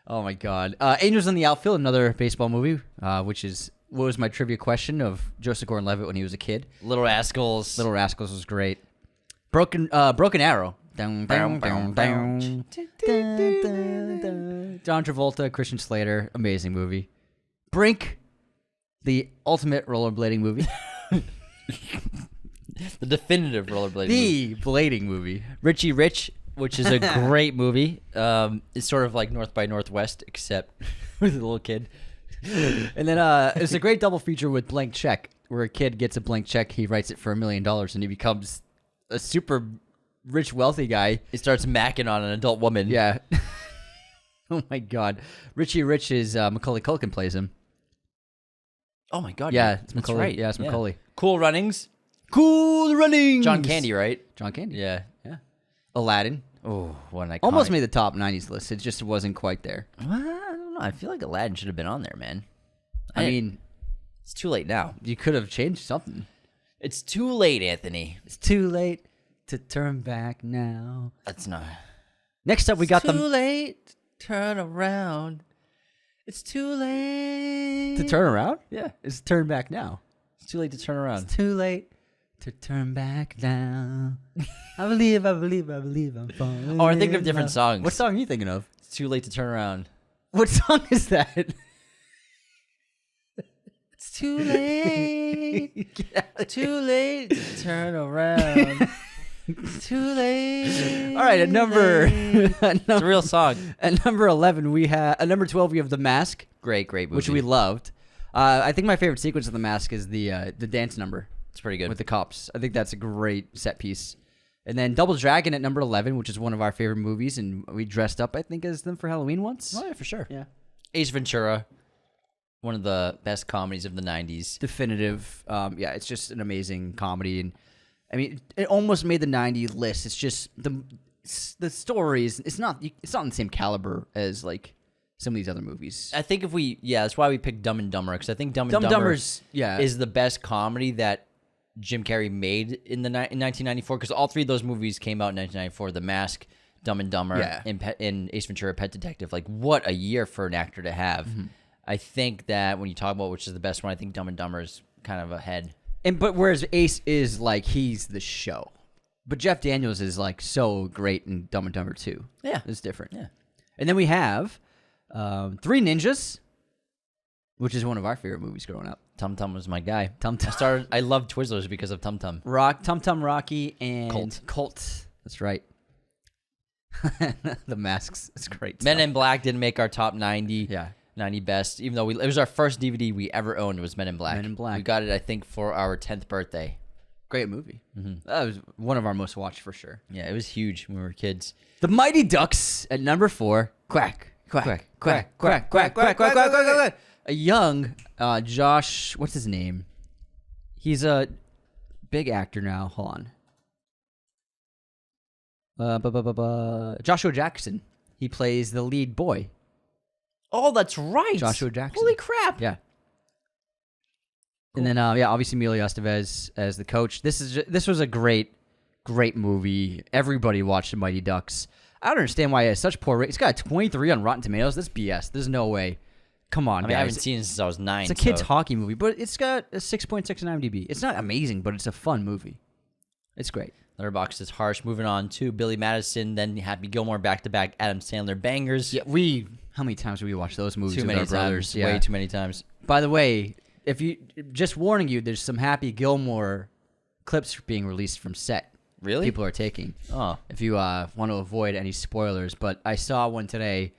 Oh my god! Angels in the Outfield, another baseball movie, which is. What was my trivia question of Joseph Gordon-Levitt when he was a kid? Little Rascals. Little Rascals was great. Broken Arrow. John Travolta, Christian Slater, amazing movie. Brink, the ultimate rollerblading movie. The definitive rollerblading movie. The blading movie. Richie Rich, which is a great movie. It's sort of like North by Northwest, except with a little kid. And then it's a great double feature with Blank Check, where a kid gets a blank check, he writes it for $1 million, and he becomes a super rich, wealthy guy. He starts macking on an adult woman. Yeah. Oh my god. Richie Rich is Macaulay Culkin plays him. Oh my god. Yeah, it's that's Macaulay. right. Yeah, it's Macaulay. Cool Runnings. Cool Runnings. John Candy, right? John Candy. Yeah. Yeah. Aladdin. Oh, what an iconic. Almost made the top 90s list. It just wasn't quite there. I don't know. I feel like Aladdin should have been on there, man. I mean, it's too late now. you could have changed something. It's too late, Anthony. It's too late to turn back now. That's not. Next up, we got Too the late. Turn around. It's too late. to turn around. Yeah. It's turn back now. It's too late to turn around. It's too late to turn back now. I believe I'm falling. Oh, I think of in different love. songs. What song are you thinking of? It's too late to turn around. What song is that? It's too late. Too late to turn around. Too late. All right, at number It's a real song. at number 11 we have at number 12 we have The Mask, Great movie. which we loved. I think my favorite sequence of The Mask is the dance number It's pretty good. with the cops. I think that's a great set piece. And then Double Dragon at number 11, which is one of our favorite movies, and we dressed up, I think, as them for Halloween once. Oh, yeah, for sure. Yeah. Ace Ventura, one of the best comedies of the 90s. Definitive. Yeah, it's just an amazing comedy, and I mean, it almost made the 90 list. It's just the stories. It's not on the same caliber as like some of these other movies. I think that's why we picked Dumb and Dumber, because I think Dumb and Dumber Dumber's is the best comedy that Jim Carrey made in 1994, because all three of those movies came out in 1994. The Mask, Dumb and Dumber, and Ace Ventura: Pet Detective. Like, what a year for an actor to have. Mm-hmm. I think that when you talk about which is the best one, I think Dumb and Dumber is kind of ahead. But whereas Ace is like he's the show, but Jeff Daniels is like so great in Dumb and Dumber too. Yeah, it's different. Yeah, and then we have Three Ninjas, which is one of our favorite movies growing up. Tum Tum was my guy. Tum Tum. I loved Twizzlers because of Tum Tum. Tum Tum Rocky and Colt. That's right. The Masks. It's great. Men in Black didn't make our top 90. Yeah. 90 best, even though it was our first DVD we ever owned. It was Men in Black. Men in Black. We got it, I think, for our 10th birthday. Great movie. Mm-hmm. That was one of our most watched for sure. Yeah, it was huge when we were kids. The Mighty Ducks at number 4. Quack, quack, quack, quack, quack, quack, quack, quack, quack, quack. A young Josh, what's his name? He's a big actor now. Hold on. Joshua Jackson. He plays the lead boy. Oh, that's right. Joshua Jackson. Holy crap. Yeah. And then, obviously Emilio Estevez as the coach. This was a great movie. Everybody watched The Mighty Ducks. I don't understand why it has such poor rating. It's got a 23 on Rotten Tomatoes. That's BS. There's no way. Come on, I mean, guys. I haven't seen it since I was 9. It's a kid's hockey movie, but it's got a 6.6 on IMDb. It's not amazing, but it's a fun movie. It's great. Letterboxd is harsh. Moving on to Billy Madison, then Happy Gilmore, back-to-back Adam Sandler bangers. Yeah, how many times did we watch those movies Too with many our brothers? times. Way too many times. By the way, just warning you, there's some Happy Gilmore clips being released from set. Really? People are taking. Oh. If you want to avoid any spoilers, but I saw one today,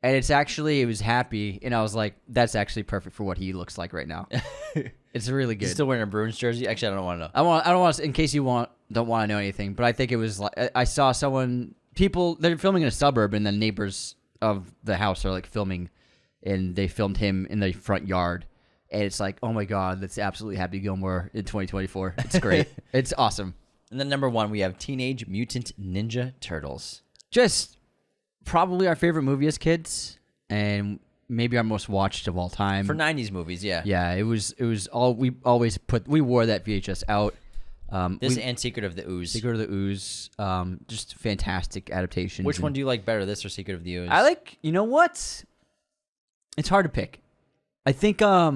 and it was Happy, and I was like, that's actually perfect for what he looks like right now. It's really good. He's still wearing a Bruins jersey? Actually, I don't want to know. I don't want to, in case you don't want to know anything, but I think it was like, I saw they're filming in a suburb, and the neighbors of the house are like filming, and they filmed him in the front yard. And it's like, oh my God, that's absolutely Happy Gilmore in 2024. It's great. It's awesome. And then number 1, we have Teenage Mutant Ninja Turtles. Just probably our favorite movie as kids, and maybe our most watched of all time. For 90s movies, yeah. Yeah, it was all we wore that VHS out. And Secret of the Ooze. Secret of the Ooze, just fantastic adaptations. Which one do you like better, this or Secret of the Ooze? You know what? It's hard to pick. I think I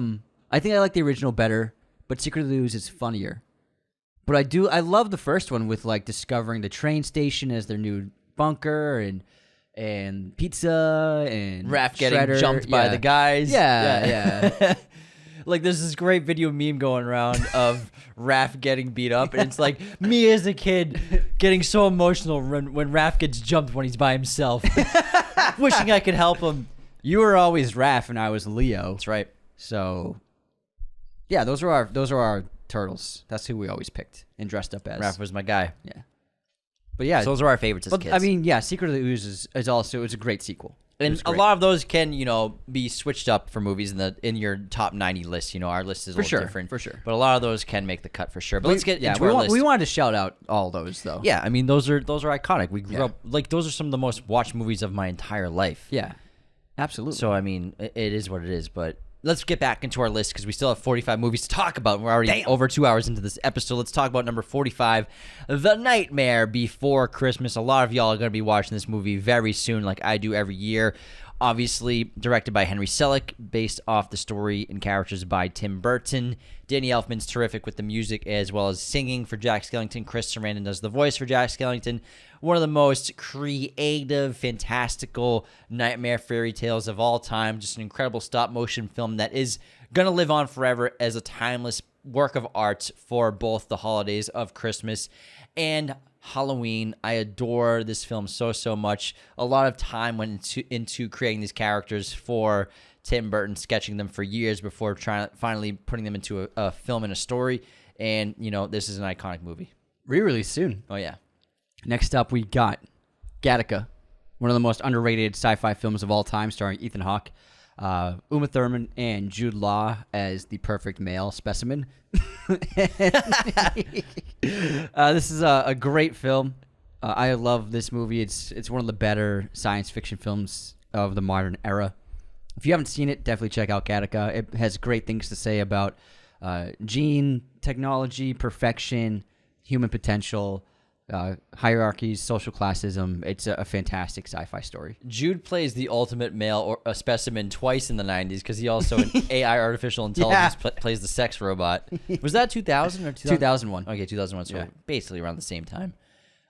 like the original better, but Secret of the Ooze is funnier. But I love the first one with like discovering the train station as their new bunker and pizza and Raph getting Shredder. jumped by the guys. Yeah. Like, there's this great video meme going around of Raph getting beat up, and it's like me as a kid getting so emotional when Raph gets jumped when he's by himself, wishing I could help him. You were always Raph and I was Leo. That's right. So, yeah, those are our turtles. That's who we always picked and dressed up as. Raph was my guy. Yeah. But yeah, so those are our favorites as kids. I mean, yeah, Secret of the Ooze is also a great sequel. And a lot of those can, be switched up for movies in your top 90 list. Our list is a little different. For sure. But a lot of those can make the cut for sure. But let's get into our list. We wanted to shout out all those, though. Yeah, I mean, those are iconic. We grew up, like, those are some of the most watched movies of my entire life. Yeah, absolutely. So, I mean, it is what it is. But let's get back into our list because we still have 45 movies to talk about. We're already over 2 hours into this episode. Let's talk about number 45, The Nightmare Before Christmas. A lot of y'all are going to be watching this movie very soon, like I do every year. Obviously, directed by Henry Selick, based off the story and characters by Tim Burton. Danny Elfman's terrific with the music as well as singing for Jack Skellington. Chris Sarandon does the voice for Jack Skellington. One of the most creative, fantastical nightmare fairy tales of all time. Just an incredible stop-motion film that is going to live on forever as a timeless work of art for both the holidays of Christmas and Halloween. I adore this film so much. A lot of time went into creating these characters for Tim Burton, sketching them for years before finally putting them into a film and a story. And, this is an iconic movie. Re-release soon. Oh, yeah. Next up, we got Gattaca, one of the most underrated sci-fi films of all time, starring Ethan Hawke, Uma Thurman, and Jude Law as the perfect male specimen. This is a great film. I love this movie. It's one of the better science fiction films of the modern era. If you haven't seen it, definitely check out Gattaca. It has great things to say about gene technology, perfection, human potential, hierarchies, social classism. It's a fantastic sci-fi story. Jude plays the ultimate male or a specimen twice in the 90s because he also in AI artificial intelligence plays the sex robot. Was that 2000 or 2001? Okay, 2001. So basically around the same time.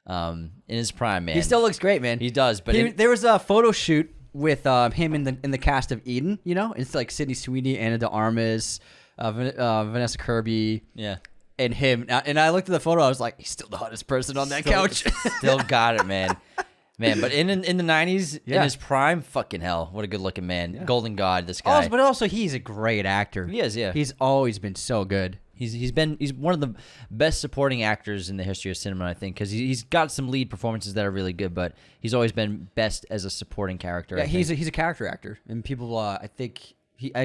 In his prime, man. He still looks great, man. He does. But there was a photo shoot with him in the cast of Eden. It's like Sydney Sweeney, Anna de Armas, Vanessa Kirby. Yeah. And him, and I looked at the photo. I was like, he's still the hottest person on that couch. Still got it, man. But in the 90s, in his prime, fucking hell, what a good looking man. Yeah. Golden God, this guy. But also, he's a great actor. He is, yeah. He's always been so good. He's one of the best supporting actors in the history of cinema, I think, because he's got some lead performances that are really good, but he's always been best as a supporting character. Yeah, he's a character actor, and people, I think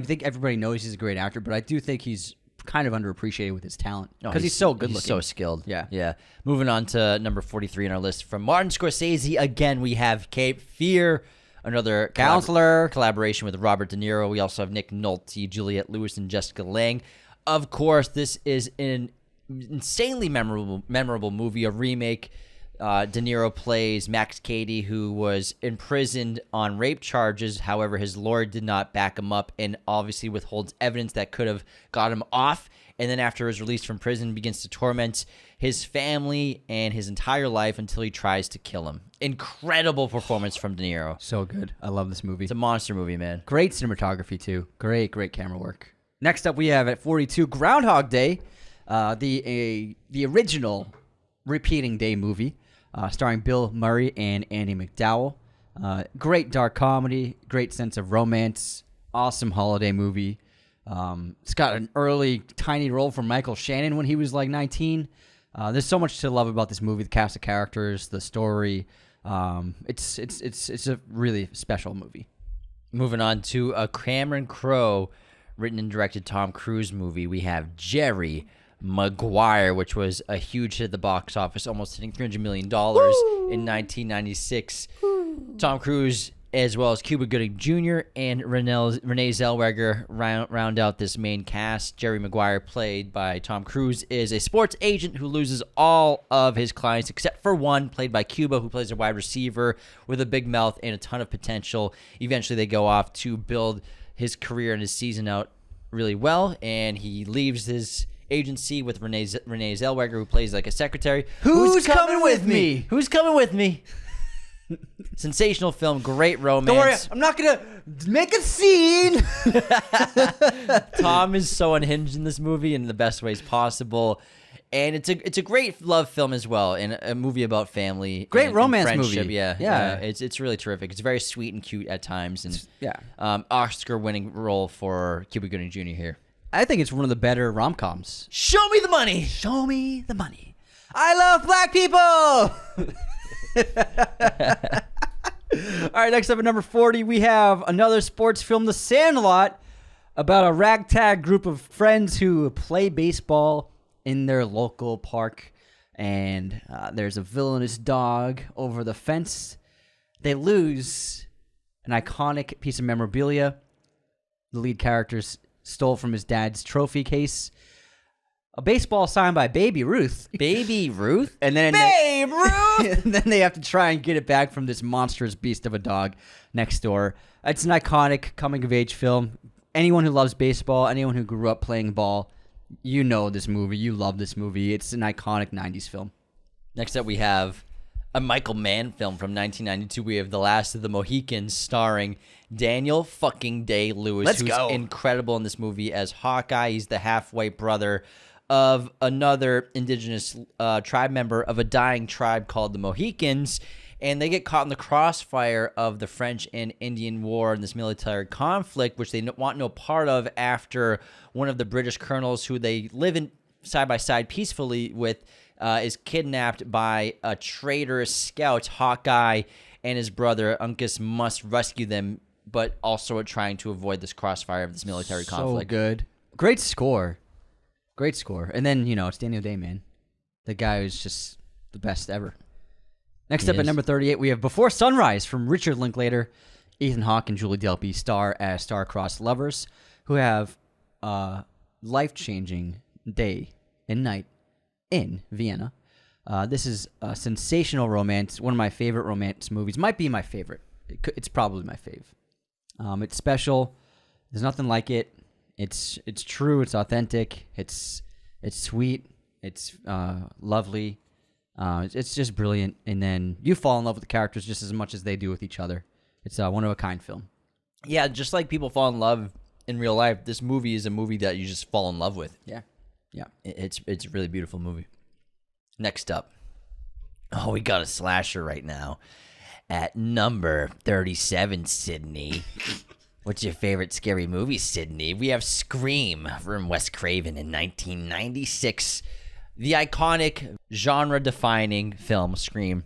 everybody knows he's a great actor, but I do think he's kind of underappreciated with his talent No, because he's so good He's looking. so skilled. Yeah. Yeah. Moving on to number 43 on our list. From Martin Scorsese, again, we have Cape Fear, another Counselor. collaboration with Robert De Niro. We also have Nick Nolte, Juliette Lewis, and Jessica Lange. Of course, this is an insanely memorable movie, a remake. De Niro plays Max Cady, who was imprisoned on rape charges. However, his lawyer did not back him up and obviously withholds evidence that could have got him off. And then after his release from prison, begins to torment his family and his entire life until he tries to kill him. Incredible performance from De Niro. So good. I love this movie. It's a monster movie, man. Great cinematography, too. Great camera work. Next up, we have at 42, Groundhog Day, the original Repeating Day movie, starring Bill Murray and Andie MacDowell. Great dark comedy, great sense of romance, awesome holiday movie. It's got an early tiny role from Michael Shannon when he was like 19. There's so much to love about this movie: the cast of characters, the story. It's a really special movie. Moving on to a Cameron Crowe written and directed Tom Cruise movie, we have Jerry Maguire, which was a huge hit at the box office, almost hitting $300 million in 1996. Tom Cruise, as well as Cuba Gooding Jr. and Renee Zellweger round out this main cast. Jerry Maguire, played by Tom Cruise, is a sports agent who loses all of his clients except for one, played by Cuba, who plays a wide receiver with a big mouth and a ton of potential. Eventually, they go off to build his career and his season out really well, and he leaves his agency with Renee Zellweger, who plays like a secretary. Who's coming with me? Who's coming with me? Sensational film, great romance. Don't worry, I'm not gonna make a scene. Tom is so unhinged in this movie in the best ways possible, and it's a great love film as well, and a movie about family, Great and romance friendship. movie. Yeah. It's really terrific. It's very sweet and cute at times, and Oscar-winning role for Cuba Gooding Jr. here. I think it's one of the better rom-coms. Show me the money. Show me the money. I love black people. All right, next up at number 40, we have another sports film, The Sandlot, about a ragtag group of friends who play baseball in their local park. And there's a villainous dog over the fence. They lose an iconic piece of memorabilia. The lead characters stole from his dad's trophy case. A baseball signed by Baby Ruth. Baby Ruth? And then Babe Ruth! and then they have to try and get it back from this monstrous beast of a dog next door. It's an iconic coming-of-age film. Anyone who loves baseball, anyone who grew up playing ball, you know this movie. You love this movie. It's an iconic 90s film. Next up, we have a Michael Mann film from 1992. We have The Last of the Mohicans, starring Daniel fucking Day-Lewis, who's incredible in this movie as Hawkeye. He's the half-white brother of another indigenous tribe member of a dying tribe called the Mohicans, and they get caught in the crossfire of the French and Indian War and this military conflict, which they want no part of after one of the British colonels who they live in side by side peacefully with is kidnapped by a traitorous scout. Hawkeye and his brother Uncas must rescue them, but also are trying to avoid this crossfire of this military conflict. So good. Great score. Great score. And then, it's Daniel Day, man. The guy who's just the best ever. Next up at number 38, we have Before Sunrise from Richard Linklater. Ethan Hawke and Julie Delpy star as star-crossed lovers who have a life-changing day and night in Vienna. This is a sensational romance, one of my favorite romance movies. Might be my favorite. It's probably my fave. It's special. There's nothing like it. It's true. It's authentic. It's sweet. It's lovely. It's just brilliant. And then you fall in love with the characters just as much as they do with each other. It's a one-of-a-kind film. Yeah, just like people fall in love in real life, this movie is a movie that you just fall in love with. Yeah. It's a really beautiful movie. Next up. Oh, we got a slasher right now. At number 37, Sydney. What's your favorite scary movie, Sydney? We have Scream from Wes Craven in 1996. The iconic genre-defining film Scream,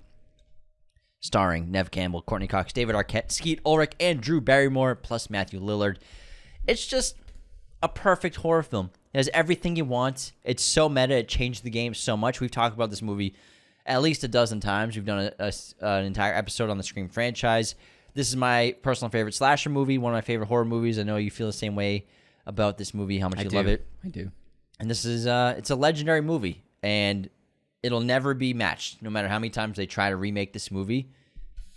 starring Neve Campbell, Courtney Cox, David Arquette, Skeet Ulrich, and Drew Barrymore, plus Matthew Lillard. It's just a perfect horror film. It has everything you want. It's so meta. It changed the game so much. We've talked about this movie at least a dozen times. We've done an entire episode on the Scream franchise. This is my personal favorite slasher movie, one of my favorite horror movies. I know you feel the same way about this movie, how much you love it. I do. And this is it's a legendary movie, and it'll never be matched. No matter how many times they try to remake this movie,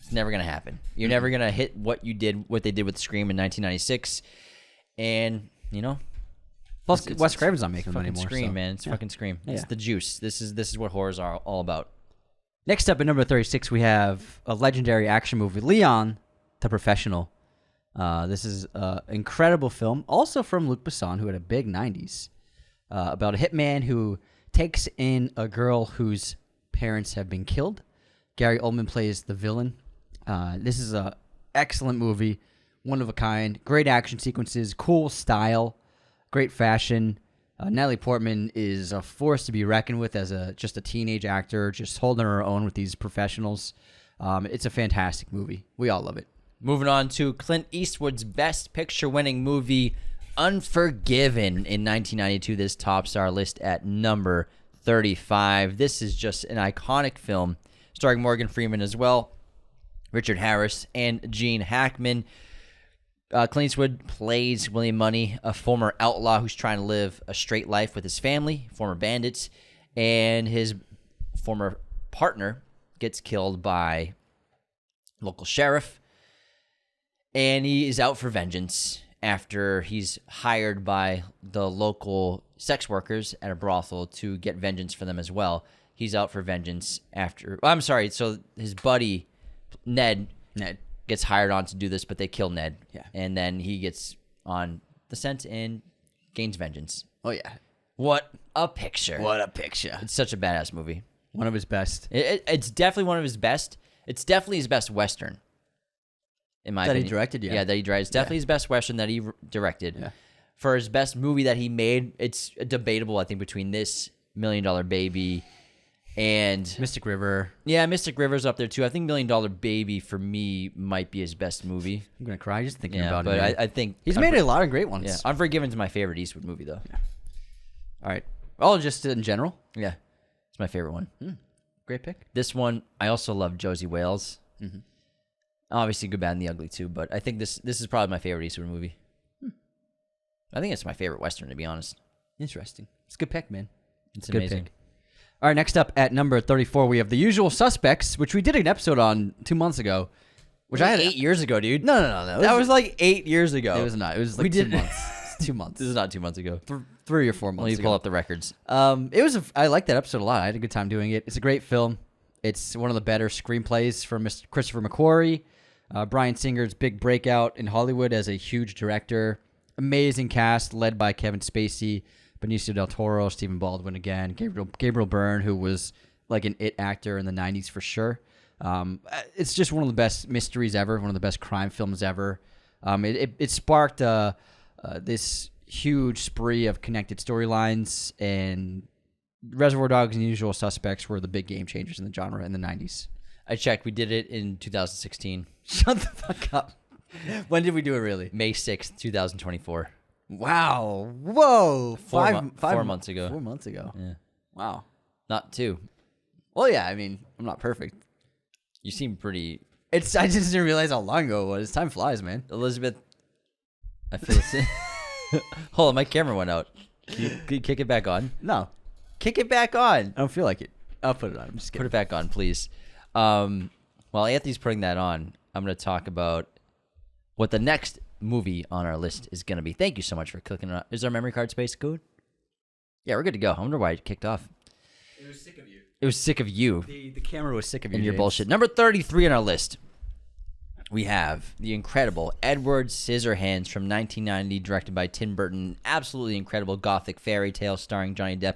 it's never going to happen. You're never going to hit what they did with Scream in 1996. And, Plus, Wes Craven's not making them fucking anymore. Scream, man. It's fucking Scream. Yeah. It's the juice. This is what horrors are all about. Next up at number 36, we have a legendary action movie, Leon, the Professional. This is an incredible film, also from Luc Besson, who had a big 90s, about a hitman who takes in a girl whose parents have been killed. Gary Oldman plays the villain. This is an excellent movie, one of a kind, great action sequences, cool style, great fashion. Natalie Portman is a force to be reckoned with as just a teenage actor, just holding her own with these professionals. It's a fantastic movie. We all love it. Moving on to Clint Eastwood's Best Picture-winning movie, Unforgiven, in 1992. This tops our list at number 35. This is just an iconic film, starring Morgan Freeman as well, Richard Harris, and Gene Hackman. Clint Eastwood plays William Money, a former outlaw who's trying to live a straight life with his family, former bandits, and his former partner gets killed by local sheriff, and he is out for vengeance after he's hired by the local sex workers at a brothel to get vengeance for them as well. He's out for vengeance after... I'm sorry, so his buddy, Ned gets hired on to do this, but they kill Ned. Yeah. And then he gets on the scent and gains vengeance. Oh, yeah. What a picture. What a picture. It's such a badass movie. One of his best. It's definitely one of his best. It's definitely his best Western, in my opinion. That he directed, yeah. Yeah, that he directed. It's definitely his best Western that he directed. Yeah. For his best movie that he made, it's debatable, I think, between this, $1 Million Baby, and... Mystic River. Yeah, Mystic River's up there, too. I think $1 Million Baby, for me, might be his best movie. I'm going to cry just thinking Yeah, about but it. I think... He's made a lot of great ones. Yeah, Unforgiven's my favorite Eastwood movie, though. Yeah. All right. Oh, just in general? Yeah, it's my favorite one. Great pick. This one, I also love Josie Wales. Mm-hmm. Obviously, Good, Bad, and the Ugly, too, but I think this is probably my favorite Eastwood movie. I think it's my favorite Western, to be honest. Interesting. It's a good pick, man. It's Good amazing. pick. All right, next up at number 34, we have The Usual Suspects, which we did an episode on 2 months ago. Which I had 8 years ago, dude. No. That was like 8 years ago. It was not. It was like We 2 did- months. It's 2 months. This is not 2 months ago. 3 or 4 months Let me ago. pull up the records. I liked that episode a lot. I had a good time doing it. It's a great film. It's one of the better screenplays from Mr. Christopher McQuarrie. Bryan Singer's big breakout in Hollywood as a huge director. Amazing cast led by Kevin Spacey, Benicio del Toro, Stephen Baldwin again, Gabriel Byrne, who was like an it actor in the 90s for sure. It's just one of the best mysteries ever, one of the best crime films ever. It sparked this huge spree of connected storylines, and Reservoir Dogs and Usual Suspects were the big game changers in the genre in the 90s. I checked. We did it in 2016. Shut the fuck up. When did we do it really? May 6th, 2024. Wow. Whoa. 4 months ago. 4 months ago. Yeah. Wow. Not 2. Well, yeah, I mean, I'm not perfect. You seem pretty... I just didn't realize how long ago it was. Time flies, man. Elizabeth... I feel the same. Hold on, my camera went out. Can you kick it back on? No, Kick it back on. I don't feel like it. I'll put it on. I'm just Put kidding. it back on, please. While Anthony's putting that on, I'm going to talk about what the next movie on our list is going to be. Thank you so much for clicking it on. Is our memory card space good? Yeah, we're good to go. I wonder why it kicked off. It was sick of you. It was sick of you The camera was sick of you. and your James. bullshit. Number 33 on our list, we have the incredible Edward Scissorhands from 1990, directed by Tim Burton. Absolutely incredible gothic fairy tale starring Johnny Depp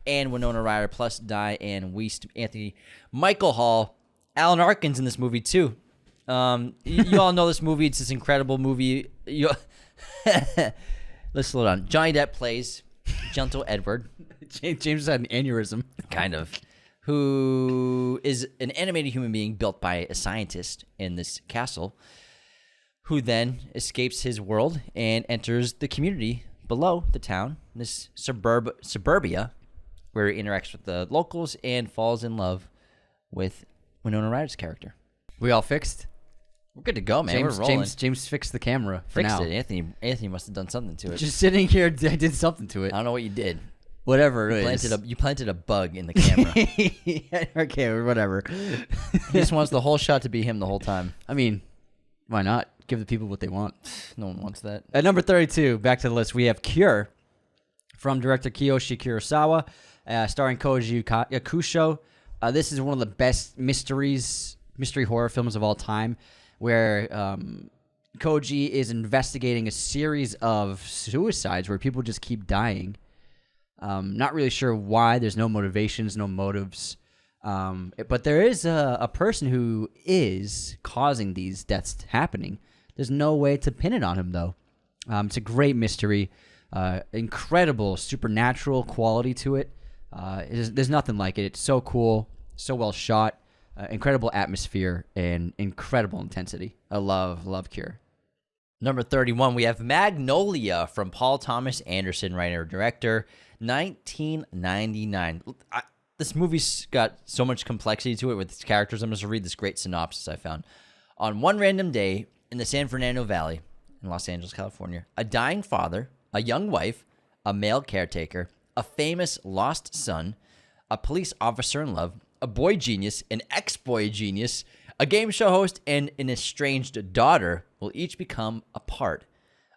and Winona Ryder, plus Diane Wiest, Anthony Michael Hall. Alan Arkin's in this movie, too. You all know this movie. It's this incredible movie. Let's slow down. Johnny Depp plays Gentle Edward. James had an aneurysm. Kind of. Who is an animated human being built by a scientist in this castle, who then escapes his world and enters the community below the town, this suburbia, where he interacts with the locals and falls in love with Winona Ryder's character. We all fixed? We're good to go, man. We're rolling. James fixed the camera for Fixed now. it. Anthony must have done something to it. Just sitting here, I did something to it. I don't know what you did. Whatever it is. You planted a bug in the camera. Yeah, okay, whatever. He just wants the whole shot to be him the whole time. I mean, why not? Give the people what they want. No one wants that. At number 32, back to the list, we have Cure from director Kiyoshi Kurosawa, starring Koji Yakusho. This is one of the best mystery horror films of all time, where Koji is investigating a series of suicides where people just keep dying. Not really sure why. There's no motivations, no motives. But there is a person who is causing these deaths happening. There's no way to pin it on him, though. It's a great mystery. Incredible supernatural quality to it. There's nothing like it. It's so cool, so well shot, incredible atmosphere, and incredible intensity. I love Cure. Number 31, we have Magnolia from Paul Thomas Anderson, writer-director, 1999. This movie's got so much complexity to it with its characters. I'm just going to read this great synopsis I found. On one random day in the San Fernando Valley in Los Angeles, California, a dying father, a young wife, a male caretaker, a famous lost son, a police officer in love, a boy genius, an ex-boy genius, a game show host, and an estranged daughter will each become a part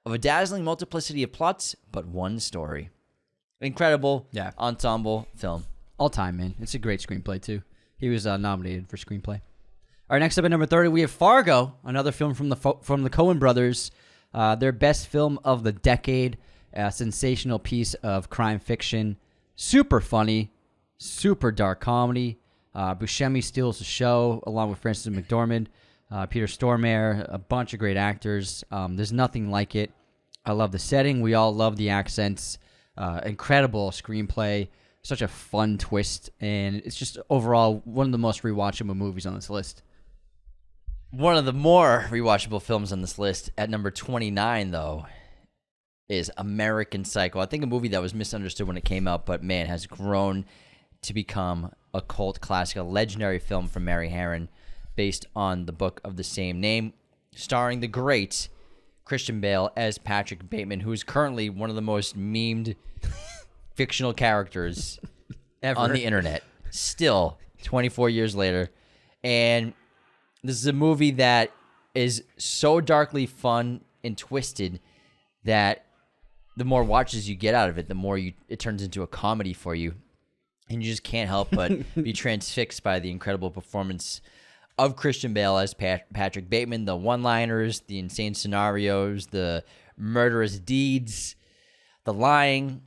of a dazzling multiplicity of plots, but one story. Incredible ensemble film. All time, man. It's a great screenplay, too. He was nominated for screenplay. All right, next up at number 30, we have Fargo, another film from the Coen brothers. Their best film of the decade. A sensational piece of crime fiction. Super funny. Super dark comedy. Buscemi steals the show, along with Frances McDormand, Peter Stormare, a bunch of great actors. There's nothing like it. I love the setting. We all love the accents. Incredible screenplay. Such a fun twist. And it's just overall one of the most rewatchable movies on this list. One of the more rewatchable films on this list, at number 29, though, is American Psycho. I think a movie that was misunderstood when it came out, but, man, has grown to become a cult classic, a legendary film from Mary Harron, based on the book of the same name, starring the great Christian Bale as Patrick Bateman, who is currently one of the most memed fictional characters Ever. On the internet. Still, 24 years later. And this is a movie that is so darkly fun and twisted that the more watches you get out of it, the more it turns into a comedy for you. And you just can't help but be transfixed by the incredible performance of Christian Bale as Patrick Bateman, the one-liners, the insane scenarios, the murderous deeds, the lying,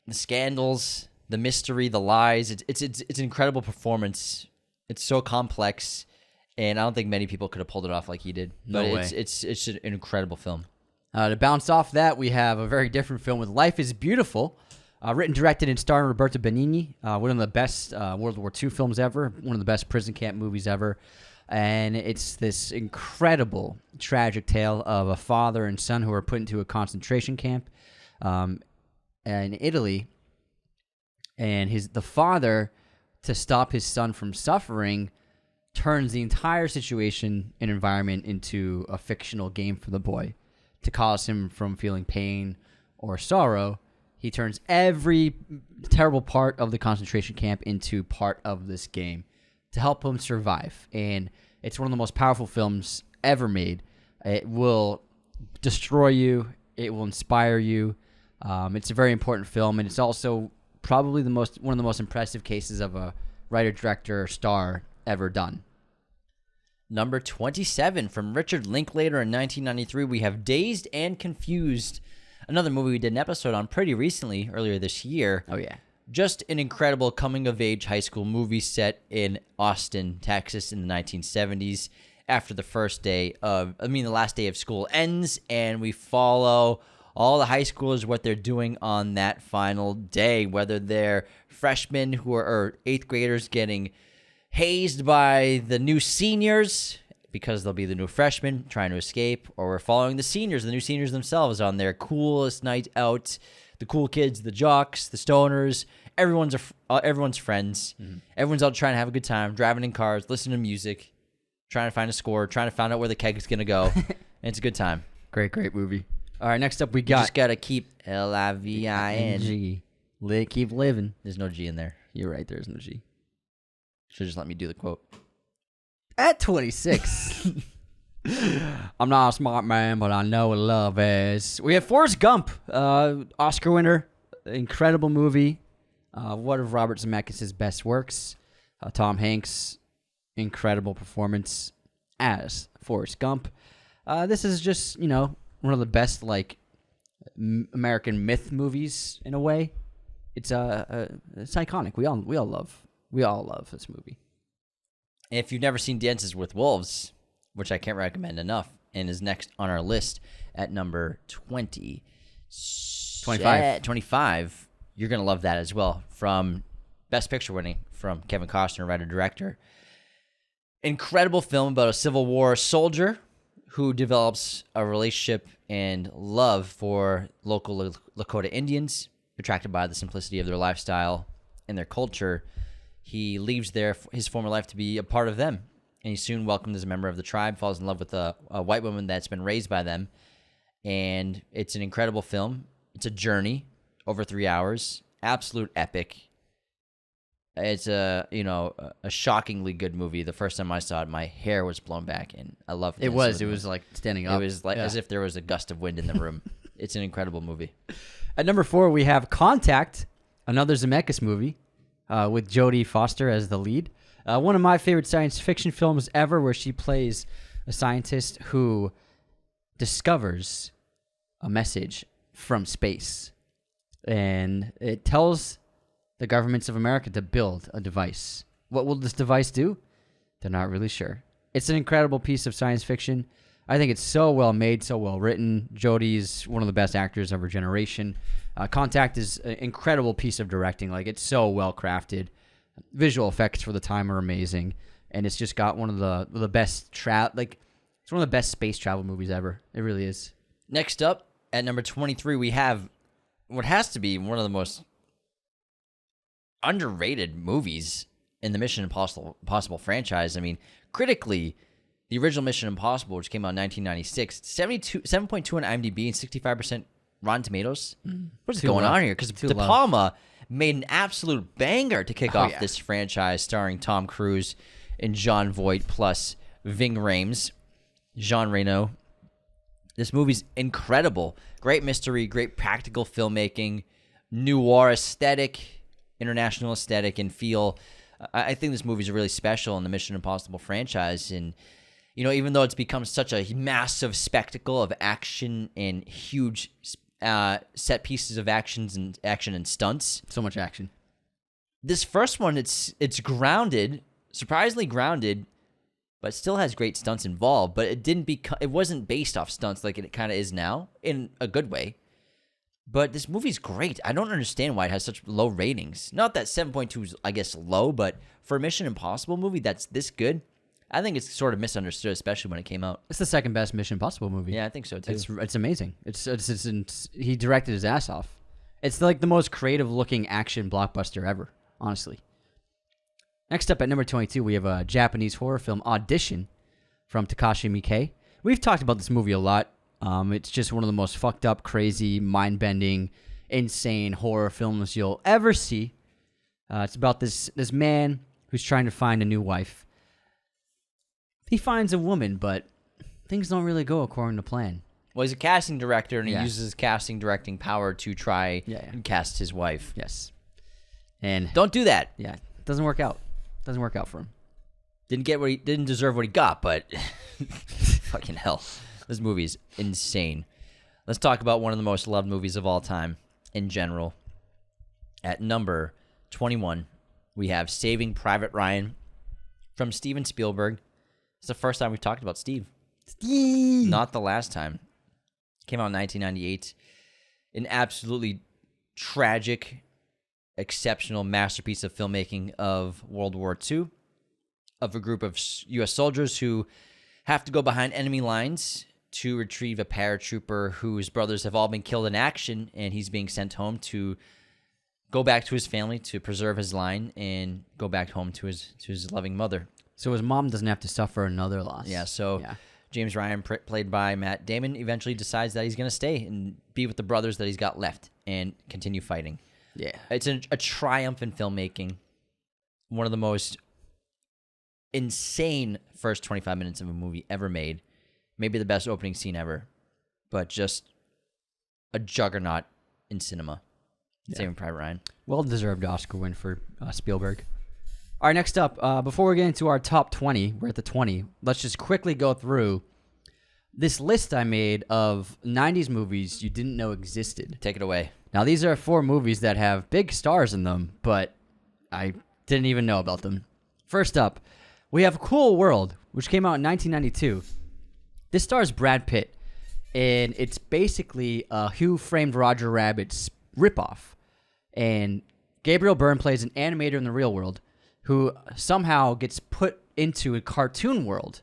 the scandals, the mystery, the lies. It's an incredible performance. It's so complex, and I don't think many people could have pulled it off like he did. No way. It's an incredible film. To bounce off that, we have a very different film with Life is Beautiful. Written, directed, and starring Roberto Benigni. One of the best World War II films ever. One of the best prison camp movies ever. And it's this incredible, tragic tale of a father and son who are put into a concentration camp in Italy. And the father, to stop his son from suffering, turns the entire situation and environment into a fictional game for the boy. To cause him from feeling pain or sorrow, he turns every terrible part of the concentration camp into part of this game to help him survive. And it's one of the most powerful films ever made. It will destroy you. It will inspire you. It's a very important film, and it's also probably one of the most impressive cases of a writer, director, star ever done. Number 27, from Richard Linklater in 1993, we have Dazed and Confused, another movie we did an episode on pretty recently, earlier this year. Oh, yeah. Just an incredible coming-of-age high school movie set in Austin, Texas in the 1970s. After the last day of school ends, and we follow all the high schoolers, what they're doing on that final day, whether they're freshmen or 8th graders getting hazed by the new seniors, because they'll be the new freshmen trying to escape, or we're following the new seniors themselves on their coolest night out. The cool kids, the jocks, the stoners, everyone's friends. Everyone's out trying to have a good time, driving in cars, listening to music, trying to find a score, trying to find out where the keg is going to go. And it's a good time. Great movie. All right, next up we You got just got to keep Livin. G. Keep living. There's no G in there. You're right, there's no G. Should just let me do the quote. At 26. I'm not a smart man, but I know what love is. We have Forrest Gump, Oscar winner, incredible movie. One of Robert Zemeckis' best works. Tom Hanks, incredible performance as Forrest Gump. This is just, one of the best American myth movies in a way. It's iconic. We all love this movie. If you've never seen Dances with Wolves, which I can't recommend enough, and is next on our list at number 25, you're going to love that as well. From Best Picture winning from Kevin Costner, writer-director. Incredible film about a Civil War soldier who develops a relationship and love for local Lakota Indians, attracted by the simplicity of their lifestyle and their culture. He leaves his former life to be a part of them, and he's soon welcomed as a member of the tribe, falls in love with a white woman that's been raised by them, and it's an incredible film. It's a journey over 3 hours, absolute epic. It's a shockingly good movie. The first time I saw it, my hair was blown back, and I loved it. It was like standing up. It was like as if there was a gust of wind in the room. It's an incredible movie. At number 4, we have Contact, another Zemeckis movie, with Jodie Foster as the lead. One of my favorite science fiction films ever, where she plays a scientist who discovers a message from space. And it tells the governments of America to build a device. What will this device do? They're not really sure. It's an incredible piece of science fiction. I think it's so well made, so well written. Jodie's one of the best actors of her generation. Contact is an incredible piece of directing. It's so well crafted. Visual effects for the time are amazing, and it's just got one of the best it's one of the best space travel movies ever. It really is. Next up, at number 23, we have what has to be one of the most underrated movies in the Mission Impossible franchise. I mean, critically, the original Mission Impossible, which came out in 1996, 7.2 on IMDb and 65% Rotten Tomatoes. What is going on here? Because De Palma made an absolute banger to kick off this franchise, starring Tom Cruise and Jon Voight, plus Ving Rhames, Jean Reno. This movie's incredible. Great mystery, great practical filmmaking, noir aesthetic, international aesthetic, and feel. I think this movie's really special in the Mission Impossible franchise. And, even though it's become such a massive spectacle of action and huge set pieces of action and stunts. So much action. This first one, it's grounded, surprisingly grounded, but still has great stunts involved. But it wasn't based off stunts like it kind of is now, in a good way. But this movie's great. I don't understand why it has such low ratings. Not that 7.2 is, I guess, low, but for a Mission Impossible movie that's this good, I think it's sort of misunderstood, especially when it came out. It's the second best Mission Impossible movie. Yeah, I think so too. It's amazing. He directed his ass off. It's the most creative looking action blockbuster ever, honestly. Next up at number 22, we have a Japanese horror film, Audition, from Takashi Miike. We've talked about this movie a lot. It's just one of the most fucked up, crazy, mind-bending, insane horror films you'll ever see. It's about this man who's trying to find a new wife. He finds a woman, but things don't really go according to plan. Well, he's a casting director, and he uses his casting directing power to try and cast his wife. Yes. And don't do that. Yeah, it doesn't work out. Doesn't work out for him. Didn't deserve what he got, but fucking hell. This movie's insane. Let's talk about one of the most loved movies of all time in general. At number 21, we have Saving Private Ryan from Steven Spielberg. It's the first time we've talked about Steve. Not the last time. Came out in 1998. An absolutely tragic, exceptional masterpiece of filmmaking of World War II, of a group of U.S. soldiers who have to go behind enemy lines to retrieve a paratrooper whose brothers have all been killed in action, and he's being sent home to go back to his family to preserve his line and go back home to his loving mother. So his mom doesn't have to suffer another loss. Yeah, so James Ryan, played by Matt Damon, eventually decides that he's going to stay and be with the brothers that he's got left and continue fighting. Yeah. It's a triumph in filmmaking. One of the most insane first 25 minutes of a movie ever made. Maybe the best opening scene ever. But just a juggernaut in cinema. Saving Private Ryan. Well-deserved Oscar win for Spielberg. All right, next up, before we get into our top 20, we're at the 20, let's just quickly go through this list I made of 90s movies you didn't know existed. Take it away. Now, these are 4 movies that have big stars in them, but I didn't even know about them. First up, we have Cool World, which came out in 1992. This stars Brad Pitt, and it's basically a Who Framed Roger Rabbit's ripoff. And Gabriel Byrne plays an animator in the real world who somehow gets put into a cartoon world.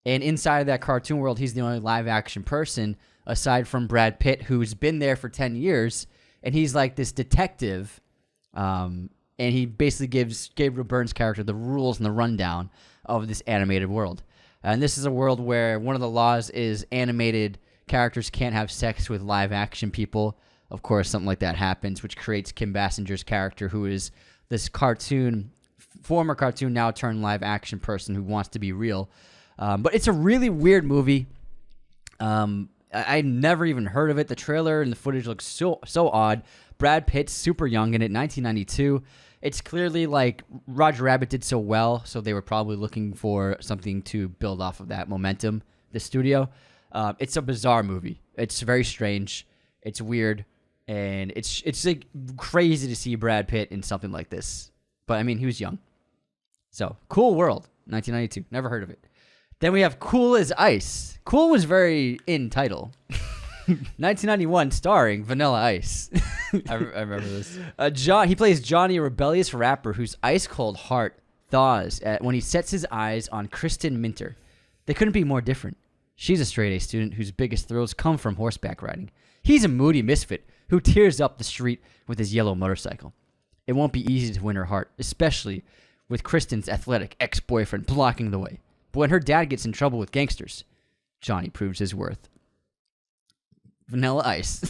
And inside of that cartoon world, he's the only live-action person, aside from Brad Pitt, who's been there for 10 years. And he's like this detective, and he basically gives Gabriel Byrne's character the rules and the rundown of this animated world. And this is a world where one of the laws is animated characters can't have sex with live-action people. Of course, something like that happens, which creates Kim Basinger's character, who is this former cartoon, now turned live-action person who wants to be real. But it's a really weird movie. I never even heard of it. The trailer and the footage looks so odd. Brad Pitt's super young in it, 1992. It's clearly like Roger Rabbit did so well, so they were probably looking for something to build off of that momentum, the studio. It's a bizarre movie. It's very strange. It's weird. And it's like crazy to see Brad Pitt in something like this. But, I mean, he was young. So, Cool World, 1992. Never heard of it. Then we have Cool as Ice. Cool was very in title. 1991, starring Vanilla Ice. I remember this. He plays Johnny, a rebellious rapper whose ice-cold heart thaws when he sets his eyes on Kristen Minter. They couldn't be more different. She's a straight-A student whose biggest thrills come from horseback riding. He's a moody misfit who tears up the street with his yellow motorcycle. It won't be easy to win her heart, especially with Kristen's athletic ex-boyfriend blocking the way. But when her dad gets in trouble with gangsters, Johnny proves his worth. Vanilla Ice.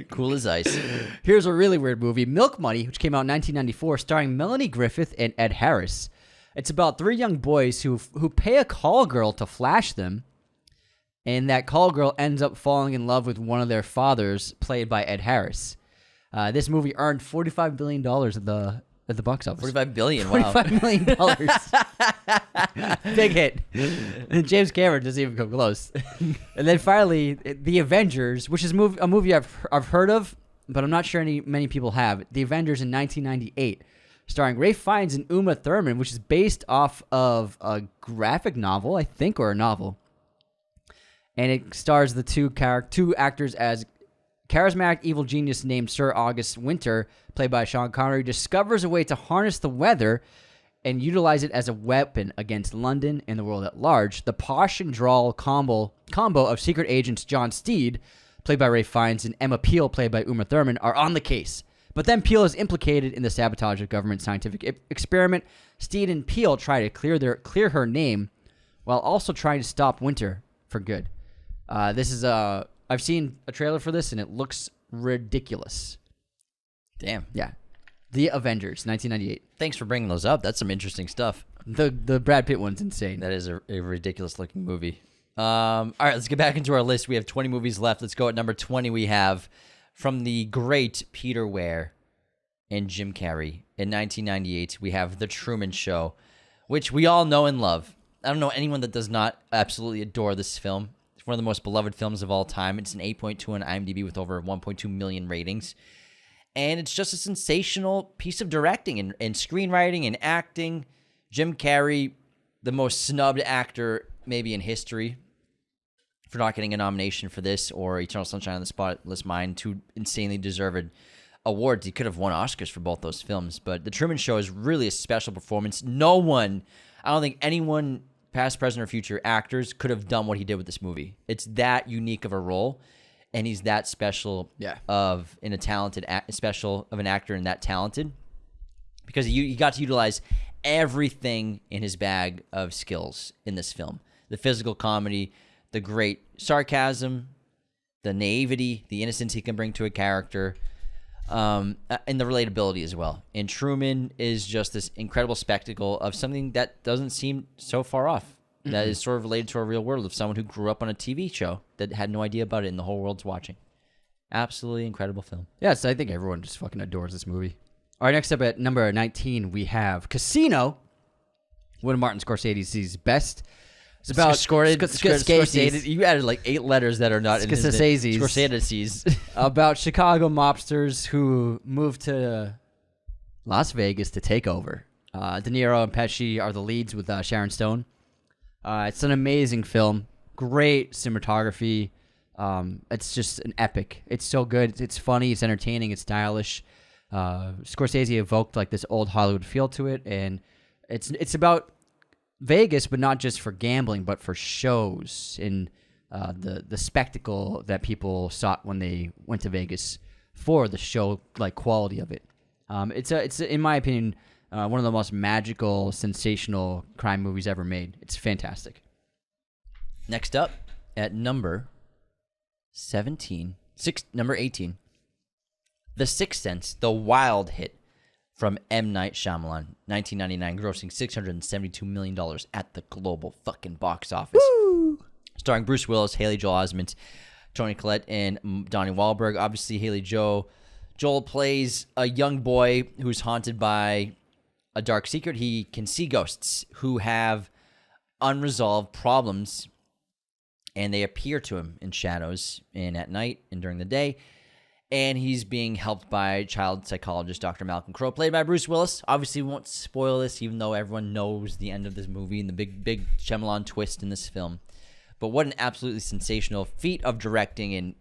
Cool as Ice. Here's a really weird movie, Milk Money, which came out in 1994, starring Melanie Griffith and Ed Harris. It's about 3 young boys who pay a call girl to flash them, and that call girl ends up falling in love with one of their fathers, played by Ed Harris. This movie earned $45 billion at the box office. $45 billion, wow. $45 million. Big hit. And James Cameron doesn't even come close. And then finally, The Avengers, which is a movie I've heard of, but I'm not sure many people have. The Avengers in 1998, starring Ralph Fiennes and Uma Thurman, which is based off of a graphic novel, I think, or a novel. And it stars the two actors as charismatic evil genius named Sir August Winter, played by Sean Connery, discovers a way to harness the weather and utilize it as a weapon against London and the world at large. The posh and drawl combo of secret agents John Steed, played by Ralph Fiennes, and Emma Peel, played by Uma Thurman, are on the case. But then Peel is implicated in the sabotage of government scientific experiment. Steed and Peel try to clear her name while also trying to stop Winter for good. I've seen a trailer for this, and it looks ridiculous. Damn. Yeah. The Avengers, 1998. Thanks for bringing those up. That's some interesting stuff. The Brad Pitt one's insane. That is a ridiculous-looking movie. All right, let's get back into our list. We have 20 movies left. Let's go at number 20. We have from the great Peter Weir and Jim Carrey. In 1998, we have The Truman Show, which we all know and love. I don't know anyone that does not absolutely adore this film. It's one of the most beloved films of all time. It's an 8.2 on IMDb with over 1.2 million ratings. And it's just a sensational piece of directing and screenwriting and acting. Jim Carrey, the most snubbed actor maybe in history for not getting a nomination for this or Eternal Sunshine of the Spotless Mind, 2 insanely deserved awards. He could have won Oscars for both those films. But The Truman Show is really a special performance. I don't think anyone past, present, or future actors could have done what he did with this movie. It's that unique of a role, and he's that special special of an actor and that talented, because he got to utilize everything in his bag of skills in this film. The physical comedy, the great sarcasm, the naivety, the innocence he can bring to a character, and the relatability as well. And Truman is just this incredible spectacle of something that doesn't seem so far off. That is sort of related to our real world of someone who grew up on a TV show that had no idea about it and the whole world's watching. Absolutely incredible film. Yes, I think everyone just fucking adores this movie. All right, next up at number 19, we have Casino, one of Martin Scorsese's best. It's about Scorsese. You added like 8 letters that are not in his name. Scorsese's. About Chicago mobsters who moved to Las Vegas to take over. De Niro and Pesci are the leads with Sharon Stone. It's an amazing film. Great cinematography. It's just an epic. It's so good. It's funny. It's entertaining. It's stylish. Scorsese evoked like this old Hollywood feel to it, and it's about Vegas, but not just for gambling, but for shows and the spectacle that people sought when they went to Vegas for the show like quality of it. It's in my opinion one of the most magical, sensational crime movies ever made. It's fantastic. Next up at number 18, The Sixth Sense, the wild hit from M. Night Shyamalan, 1999, grossing $672 million at the global fucking box office. Woo! Starring Bruce Willis, Haley Joel Osment, Toni Collette, and Donnie Wahlberg. Obviously, Joel plays a young boy who's haunted by a dark secret. He can see ghosts who have unresolved problems, and they appear to him in shadows and at night and during the day. And he's being helped by child psychologist Dr. Malcolm Crowe, played by Bruce Willis. Obviously, we won't spoil this, even though everyone knows the end of this movie and the big Shyamalan twist in this film. But what an absolutely sensational feat of directing and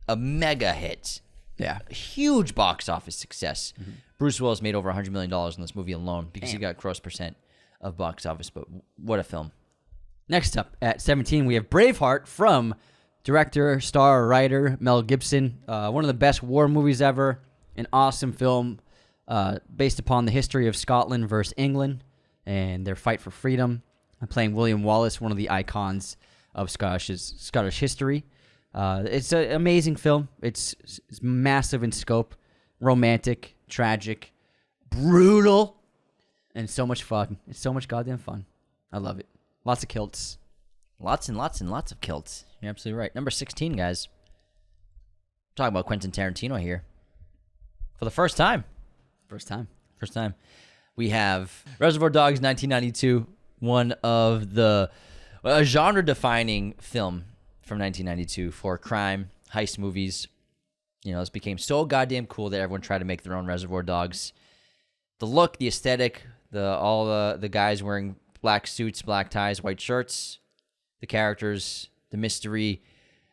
a mega hit. Yeah. A huge box office success. Mm-hmm. Bruce Willis made over $100 million in this movie alone because he got gross percent of box office. But what a film. Next up at 17, we have Braveheart from director, star, writer Mel Gibson. One of the best war movies ever. An awesome film based upon the history of Scotland versus England and their fight for freedom. Playing William Wallace, one of the icons of Scottish history. It's an amazing film. It's massive in scope, romantic, tragic, brutal, and so much fun. It's so much goddamn fun. I love it. Lots of kilts. Lots and lots and lots of kilts. You're absolutely right. Number 16, guys. We're talking about Quentin Tarantino here. For the first time. First time. We have Reservoir Dogs, 1992. One of the genre-defining film from 1992 for crime, heist movies. You know, this became so goddamn cool that everyone tried to make their own Reservoir Dogs. The look, the aesthetic, all the guys wearing black suits, black ties, white shirts, the characters, the mystery.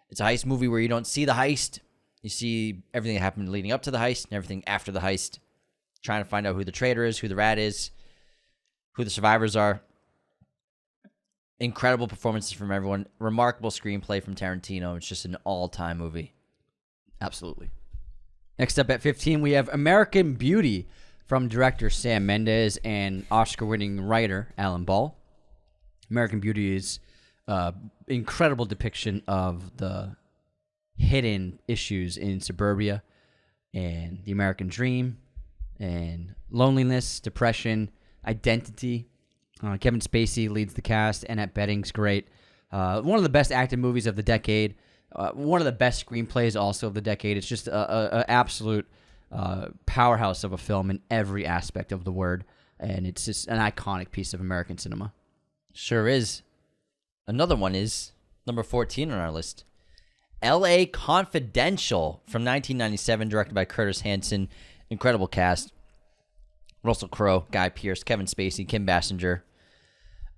It's a heist movie where you don't see the heist. You see everything that happened leading up to the heist and everything after the heist. Trying to find out who the traitor is, who the rat is, who the survivors are. Incredible performances from everyone. Remarkable screenplay from Tarantino. It's just an all-time movie. Absolutely. Next up at 15, we have American Beauty from director Sam Mendes and Oscar-winning writer Alan Ball. American Beauty is incredible depiction of the hidden issues in suburbia and the American dream and loneliness, depression, identity. Kevin Spacey leads the cast. Annette Bedding's great. One of the best acted movies of the decade. One of the best screenplays also of the decade. It's just an absolute powerhouse of a film in every aspect of the word. And it's just an iconic piece of American cinema. Sure is. Another one is number 14 on our list. L.A. Confidential from 1997, directed by Curtis Hanson. Incredible cast. Russell Crowe, Guy Pearce, Kevin Spacey, Kim Basinger.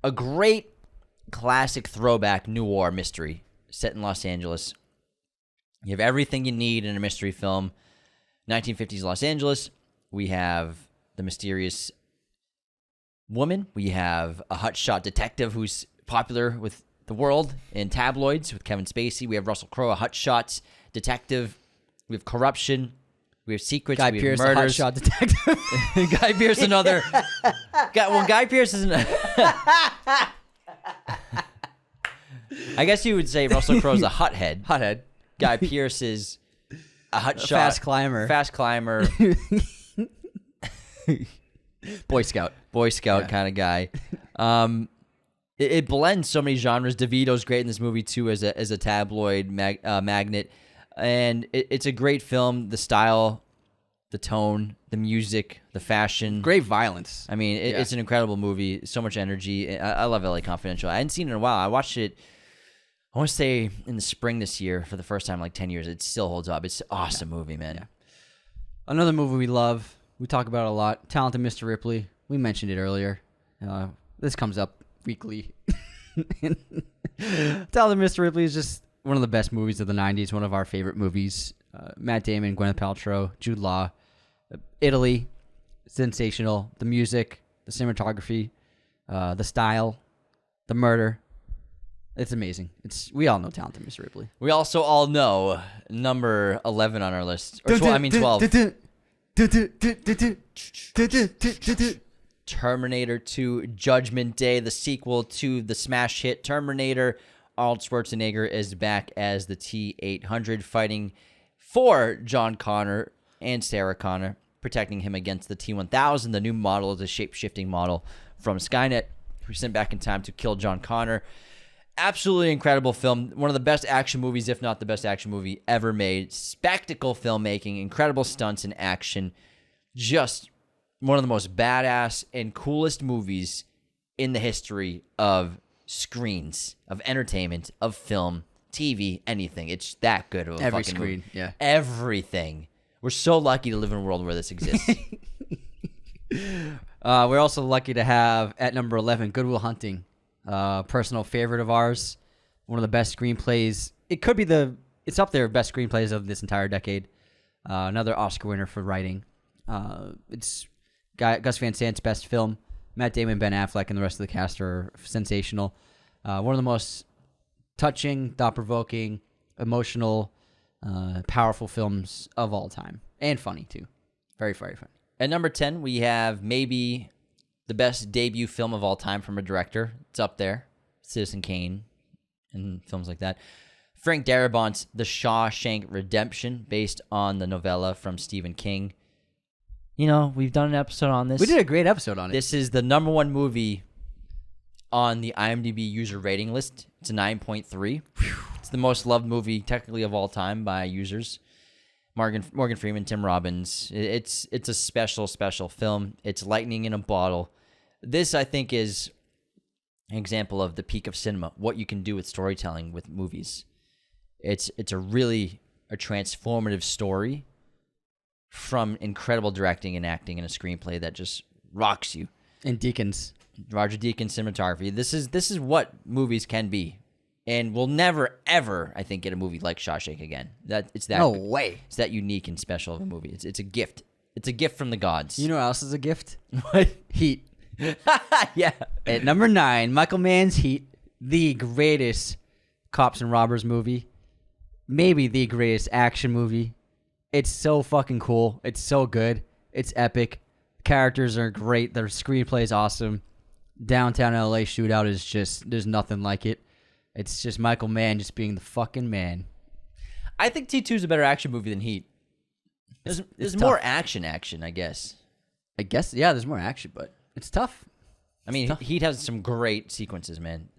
A great classic throwback noir mystery set in Los Angeles. You have everything you need in a mystery film. 1950s Los Angeles. We have the mysterious woman. We have a hotshot detective who's popular with the world in tabloids with Kevin Spacey. We have Russell Crowe, a hotshot detective. We have corruption. We have secrets. Guy we Pearce, have the murders. hotshot detective. Guy Pearce, another. Guy Pearce isn't. I guess you would say Russell Crowe's a hothead. Hothead. Guy Pearce is a hotshot. Fast climber. Fast climber. Boy Scout. Boy Scout kind of guy. It blends so many genres. DeVito's great in this movie too as a tabloid magnet, and it's a great film. The style, the tone, the music, the fashion. Great violence. I mean, it's an incredible movie. So much energy. I love LA Confidential. I hadn't seen it in a while. I watched it, I want to say in the spring this year for the first time in like 10 years. It still holds up. It's an awesome movie, man. Yeah. Another movie we love. We talk about it a lot. Talented Mr. Ripley. We mentioned it earlier. This comes up weekly. Talented Mr. Ripley is just one of the best movies of the 90s. One of our favorite movies. Matt Damon, Gwyneth Paltrow, Jude Law. Italy. Sensational. The music. The cinematography. The style. The murder. It's amazing. We all know Talented Mr. Ripley. We also all know number 11 on our list. Or 12. Terminator 2 Judgment Day, the sequel to the smash hit Terminator. Arnold Schwarzenegger is back as the T-800, fighting for John Connor and Sarah Connor, protecting him against the T-1000, the new model, the shape-shifting model from Skynet, who sent back in time to kill John Connor. Absolutely incredible film. One of the best action movies, if not the best action movie ever made. Spectacle filmmaking, incredible stunts and action. Just one of the most badass and coolest movies in the history of screens, of entertainment, of film, TV, anything. It's that good of a Every fucking screen, movie. yeah. Everything. We're so lucky to live in a world where this exists. We're also lucky to have, at number 11, Good Will Hunting. Personal favorite of ours. One of the best screenplays. It's up there, best screenplays of this entire decade. Another Oscar winner for writing. It's Gus Van Sant's best film. Matt Damon, Ben Affleck, and the rest of the cast are sensational. One of the most touching, thought-provoking, emotional, powerful films of all time. And funny, too. Very, very funny. At number 10, we have maybe the best debut film of all time from a director. It's up there. Citizen Kane and films like that. Frank Darabont's The Shawshank Redemption, based on the novella from Stephen King. You know, we've done an episode on this. We did a great episode on it. This is the number one movie on the IMDb user rating list. It's a 9.3. It's the most loved movie, technically, of all time by users. Morgan Freeman, Tim Robbins. It's a special, special film. It's lightning in a bottle. This, I think, is an example of the peak of cinema, what you can do with storytelling with movies. It's a transformative story from incredible directing and acting in a screenplay that just rocks you. And Deakins. Roger Deakins cinematography. This is what movies can be. And we'll never, ever, I think, get a movie like Shawshank again. No way. It's that unique and special of a movie. It's a gift. It's a gift from the gods. You know what else is a gift? What? Heat. Yeah. At number 9, Michael Mann's Heat, the greatest cops and robbers movie. Maybe the greatest action movie. It's so fucking cool. It's so good. It's epic. Characters are great. Their screenplay is awesome. Downtown LA shootout is just, there's nothing like it. It's just Michael Mann just being the fucking man. I think T2 is a better action movie than Heat. There's more action, I guess. I guess, yeah, there's more action, but it's tough. I mean, Heat has some great sequences, man.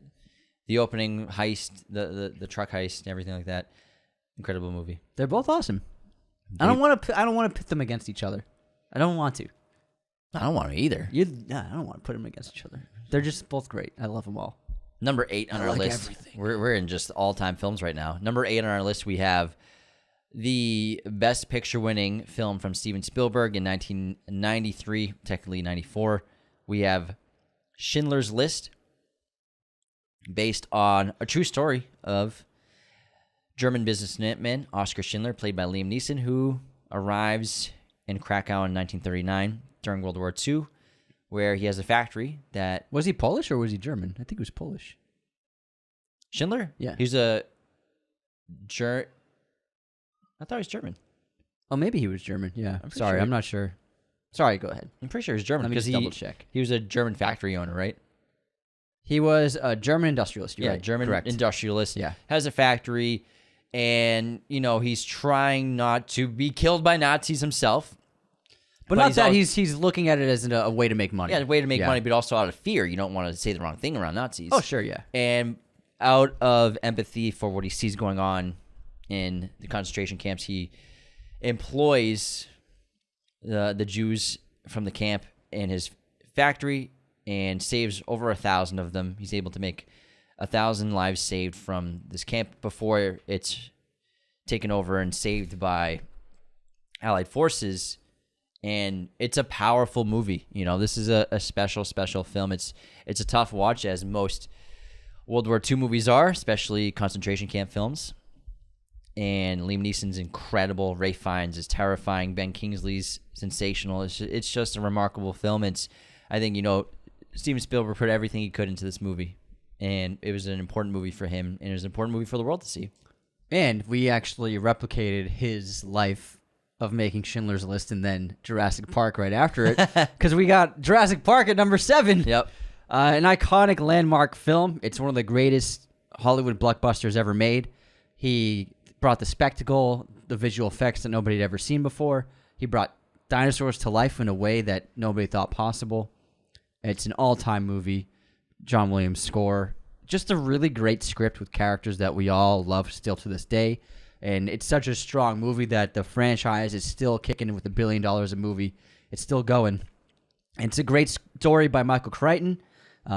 The opening heist, the truck heist, and everything like that. Incredible movie. They're both awesome. I don't want to pit them against each other. I don't want to. I don't want to either. I don't want to put them against each other. They're just both great. I love them all. Number 8 on our list. Everything. We're in just all-time films right now. Number 8 on our list, we have the Best Picture-winning film from Steven Spielberg in 1993, technically 94. We have Schindler's List, based on a true story of German businessman Oskar Schindler, played by Liam Neeson, who arrives in Krakow in 1939 during World War II, where he has a factory that... Was he Polish or was he German? I think he was Polish. Schindler? Yeah. He's a I thought he was German. Oh, maybe he was German. Yeah. I'm pretty Sorry, sure I'm not sure. Sorry, go ahead. I'm pretty sure he's German Let me because just double check. he was a German factory owner, right? He was a German industrialist. You're Yeah, right. German Correct. industrialist. Yeah. Has a factory, and he's trying not to be killed by Nazis himself. But not that he's looking at it as a way to make money. Yeah, a way to make money, but also out of fear. You don't want to say the wrong thing around Nazis. Oh, sure, yeah. And out of empathy for what he sees going on in the concentration camps, he employs the Jews from the camp in his factory and saves over 1,000 of them. He's able to make 1,000 lives saved from this camp before it's taken over and saved by Allied forces. And it's a powerful movie. This is a special film. It's a tough watch, as most World War II movies are, especially concentration camp films. And Liam Neeson's incredible. Ray Fiennes is terrifying. Ben Kingsley's sensational. It's just a remarkable film. I think Steven Spielberg put everything he could into this movie, and it was an important movie for him, and it was an important movie for the world to see. And we actually replicated his life of making Schindler's List and then Jurassic Park right after it, because we got Jurassic Park at number 7. Yep. An iconic landmark film. It's one of the greatest Hollywood blockbusters ever made. He brought the spectacle, the visual effects that nobody had ever seen before. He brought dinosaurs to life in a way that nobody thought possible. It's an all-time movie. John Williams' score. Just a really great script with characters that we all love still to this day. And it's such a strong movie that the franchise is still kicking with $1 billion a movie. It's still going. And it's a great story by Michael Crichton,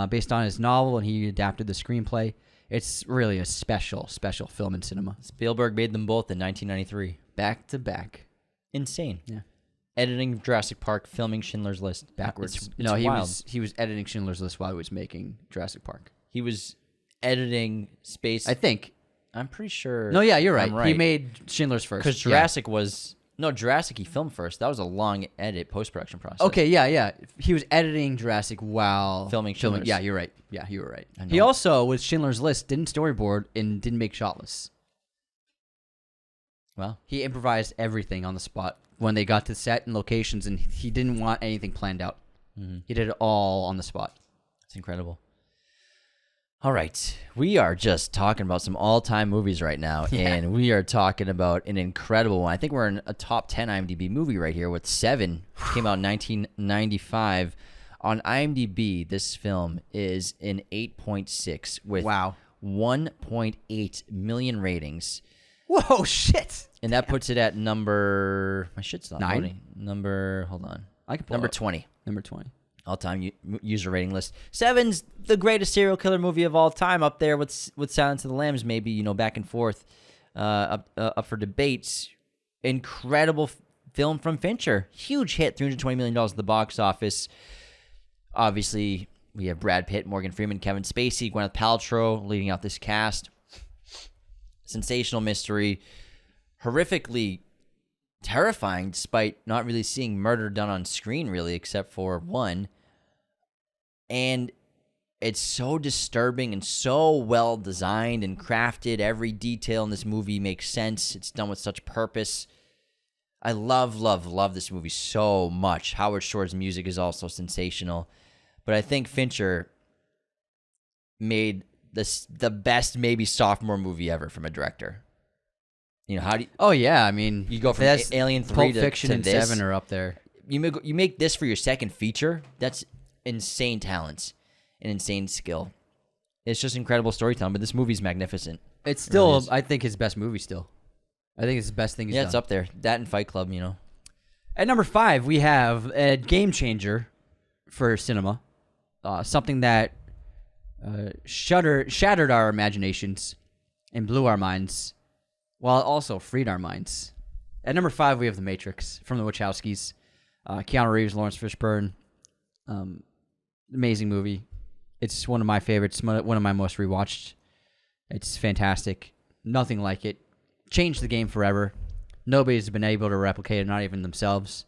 based on his novel, and he adapted the screenplay. It's really a special film in cinema. Spielberg made them both in 1993. Back to back. Insane. Yeah. Editing Jurassic Park, filming Schindler's List backwards. No, he was editing Schindler's List while he was making Jurassic Park. He was editing Space. I think. I'm pretty sure. No, yeah, you're right. I'm right. He made Schindler's first. Because Jurassic Jurassic he filmed first. That was a long edit, post-production process. Okay, yeah. He was editing Jurassic while filming Schindler's. Yeah, you're right. Yeah, you were right. He also, with Schindler's List, didn't storyboard and didn't make shot lists. Well, he improvised everything on the spot when they got to set and locations, and he didn't want anything planned out. Mm-hmm. He did it all on the spot. It's incredible. All right, we are just talking about some all-time movies right now, and we are talking about an incredible one. I think we're in a top 10 IMDb movie right here with 7. Came out in 1995. On IMDb, this film is an 8.6 with 1.8 million ratings. Whoa, shit! And that puts it at number... My shit's not 9? loading. Hold on. I can pull number up. 20. Number 20. All-time user rating list. 7's the greatest serial killer movie of all time, up there with Silence of the Lambs, maybe, back and forth, up for debates. Incredible film from Fincher. Huge hit, $320 million at the box office. Obviously, we have Brad Pitt, Morgan Freeman, Kevin Spacey, Gwyneth Paltrow leading out this cast. Sensational mystery. Horrifically terrifying, despite not really seeing murder done on screen, really, except for one. And it's so disturbing and so well designed and crafted. Every detail in this movie makes sense. It's done with such purpose. I love this movie so much. Howard Shore's music is also sensational. But I think Fincher made the best maybe sophomore movie ever from a director. How do you... Oh, yeah, I mean... You go from Alien 3 Pulp to Fiction and this. 7 are up there. You make this for your second feature. That's insane talent and insane skill. It's just incredible storytelling, but this movie's magnificent. It's still, really I think, his best movie still. I think it's the best thing he's done. Yeah, it's up there. That and Fight Club, At number 5, we have a game changer for cinema. Something that shattered our imaginations and blew our minds, while it also freed our minds. At number 5, we have The Matrix from the Wachowskis. Keanu Reeves, Lawrence Fishburne. Amazing movie. It's one of my favorites, one of my most rewatched. It's fantastic. Nothing like it. Changed the game forever. Nobody's been able to replicate it, not even themselves,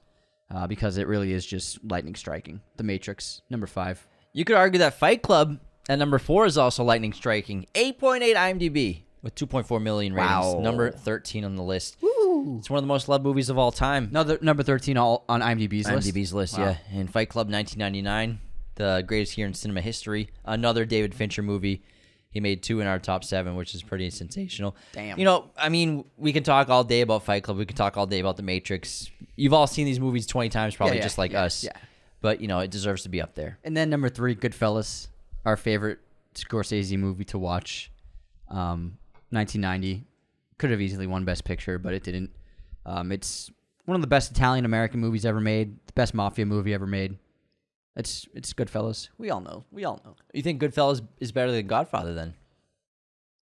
because it really is just lightning striking. The Matrix, number 5. You could argue that Fight Club At number 4 is also lightning striking. 8.8 IMDb with 2.4 million ratings. Wow. Number 13 on the list. Woo. It's one of the most loved movies of all time. Number 13 on IMDb's list. IMDb's list, Wow. yeah. And Fight Club 1999, the greatest year in cinema history. Another David Fincher movie. He made 2 in our top 7, which is pretty sensational. Damn. You know, I mean, we can talk all day about Fight Club. We can talk all day about The Matrix. You've all seen these movies 20 times, probably Yeah, just like us. Yeah. But, you know, it deserves to be up there. And then number 3, Goodfellas, our favorite Scorsese movie to watch. 1990. Could have easily won Best Picture, but it didn't. It's one of the best Italian American movies ever made. The best mafia movie ever made. It's Goodfellas. We all know. You think Goodfellas is better than Godfather then?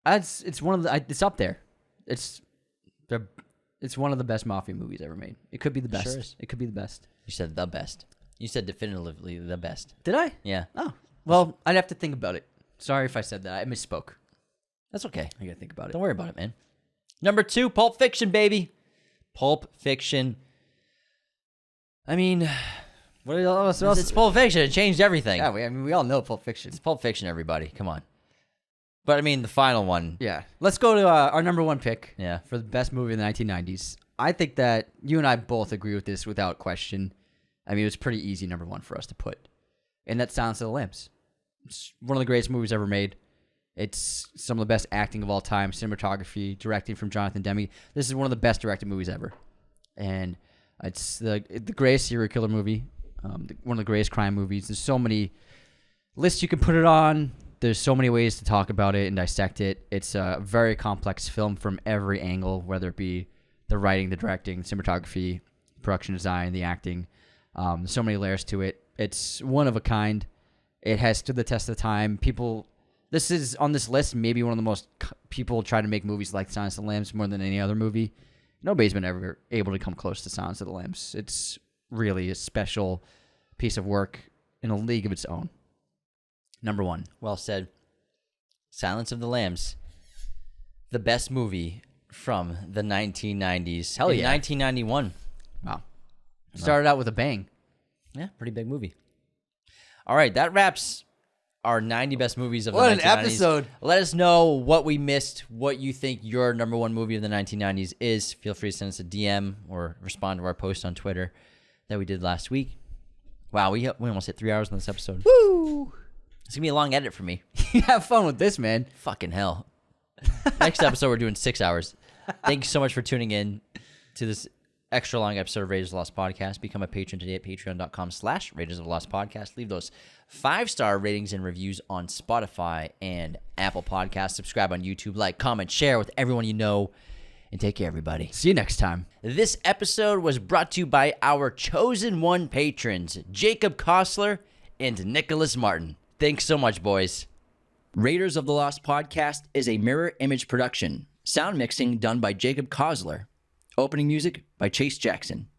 It's one of the. It's up there. It's one of the best mafia movies ever made. It could be the best. Sure is. It could be the best. You said the best. You said definitively the best. Did I? Yeah. Oh, well, I'd have to think about it. Sorry if I said that. I misspoke. That's okay. I gotta think about it. Don't worry about it, man. Number 2, Pulp Fiction, baby. Pulp Fiction. I mean, What else? it's Pulp Fiction. It changed everything. Yeah, we all know Pulp Fiction. It's Pulp Fiction, everybody. Come on. But, I mean, the final one. Yeah. Let's go to our number 1 pick. Yeah. For the best movie in the 1990s. I think that you and I both agree with this without question. I mean, it was pretty easy number 1 for us to put. And that's Silence of the Lambs. It's one of the greatest movies ever made. It's some of the best acting of all time, cinematography, directing from Jonathan Demme. This is one of the best directed movies ever. And it's the greatest serial killer movie, one of the greatest crime movies. There's so many lists you can put it on. There's so many ways to talk about it and dissect it. It's a very complex film from every angle, whether it be the writing, the directing, cinematography, production design, the acting. There's so many layers to it. It's one of a kind. It has stood the test of time. This is on this list, maybe one of the most people try to make movies like Silence of the Lambs more than any other movie. Nobody's been ever able to come close to Silence of the Lambs. It's really a special piece of work in a league of its own. Number 1. Well said. Silence of the Lambs. The best movie from the 1990s. Hell yeah. 1991. Wow. Started out with a bang. Yeah, pretty big movie. All right, that wraps our 90 best movies of What the an 1990s. episode. Let us know what we missed, what you think your number 1 movie of the 1990s is. Feel free to send us a DM or respond to our post on Twitter that we did last week. Wow, we almost hit 3 hours on this episode. Woo! It's going to be a long edit for me. Have fun with this, man. Fucking hell. Next episode, we're doing 6 hours. Thank you so much for tuning in to this extra long episode of Raiders of the Lost Podcast. Become a patron today at patreon.com/Raiders of the Lost Podcast. Leave those 5-star ratings and reviews on Spotify and Apple Podcasts. Subscribe on YouTube, like, comment, share with everyone you know, and take care, everybody. See you next time. This episode was brought to you by our chosen one patrons, Jacob Kossler and Nicholas Martin. Thanks so much, boys. Raiders of the Lost Podcast is a mirror image production. Sound mixing done by Jacob Kossler. Opening music by Chase Jackson.